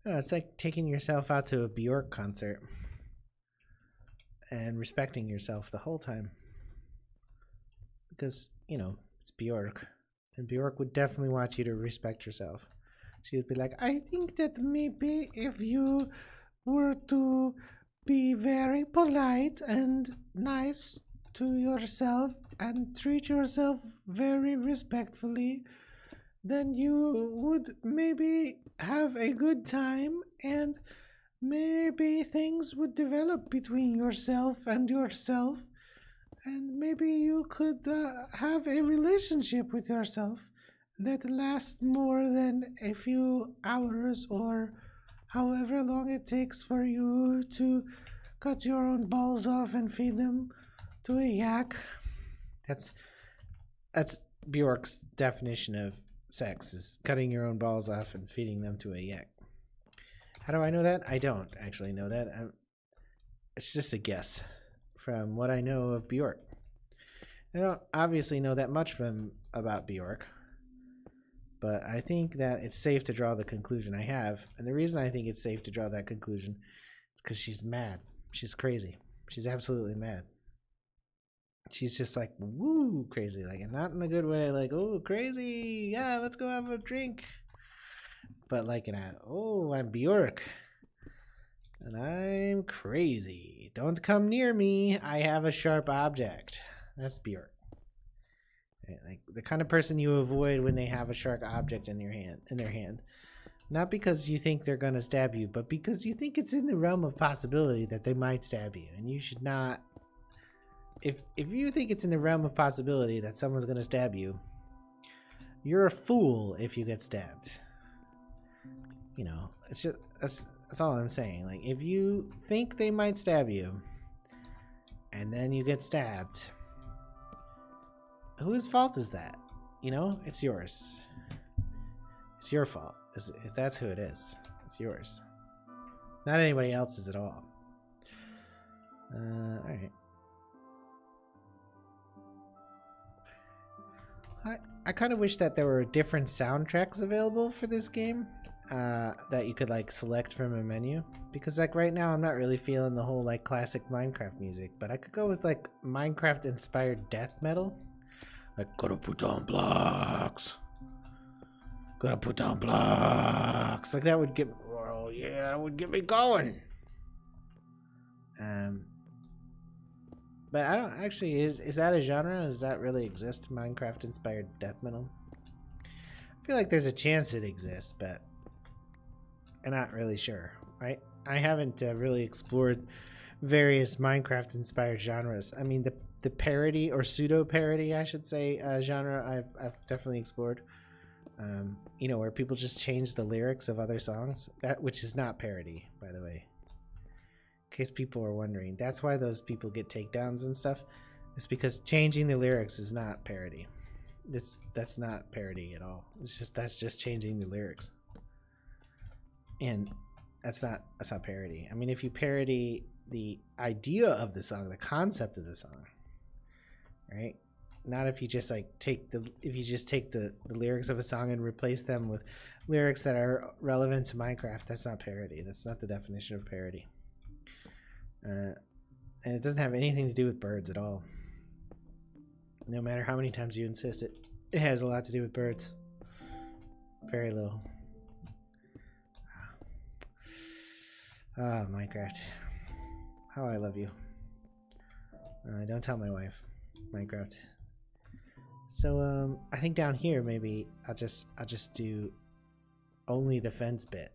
It's like taking yourself out to a Bjork concert and respecting yourself the whole time. Because, you know, it's Bjork. And Bjork would definitely want you to respect yourself. She would be like, I think that maybe if you were to be very polite and nice to yourself and treat yourself very respectfully, then you would maybe have a good time and maybe things would develop between yourself and yourself And maybe you could have a relationship with yourself that lasts more than a few hours or however long it takes for you to cut your own balls off and feed them to a yak. That's that's Bjork's definition of sex, is cutting your own balls off and feeding them to a yak. How do I know that? I don't actually know that. It's just a guess from what I know of Bjork. I don't obviously know that much about Bjork, but I think that it's safe to draw the conclusion I have. And the reason I think it's safe to draw that conclusion is because she's mad. She's crazy. She's absolutely mad. She's just like, woo, crazy. Like, and not in a good way, like, oh, crazy. Yeah, let's go have a drink. But like in a, oh, I'm Bjork. And I'm crazy. Don't come near me. I have a sharp object. That's Bjork. Like the kind of person you avoid when they have a sharp object in their hand. Not because you think they're gonna stab you, but because you think it's in the realm of possibility that they might stab you. And you should not, if you think it's in the realm of possibility that someone's gonna stab you, you're a fool if you get stabbed. You know, it's just that's all I'm saying. Like, if you think they might stab you and then you get stabbed, whose fault is that? You know, it's yours. It's your fault. If that's who it is, it's yours. Not anybody else's at all. Alright. I kind of wish that there were different soundtracks available for this game. That you could like select from a menu, because like right now I'm not really feeling the whole like classic Minecraft music, but I could go with like Minecraft inspired death metal, like gotta put down blocks, like that would get, oh yeah, that would get me going. But I don't actually, is that a genre? Does that really exist, Minecraft inspired death metal? I feel like there's a chance it exists, but I'm not really sure, right? I haven't really explored various Minecraft-inspired genres. I mean, the parody or pseudo-parody, I should say, genre I've definitely explored. You know, where people just change the lyrics of other songs, which is not parody, by the way. In case people are wondering, that's why those people get takedowns and stuff. It's because changing the lyrics is not parody. That's not parody at all. That's just changing the lyrics. And that's not parody. I mean, if you parody the idea of the song, the concept of the song, right? Not if you just like take the lyrics of a song and replace them with lyrics that are relevant to Minecraft. That's not parody. That's not the definition of parody. And it doesn't have anything to do with birds at all. No matter how many times you insist it has a lot to do with birds. Very little. Ah, Minecraft. How I love you. Don't tell my wife. Minecraft. So, I think down here maybe I'll just do only the fence bit.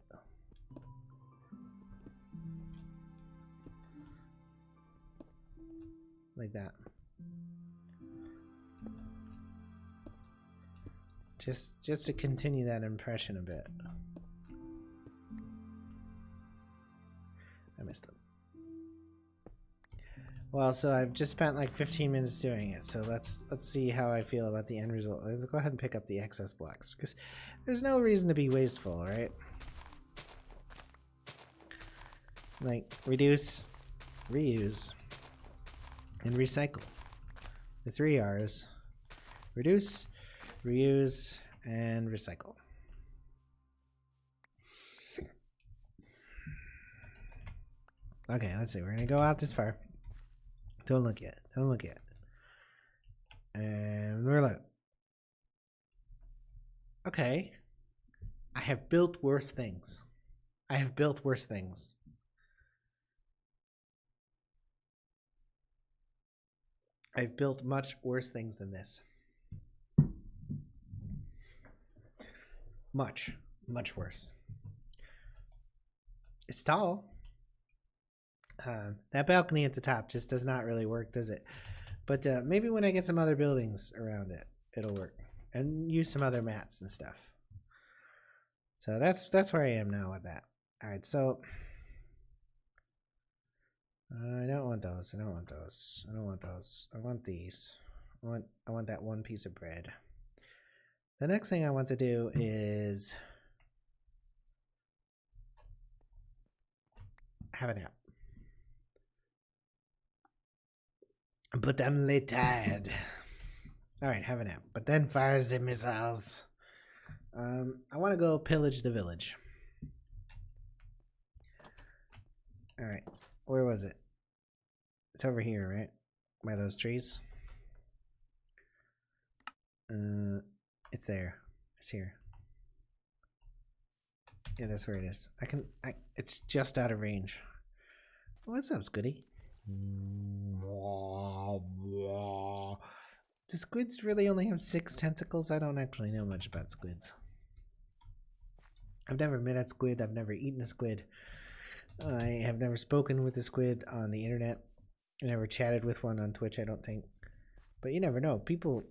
Like that. Just to continue that impression a bit. I missed it. Well, so I've just spent like 15 minutes doing it, so let's see how I feel about the end result. Let's go ahead and pick up the excess blocks, because there's no reason to be wasteful, right? Like, reduce, reuse, and recycle. The 3 R's. Reduce, reuse, and recycle. Okay, let's see. We're gonna go out this far. Don't look yet. Don't look yet. And we're like, okay. I have built worse things. I have built worse things. I've built much worse things than this. Much worse. It's tall. That balcony at the top just does not really work, does it? But maybe when I get some other buildings around it, it'll work. And use some other mats and stuff. So that's where I am now with that. Alright, so I don't want those. I don't want those. I don't want those. I want these. I want that one piece of bread. The next thing I want to do is have a nap. But I'm late tired. Alright, have a nap. But then fire the missiles. I want to go pillage the village. Alright, where was it? It's over here, right? By those trees. It's there. It's here. Yeah, that's where it is. It's just out of range. What's up, Squiddy? Do squids really only have 6 tentacles? I don't actually know much about squids. I've never met a squid. I've never eaten a squid. I have never spoken with a squid on the internet. I never chatted with one on Twitch, I don't think. But you never know. People,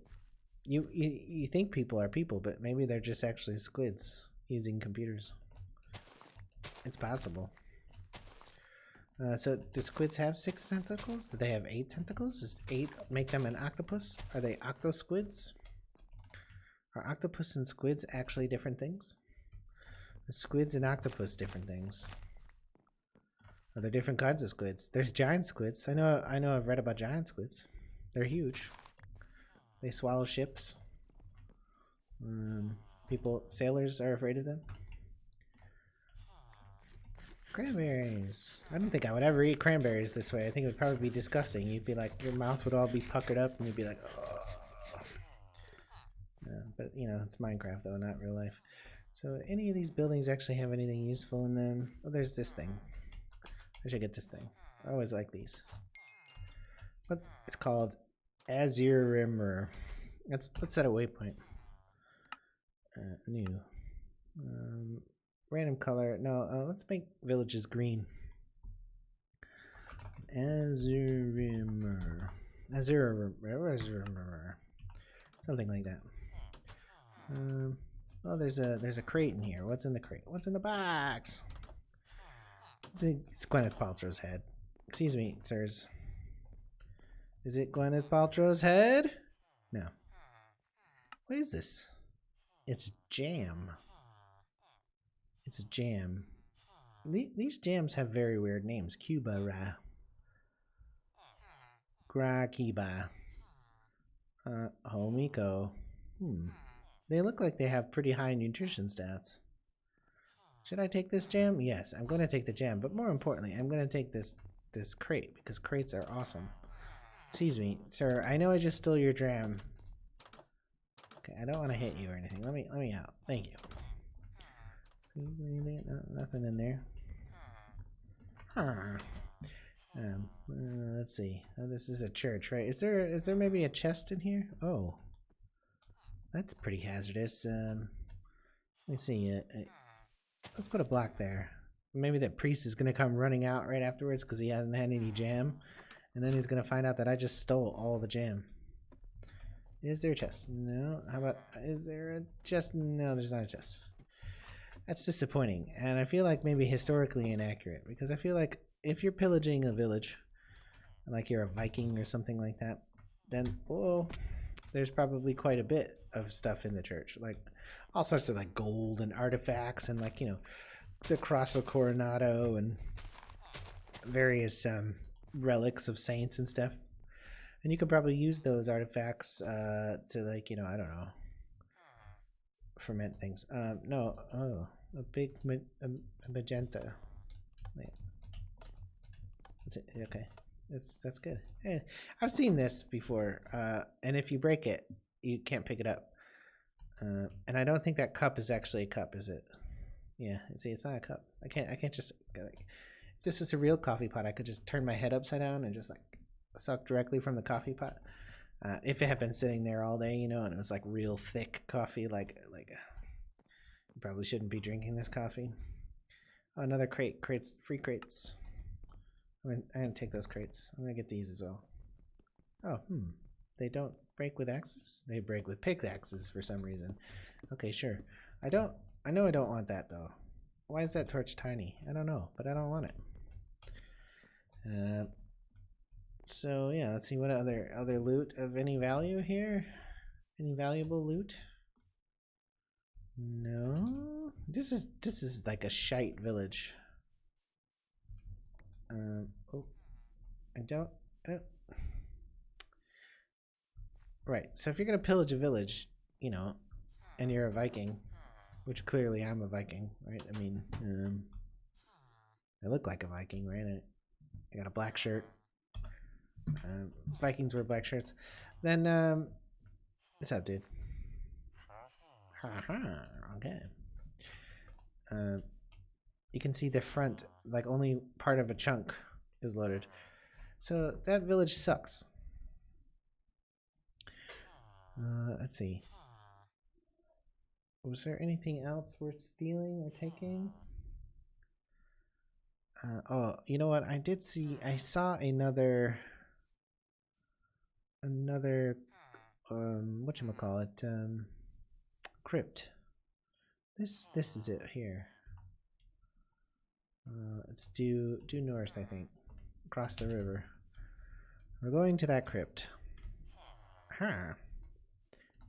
you think people are people, but maybe they're just actually squids using computers. It's possible. So do squids have 6 tentacles? Do they have 8 tentacles? Does 8 make them an octopus? Are they octosquids? Are octopus and squids actually different things? Are squids and octopus different things? Are there different kinds of squids? There's giant squids. I know I've read about giant squids. They're huge. They swallow ships. Sailors are afraid of them. Cranberries. I don't think I would ever eat cranberries this way. I think it would probably be disgusting. You'd be like, your mouth would all be puckered up and you'd be like, oh. But, you know, it's Minecraft though, not real life. So, any of these buildings actually have anything useful in them? Oh, there's this thing. I should get this thing. I always like these. But it's called Azure. Let's set a waypoint. New. Random color. No, let's make villages green. Azure. Something like that. Oh, there's a crate in here. What's in the crate? What's in the box? It's Gwyneth Paltrow's head. Excuse me, sirs. Is it Gwyneth Paltrow's head? No. What is this? It's jam. It's jam. These jams have very weird names. Cuba Ra. Gra Kiba. Homiko. They look like they have pretty high nutrition stats. Should I take this jam? Yes, I'm going to take the jam. But more importantly, I'm going to take this crate because crates are awesome. Excuse me, sir. I know I just stole your jam. Okay, I don't want to hit you or anything. Let me out. Thank you. No, nothing in there. Let's see. Oh, this is a church, right? Is there maybe a chest in here? Oh, that's pretty hazardous. Let me see. Let's put a block there. Maybe that priest is gonna come running out right afterwards because he hasn't had any jam, and then he's gonna find out that I just stole all the jam. Is there a chest? No. How about, is there a chest? No, there's not a chest. That's disappointing, and I feel like maybe historically inaccurate, because I feel like if you're pillaging a village, like you're a Viking or something like that, then, oh, there's probably quite a bit of stuff in the church, like all sorts of like gold and artifacts and like, you know, the Cross of Coronado and various relics of saints and stuff. And you could probably use those artifacts to, like, you know, I don't know, ferment things. No, oh, a big magenta. Wait. That's it. Okay, that's good. Hey, I've seen this before. And if you break it, you can't pick it up. And I don't think that cup is actually a cup, is it? Yeah, see, it's not a cup. I can't just, like, if this was a real coffee pot, I could just turn my head upside down and just like suck directly from the coffee pot. If it had been sitting there all day, you know, and it was like real thick coffee, like you probably shouldn't be drinking this coffee. Oh, another crate. Free crates. I'm gonna take those crates. I'm gonna get these as well. Oh, They don't break with axes? They break with pickaxes for some reason. Okay, sure. I know I don't want that though. Why is that torch tiny? I don't know, but I don't want it. So yeah, let's see what other loot of any value here. Any valuable loot? No. This is like a shite village. Oh, I don't. Oh. Right. So if you're gonna pillage a village, you know, and you're a Viking, which clearly I'm a Viking, right? I mean, I look like a Viking, right? I got a black shirt. Vikings wear black shirts. Then, what's up, dude? Okay. You can see the front, like only part of a chunk is loaded. So that village sucks. Let's see. Was there anything else worth stealing or taking? Oh, you know what? I saw another whatchamacallit, crypt. This is it here. It's due north, I think. Across the river. We're going to that crypt. Huh.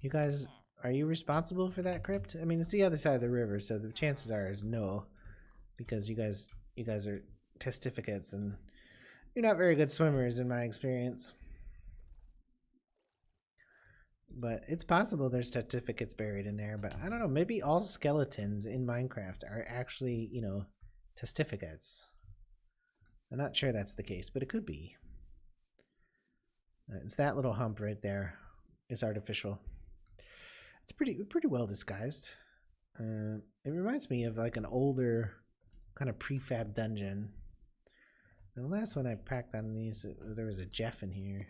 You guys, are you responsible for that crypt? I mean, it's the other side of the river, so the chances are is no, because you guys are testificates and you're not very good swimmers in my experience. But it's possible there's certificates buried in there, but I don't know. Maybe all skeletons in Minecraft are actually, you know, testificates. I'm not sure that's the case, but it could be. It's that little hump right there. It's artificial. It's pretty well disguised. It reminds me of like an older kind of prefab dungeon. And the last one I packed on these, there was a Jeff in here.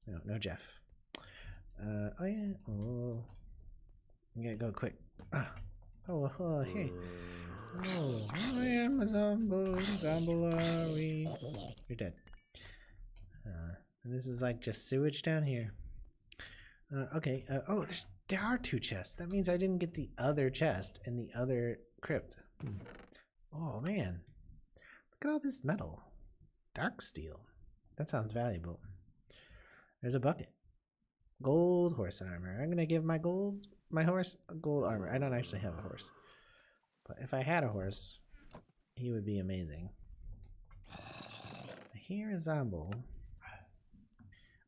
No Jeff. Oh yeah. Oh, I gotta go quick. Oh, hey. Oh, I am a Zombo are we? You're dead. And this is like just sewage down here. Okay. Oh, there are 2 chests. That means I didn't get the other chest in the other crypt. Oh man, look at all this metal. Dark steel. That sounds valuable. There's a bucket. Gold horse armor. I'm gonna give my horse gold armor. I don't actually have a horse, but if I had a horse, he would be amazing. Here is Zombo.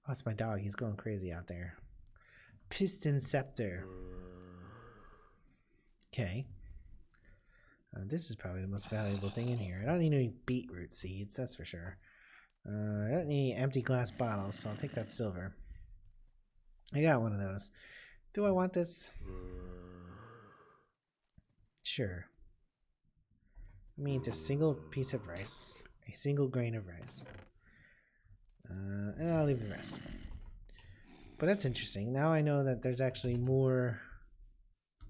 Oh, it's my dog. He's going crazy out there. Piston scepter. Okay. This is probably the most valuable thing in here. I don't need any beetroot seeds, that's for sure. I don't need any empty glass bottles, so I'll take that silver. I got one of those. Do I want this? Sure. I mean, it's a single piece of rice. A single grain of rice. And I'll leave the rest. But that's interesting. Now I know that there's actually more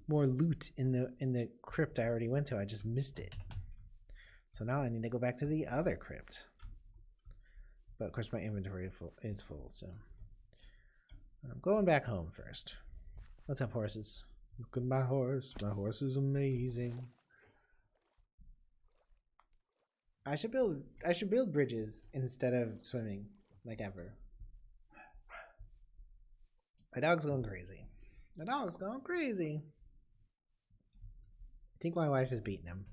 loot in the crypt I already went to. I just missed it. So now I need to go back to the other crypt. But of course my inventory is full, so I'm going back home first. What's up, horses? Look at my horse. My horse is amazing. I should build bridges instead of swimming like ever. My dog's going crazy. My dog's going crazy. I think my wife is beating him.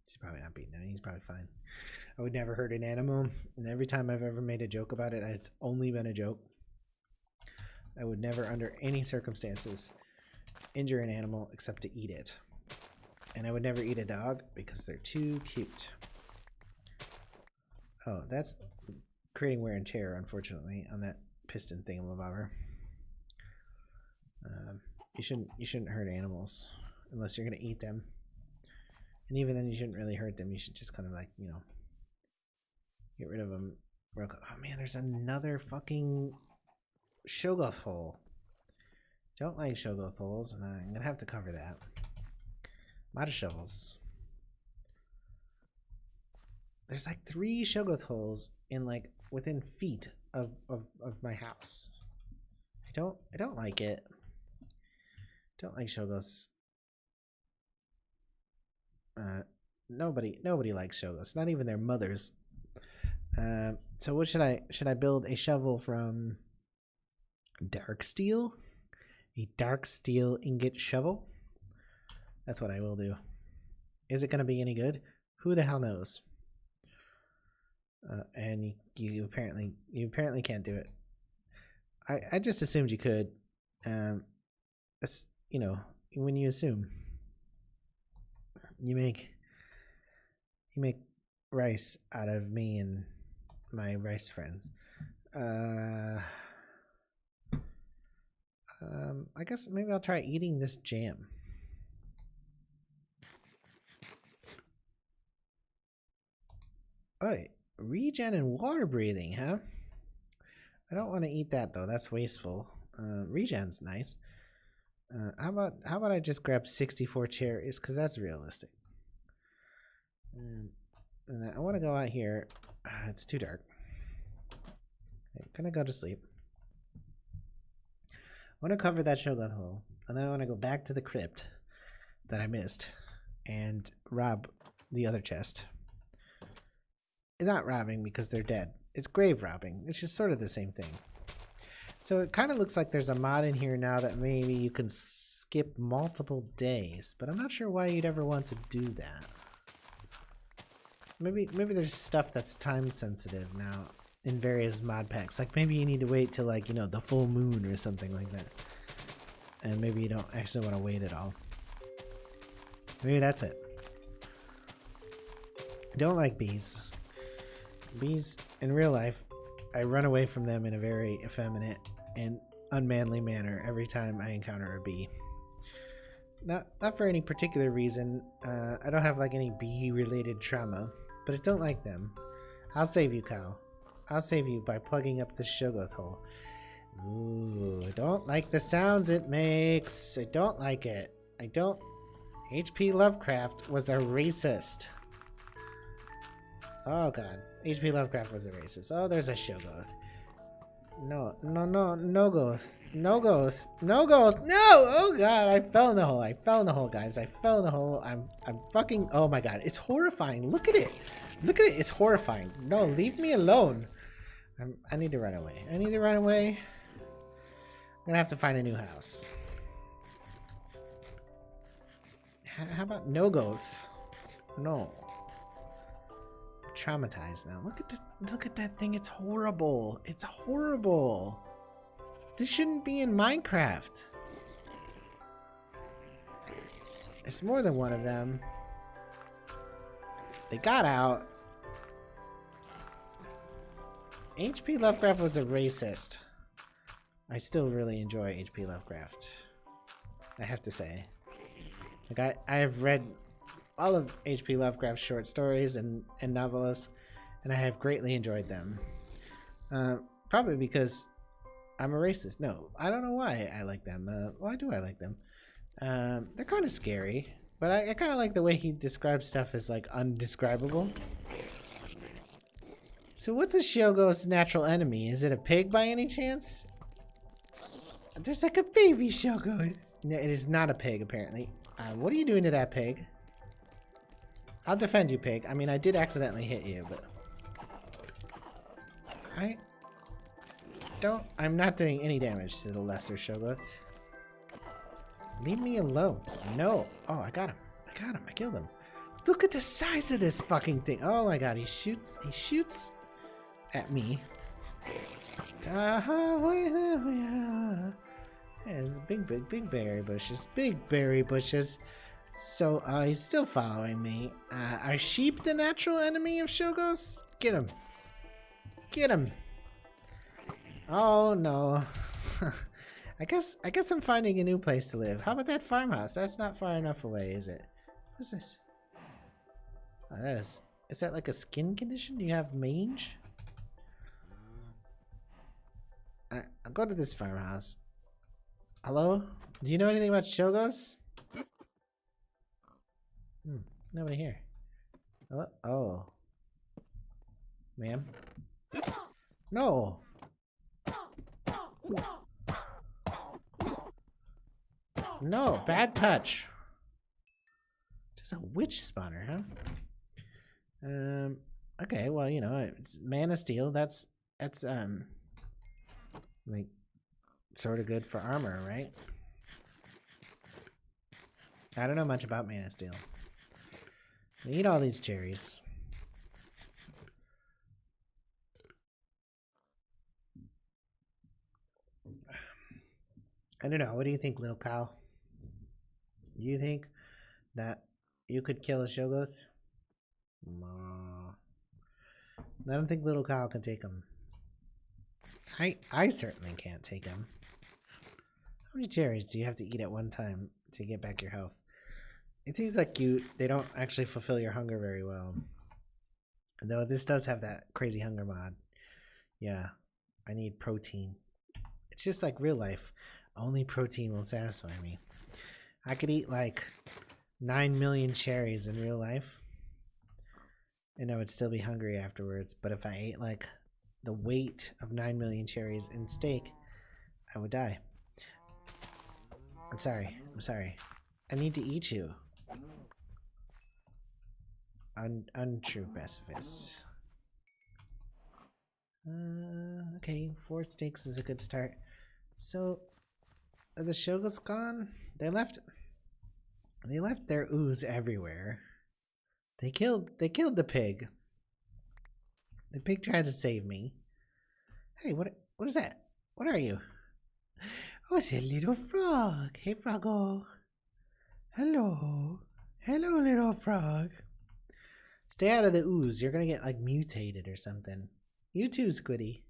She's probably not beating him. He's probably fine. I would never hurt an animal, and every time I've ever made a joke about it, it's only been a joke. I would never, under any circumstances, injure an animal except to eat it. And I would never eat a dog because they're too cute. Oh, that's creating wear and tear, unfortunately, on that piston thingamabobber. You shouldn't hurt animals unless you're gonna eat them. And even then, you shouldn't really hurt them. You should just kind of like, you know, get rid of them. Oh man, there's another fucking Shoggoth hole. Don't like Shoggoth holes, and I'm gonna have to cover that. A lot of shovels. There's like 3 Shoggoth holes in like within feet of my house. I don't like it. Don't like Shogos. Nobody likes Shogos, not even their mothers. So what should I build a shovel from dark steel? A dark steel ingot shovel? That's what I will do. Is it gonna be any good? Who the hell knows? And you apparently can't do it. I just assumed you could. You know, when you assume, you make rice out of me and my rice friends. I guess maybe I'll try eating this jam. Oh, regen and water breathing, huh? I don't want to eat that though. That's wasteful. Regen's nice. How about I just grab 64 cherries because that's realistic. And I want to go out here. It's too dark. I'm gonna go to sleep. I want to cover that Shogun hole, and then I want to go back to the crypt that I missed and rob the other chest. It's not robbing because they're dead. It's grave robbing. It's just sort of the same thing. So it kind of looks like there's a mod in here now that maybe you can skip multiple days, but I'm not sure why you'd ever want to do that. Maybe there's stuff that's time sensitive now in various mod packs. Like maybe you need to wait till like, you know, the full moon or something like that. And maybe you don't actually want to wait at all. Maybe that's it. I don't like bees. Bees in real life, I run away from them in a very effeminate and unmanly manner every time I encounter a bee. Not for any particular reason. I don't have like any bee related trauma, but I don't like them. I'll save you, cow. I'll save you by plugging up the Shoggoth hole. Ooh, I don't like the sounds it makes. I don't like it. I don't. H.P. Lovecraft was a racist. Oh god. H.P. Lovecraft was a racist. Oh, there's a Shoggoth. No Goth. No Goth. No Goth. No! Oh god, I fell in the hole. I fell in the hole, guys. I fell in the hole. I'm fucking. Oh my god, it's horrifying. Look at it. Look at it. It's horrifying. No, leave me alone. I need to run away. I need to run away. I'm gonna have to find a new house. How about no Goth? No. Traumatized now. Look at that thing. It's horrible. It's horrible. This shouldn't be in Minecraft. It's more than one of them. They got out. H.P. Lovecraft was a racist. I still really enjoy H.P. Lovecraft. I have to say. Like I have read all of H.P. Lovecraft's short stories and novellas, and I have greatly enjoyed them. Probably because I'm a racist. No, I don't know why I like them. Why do I like them? They're kind of scary, but I kind of like the way he describes stuff as like undescribable. So what's a Shoggoth's natural enemy? Is it a pig by any chance? There's like a baby Shoggoth. No, it is not a pig apparently. What are you doing to that pig? I'll defend you, pig. I mean, I did accidentally hit you, but... I'm not doing any damage to the lesser Shoggoth. Leave me alone. No. Oh, I got him. I got him. I killed him. Look at the size of this fucking thing. Oh my god, he shoots at me. There's big berry bushes. Big berry bushes. So, he's still following me. Are sheep the natural enemy of Shoggoths? Get him. Get him. Oh, no. I guess I'm finding a new place to live. How about that farmhouse? That's not far enough away, is it? What's this? Oh, that is that like a skin condition? Do you have mange? I'll go to this farmhouse. Hello? Do you know anything about Shoggoths? Nobody here. Hello? Oh. Ma'am? No! No, bad touch. Just a witch spawner, huh? Okay, well, you know, it's mana steel. That's like sort of good for armor, right? I don't know much about mana steel. I eat all these cherries. I don't know. What do you think, little cow? Do you think that you could kill a Shoggoth? I don't think little cow can take him. I certainly can't take him. How many cherries do you have to eat at one time to get back your health? It seems like they don't actually fulfill your hunger very well. Though this does have that crazy hunger mod. Yeah, I need protein. It's just like real life. Only protein will satisfy me. I could eat like 9 million cherries in real life, and I would still be hungry afterwards. But if I ate like the weight of 9 million cherries in steak, I would die. I'm sorry. I'm sorry. I need to eat you. Untrue pacifist. Okay, 4 steaks is a good start. So, are the Shoggoths gone? They left their ooze everywhere. They killed the pig. The pig tried to save me. Hey, what is that? What are you? Oh, it's a little frog. Hey, Froggo. Hello. Hello, little frog. Stay out of the ooze. You're gonna get like mutated or something. You too, Squiddy.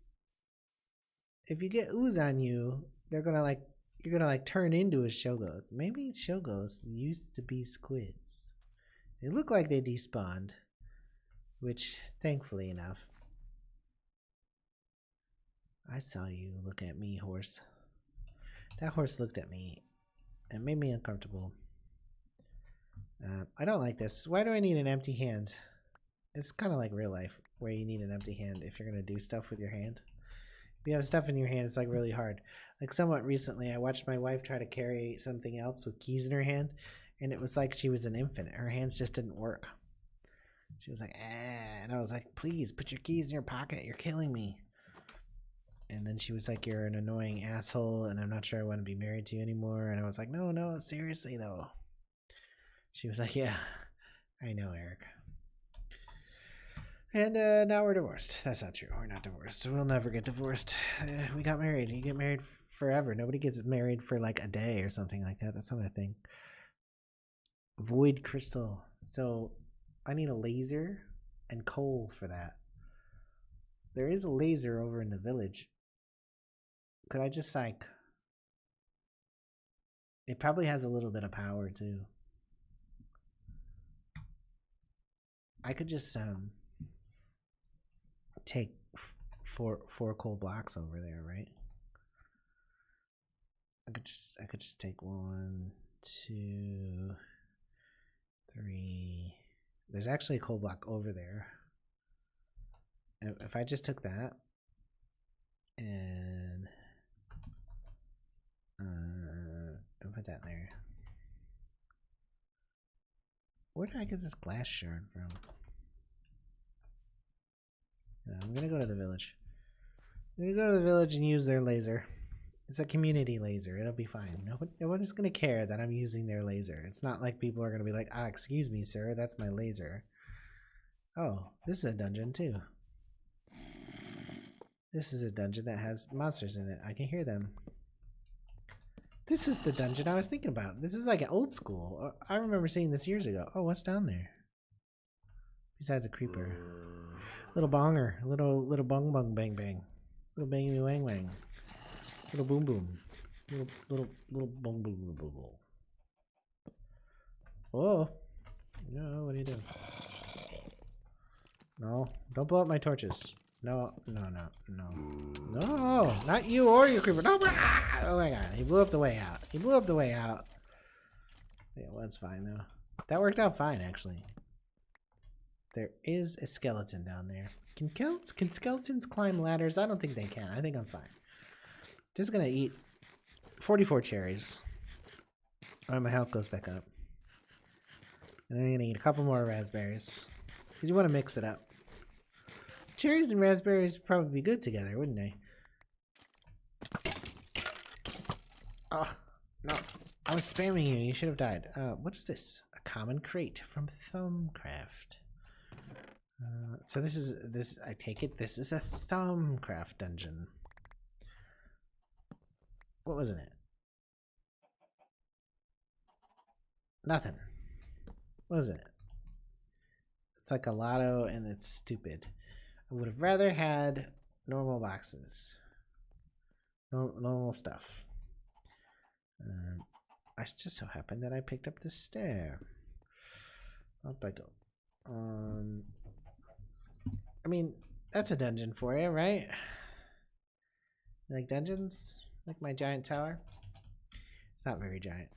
If you get ooze on you, you're gonna turn into a Shoggoth. Maybe Shoggoths used to be squids. They look like they despawned, which thankfully enough. I saw you look at me, horse. That horse looked at me and made me uncomfortable. I don't like this. Why do I need an empty hand? It's kind of like real life, where you need an empty hand if you're going to do stuff with your hand. If you have stuff in your hand, it's like really hard. Like somewhat recently, I watched my wife try to carry something else with keys in her hand, and it was like she was an infant. Her hands just didn't work. She was like, ah, and I was like, please, put your keys in your pocket. You're killing me. And then she was like, you're an annoying asshole, and I'm not sure I want to be married to you anymore. And I was like, no, seriously, though. She was like, yeah, I know, Eric. And now we're divorced. That's not true. We're not divorced. We'll never get divorced. We got married. You get married forever. Nobody gets married for like a day or something like that. That's not a thing. Void crystal. So I need a laser and coal for that. There is a laser over in the village. Could I just like... It probably has a little bit of power too. I could just take four coal blocks over there, right? I could just take 1, 2, 3. There's actually a coal block over there. If I just took that and put that in there. Where did I get this glass shard from? I'm gonna go to the village. I'm gonna go to the village and use their laser. It's a community laser. It'll be fine. Nobody's gonna care that I'm using their laser. It's not like people are gonna be like, ah, excuse me, sir, that's my laser. Oh, this is a dungeon too. This is a dungeon that has monsters in it. I can hear them. This is the dungeon I was thinking about. This is like an old school. I remember seeing this years ago. Oh, what's down there? Besides a creeper. Little bonger. Little bong bong bang bang. Little bangy wang wang. Little boom boom. Little bong boom boom boom boom. Oh. No, what are you doing? No, don't blow up my torches. No, not you or your creeper. No, oh my god, he blew up the way out. He blew up the way out. Yeah, well, that's fine though. That worked out fine, actually. There is a skeleton down there. Can skeletons climb ladders? I don't think they can. I think I'm fine. Just gonna eat 44 cherries. Oh, my health goes back up. And then I'm gonna eat a couple more raspberries. Because you want to mix it up. Cherries and raspberries would probably be good together, wouldn't they? Oh, no. I was spamming you. You should have died. What is this? A common crate from Thumbcraft. So this. I take it this is a Thumbcraft dungeon. What was in it? Nothing. What is it? It's like a lotto and it's stupid. I would have rather had normal boxes. Normal stuff. I just so happened that I picked up this stair. Up I go. I mean, that's a dungeon for you, right? You like dungeons? Like my giant tower? It's not very giant.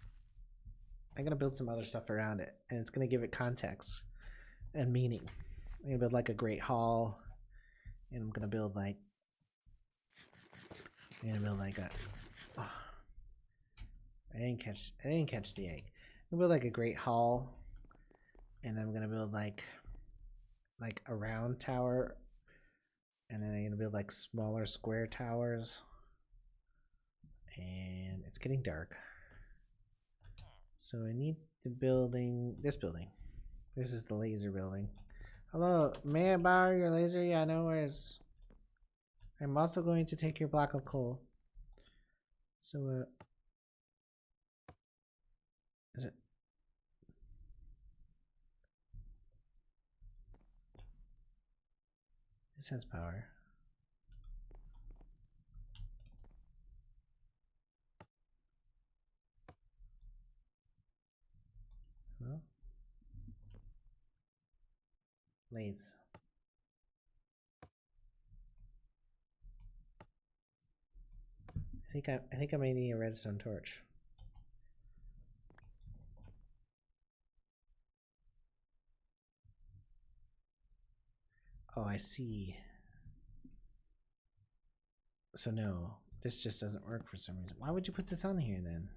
I'm gonna build some other stuff around it, and it's gonna give it context and meaning. I'm gonna build like a great hall, and I'm gonna build like a. Oh, I didn't catch the egg. I'm gonna build like a great hall, and I'm gonna build like a round tower, and then I'm gonna build like smaller square towers. And it's getting dark, so I need the building. This building. This is the laser building. Hello, may I borrow your laser? Yeah, no worries. I'm also going to take your block of coal. So, is it? This has power. Well, lace. I think I may need a redstone torch. Oh, I see. So no, this just doesn't work for some reason. Why would you put this on here then?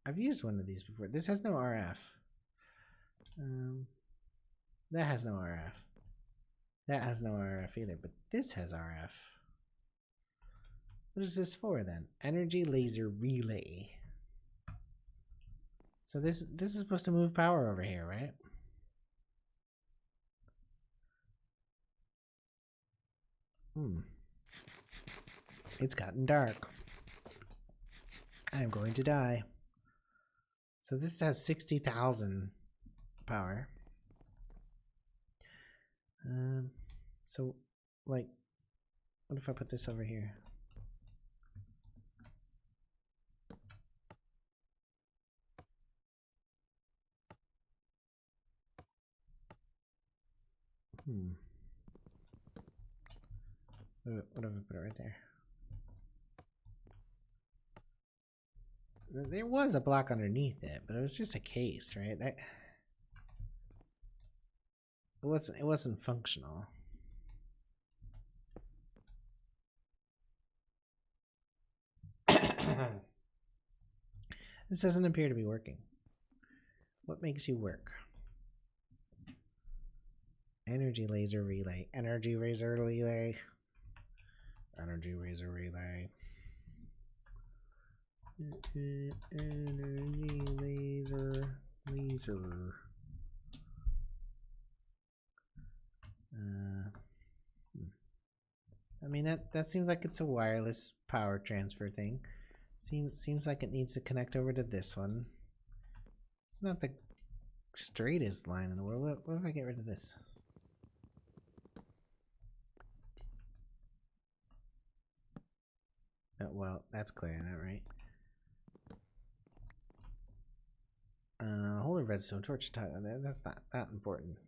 I've used one of these before. This has no RF. That has no RF. That has no RF either, but this has RF. What is this for then? Energy laser relay. So this is supposed to move power over here, right? It's gotten dark. I'm going to die. So this has 60,000 power. So like, what if I put this over here? What if I put it right there? There was a block underneath it, but it was just a case, right? It wasn't functional. This doesn't appear to be working. What makes you work? Energy laser relay. Energy laser relay. Energy laser relay. Energy laser. I mean that seems like it's a wireless power transfer thing. Seems like it needs to connect over to this one. It's not the straightest line in the world. What if I get rid of this? Oh, well, that's clear, right? Hold a redstone torch. That's not that important.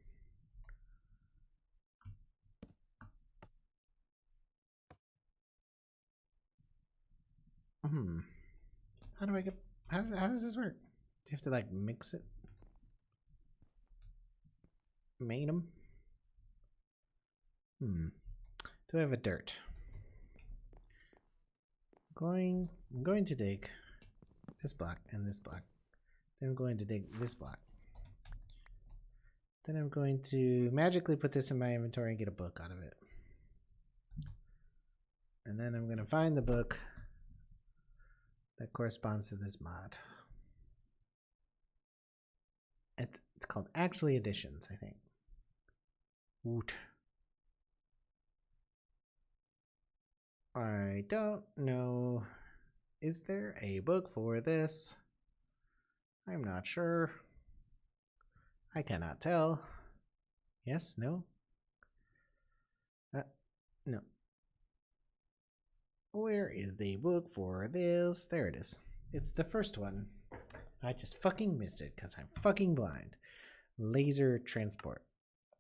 How do I get? How does this work? Do you have to like mix it? Made them. Do I have a dirt? I'm going to dig this block and this block. Then I'm going to dig this block. Then I'm going to magically put this in my inventory and get a book out of it. And then I'm going to find the book that corresponds to this mod. It's called Actually Additions, I think. Woot. I don't know. Is there a book for this? I'm not sure. I cannot tell. Yes? No? No. Where is the book for this? There it is. It's the first one. I just fucking missed it because I'm fucking blind. Laser transport.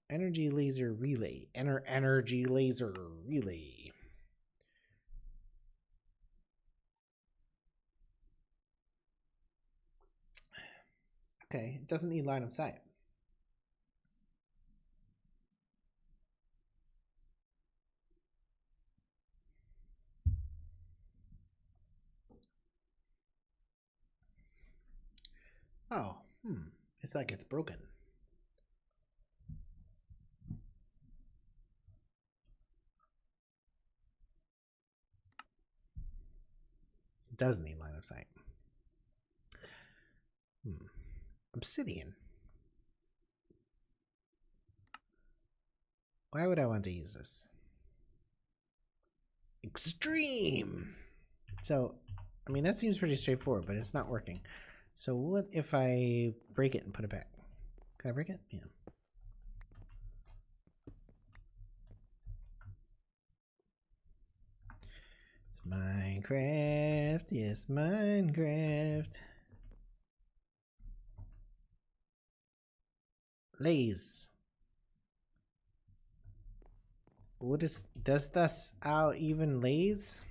Energy laser relay. Energy laser relay. Okay, it doesn't need line of sight. Oh, it's like it's broken. It does need line of sight. Obsidian. Why would I want to use this? Extreme! So, I mean, that seems pretty straightforward, but it's not working. So what if I break it and put it back? Can I break it? Yeah. It's Minecraft. Yes, Minecraft. Lays. What is, does this out even lays?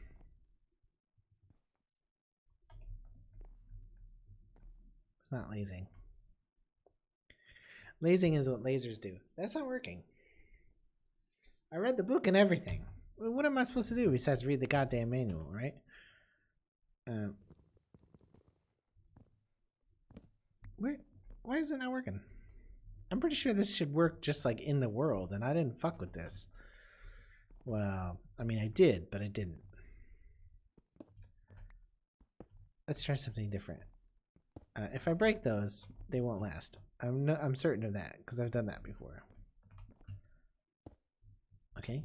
It's not lasing. Lasing is what lasers do. That's not working. I read the book and everything. What am I supposed to do besides read the goddamn manual, right? Why is it not working? I'm pretty sure this should work just like in the world, and I didn't fuck with this. Well, I mean, I did, but I didn't. Let's try something different. If I break those, they won't last. I'm certain of that because I've done that before. Okay.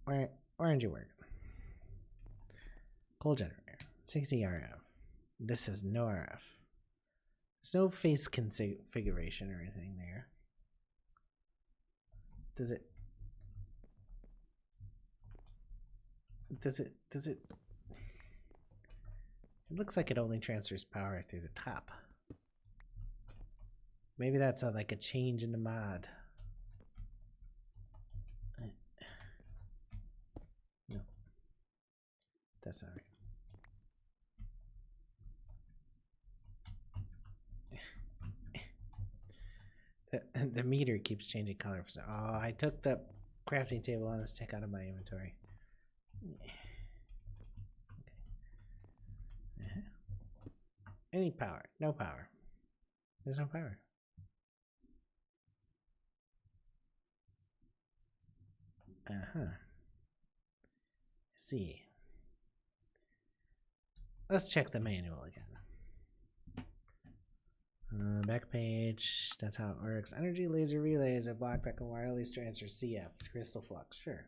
Why aren't you working? Coal generator, 60 RF. This has no RF. There's no face configuration or anything there. Does it? It looks like it only transfers power through the top. Maybe that's like a change in the mod. No, that's not right. The meter keeps changing color. Oh, I took the crafting table on the stick out of my inventory. Okay. Any power? No power. There's no power. See. Let's check the manual again. Back page. That's how it works. Energy laser relay is a block that can wirelessly transfer CF, crystal flux. Sure.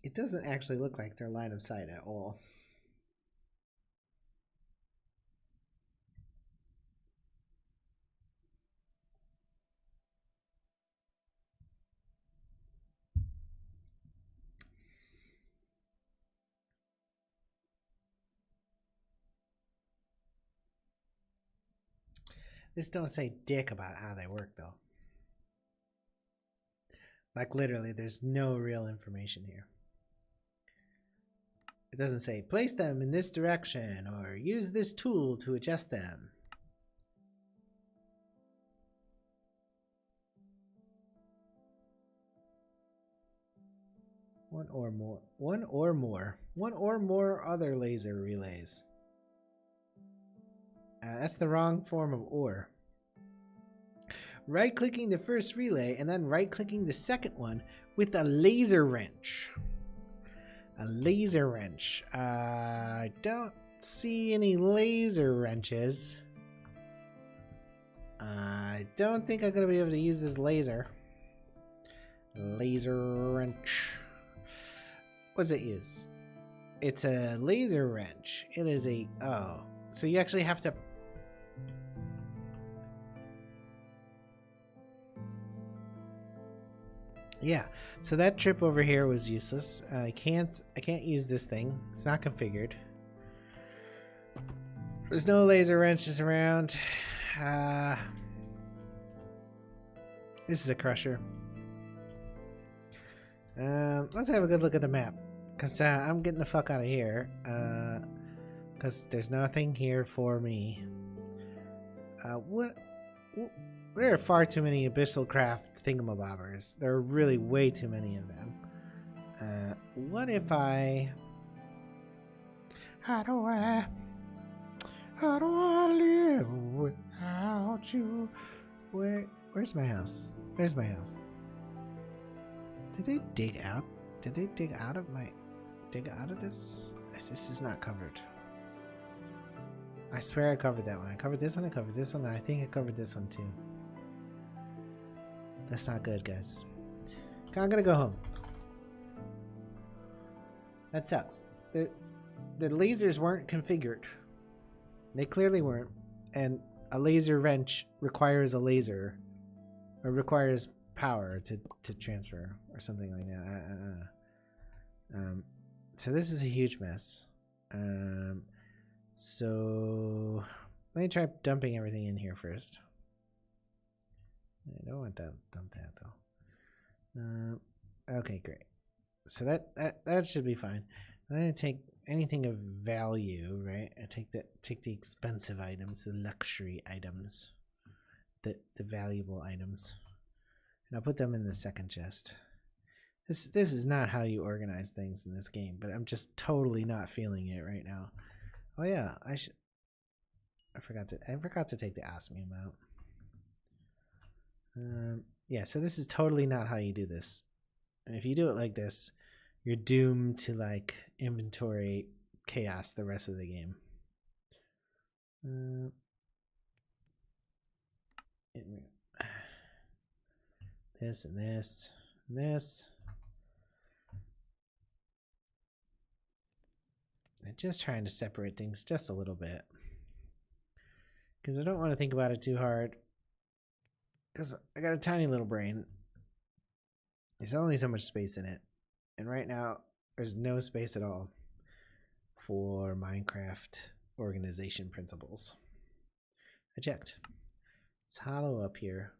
It doesn't actually look like they're line of sight at all. This don't say dick about how they work though. Like literally, there's no real information here. It doesn't say place them in this direction or use this tool to adjust them. One or more other laser relays. That's the wrong form of ore. Right-clicking the first relay and then right-clicking the second one with a laser wrench. A laser wrench. I don't see any laser wrenches. I don't think I'm going to be able to use this laser. Laser wrench. What does it use? It's a laser wrench. It is a... Oh. So you actually have to... Yeah, so that trip over here was useless. I can't use this thing. It's not configured. There's no laser wrenches around. This is a crusher. Let's have a good look at the map, cause I'm getting the fuck out of here. Cause there's nothing here for me. There are far too many abyssal craft thingamabobbers. There are really way too many of them. What if I... How do I live without you? Where's my house? Where's my house? Did they dig out? Did they dig out of this? This is not covered. I swear I covered that one. I covered this one, I covered this one, and I think I covered this one too. That's not good, guys. I'm gonna go home. That sucks. The lasers weren't configured. They clearly weren't. And a laser wrench requires a laser. Or requires power to transfer. Or something like that. So this is a huge mess. So let me try dumping everything in here first. I don't want that. Dump that though. Okay, great. So that should be fine. I'm gonna take anything of value, right? I take the expensive items, the luxury items, the valuable items, and I'll put them in the second chest. This is not how you organize things in this game, but I'm just totally not feeling it right now. Oh yeah, I forgot to take the osmium out. Yeah, so this is totally not how you do this. And if you do it like this, you're doomed to like inventory chaos the rest of the game. This and this and this. I'm just trying to separate things just a little bit, because I don't want to think about it too hard. Because I got a tiny little brain. There's only so much space in it. And right now, there's no space at all for Minecraft organization principles. I checked. It's hollow up here,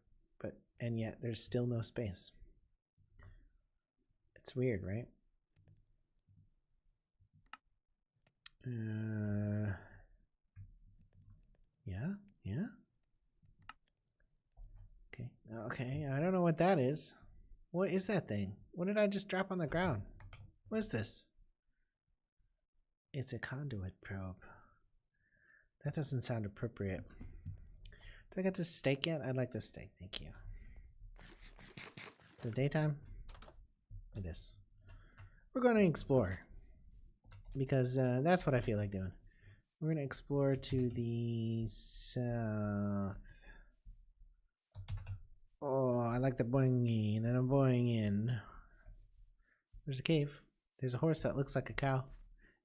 and yet there's still no space. It's weird, right? Yeah. Okay, I don't know what that is. What is that thing? What did I just drop on the ground? What is this? It's a conduit probe. That doesn't sound appropriate. Do I get this steak yet? I'd like this steak, thank you. The daytime? It is. We're going to explore, because that's what I feel like doing. We're going to explore to the south. Oh, I like the boing in, and I'm boing in. There's a cave. There's a horse that looks like a cow.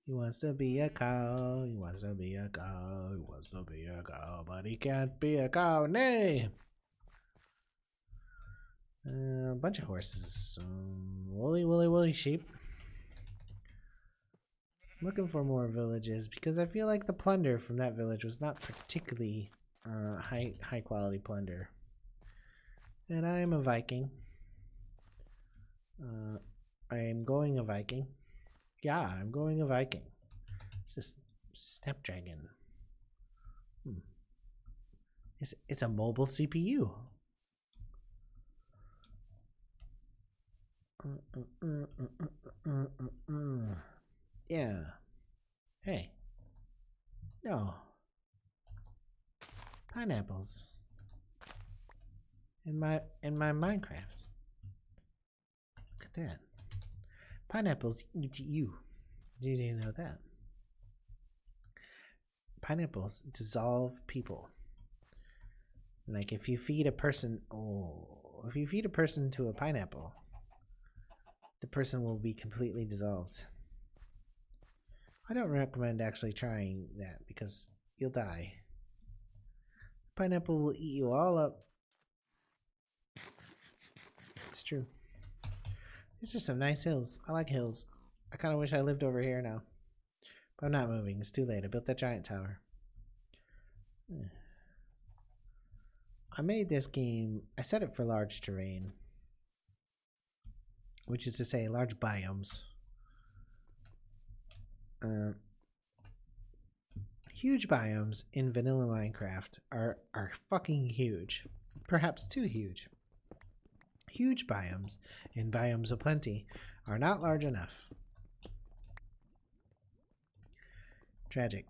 He wants to be a cow. He wants to be a cow. He wants to be a cow, but he can't be a cow. Nay! A bunch of horses. Woolly sheep. I'm looking for more villages, because I feel like the plunder from that village was not particularly high quality plunder. And I am a Viking. I am going a Viking. Yeah, I'm going a Viking. It's just Snapdragon. It's a mobile CPU. Yeah. Hey. No. Pineapples. In my Minecraft. Look at that. Pineapples eat you. Did you know that? Pineapples dissolve people. Like if you feed a person, if you feed a person to a pineapple, the person will be completely dissolved. I don't recommend actually trying that because you'll die. Pineapple will eat you all up. It's true. These are some nice hills. I like hills. I kind of wish I lived over here now. But I'm not moving. It's too late. I built that giant tower. I made this game. I set it for large terrain. Which is to say large biomes. Huge biomes in vanilla Minecraft are fucking huge. Perhaps too huge. Huge biomes in biomes of plenty are not large enough. Tragic.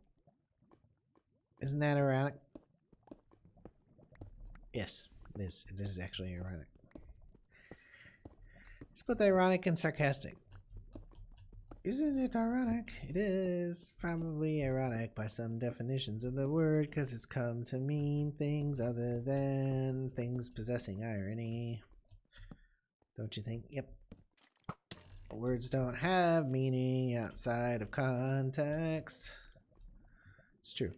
Isn't that ironic? Yes, it is. It is actually ironic. It's both ironic and sarcastic. Isn't it ironic? It is probably ironic by some definitions of the word because it's come to mean things other than things possessing irony. Don't you think? Yep. Words don't have meaning outside of context. It's true.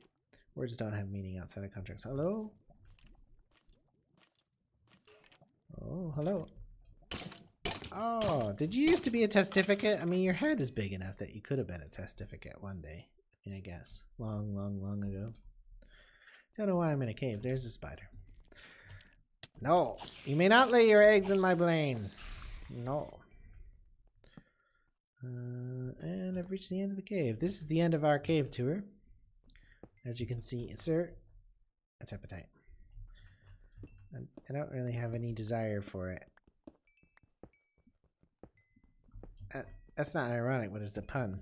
Words don't have meaning outside of context. Hello? Oh, hello. Oh, did you used to be a testificate? I mean, your head is big enough that you could have been a testificate one day. I mean, I guess. Long, long, long ago. Don't know why I'm in a cave. There's a spider. No. You may not lay your eggs in my brain. No. And I've reached the end of the cave. This is the end of our cave tour. As you can see, sir. That's appetite. I don't really have any desire for it. That's not ironic, but it's a pun.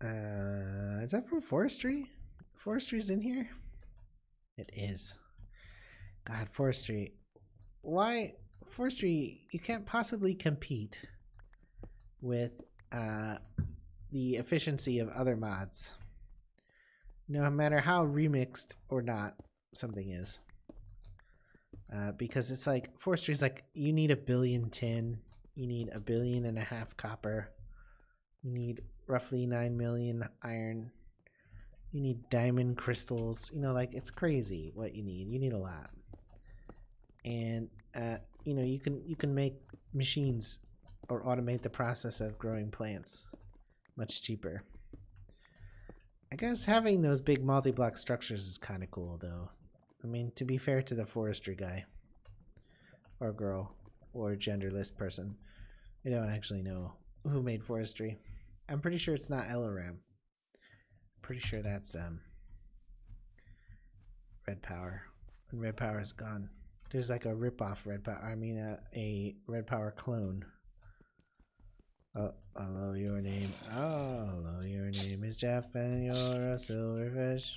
Is that from forestry? Forestry's in here? It is. God, forestry. Why? Forestry, you can't possibly compete with the efficiency of other mods. No matter how remixed or not something is. Because it's like, forestry is like, you need 1 billion tin. You need 1.5 billion copper. You need roughly 9 million iron. You need diamond crystals. You know, like, it's crazy what you need. You need a lot. And, you know, you can make machines or automate the process of growing plants much cheaper. I guess having those big multi-block structures is kind of cool, though. I mean, to be fair to the forestry guy. Or girl. Or genderless person. I don't actually know who made forestry. I'm pretty sure it's not Elaram. Pretty sure that's Red Power. And Red Power is gone. There's like a rip-off Red Power. I mean, a Red Power clone. Oh, hello, your name. Oh, hello, your name is Jeff, and you're a silverfish.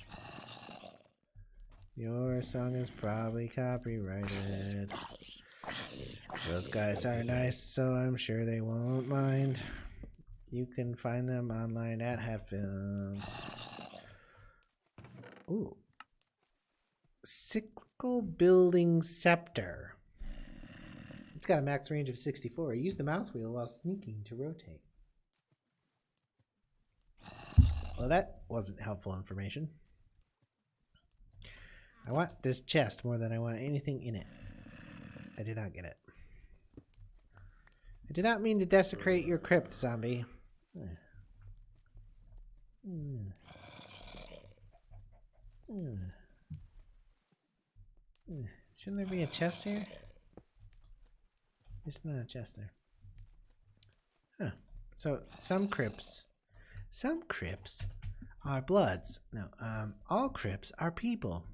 Your song is probably copyrighted. Those guys are nice, so I'm sure they won't mind. You can find them online at Have Films. Ooh. Cyclical Building Scepter. It's got a max range of 64. Use the mouse wheel while sneaking to rotate. Well, that wasn't helpful information. I want this chest more than I want anything in it. I did not get it. I did not mean to desecrate your crypt, zombie. Shouldn't there be a chest here? It's not a chest there. Huh. So some crypts are Bloods. No, all crypts are people.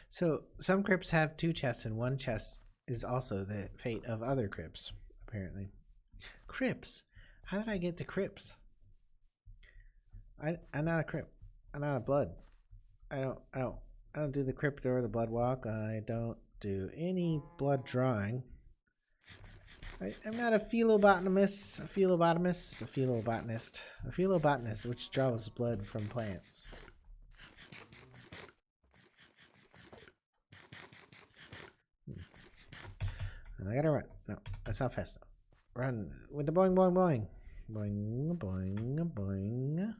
So some crypts have 2 chests, and one chest is also the fate of other crypts, apparently. Crypts. How did I get to crypts? I'm not a crypt. I'm not a blood. I don't do the crypt or the blood walk. I don't do any blood drawing. I'm not a philobotanist, a philobotanist, which draws blood from plants. And I gotta run. No, that's not fast enough. Run with the boing, boing, boing. Boing, boing, boing.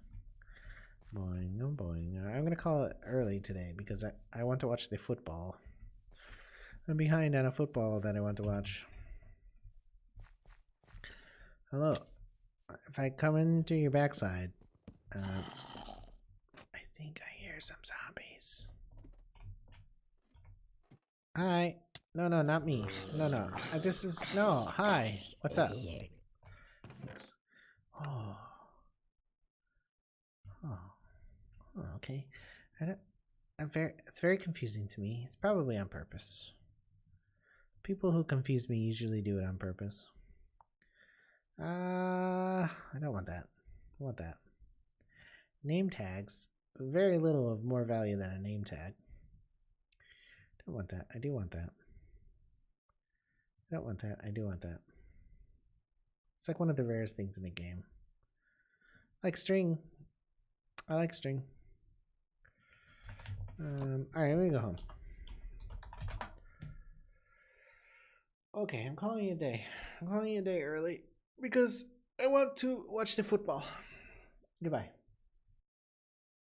Boing, boing. I'm gonna call it early today because I want to watch the football. I'm behind on a football that I want to watch. Hello. If I come into your backside, I think I hear some zombies. Hi. No, not me. No. This is no. Hi. What's up? Thanks. Oh. Okay. It's very confusing to me. It's probably on purpose. People who confuse me usually do it on purpose. I don't want that. I want that. Name tags. Very little of more value than a name tag. Don't want that. I do want that. I don't want that. I do want that. It's like one of the rarest things in the game. Like string. I like string. Alright, let me go home. Okay, I'm calling it a day. I'm calling it a day early because I want to watch the football. Goodbye.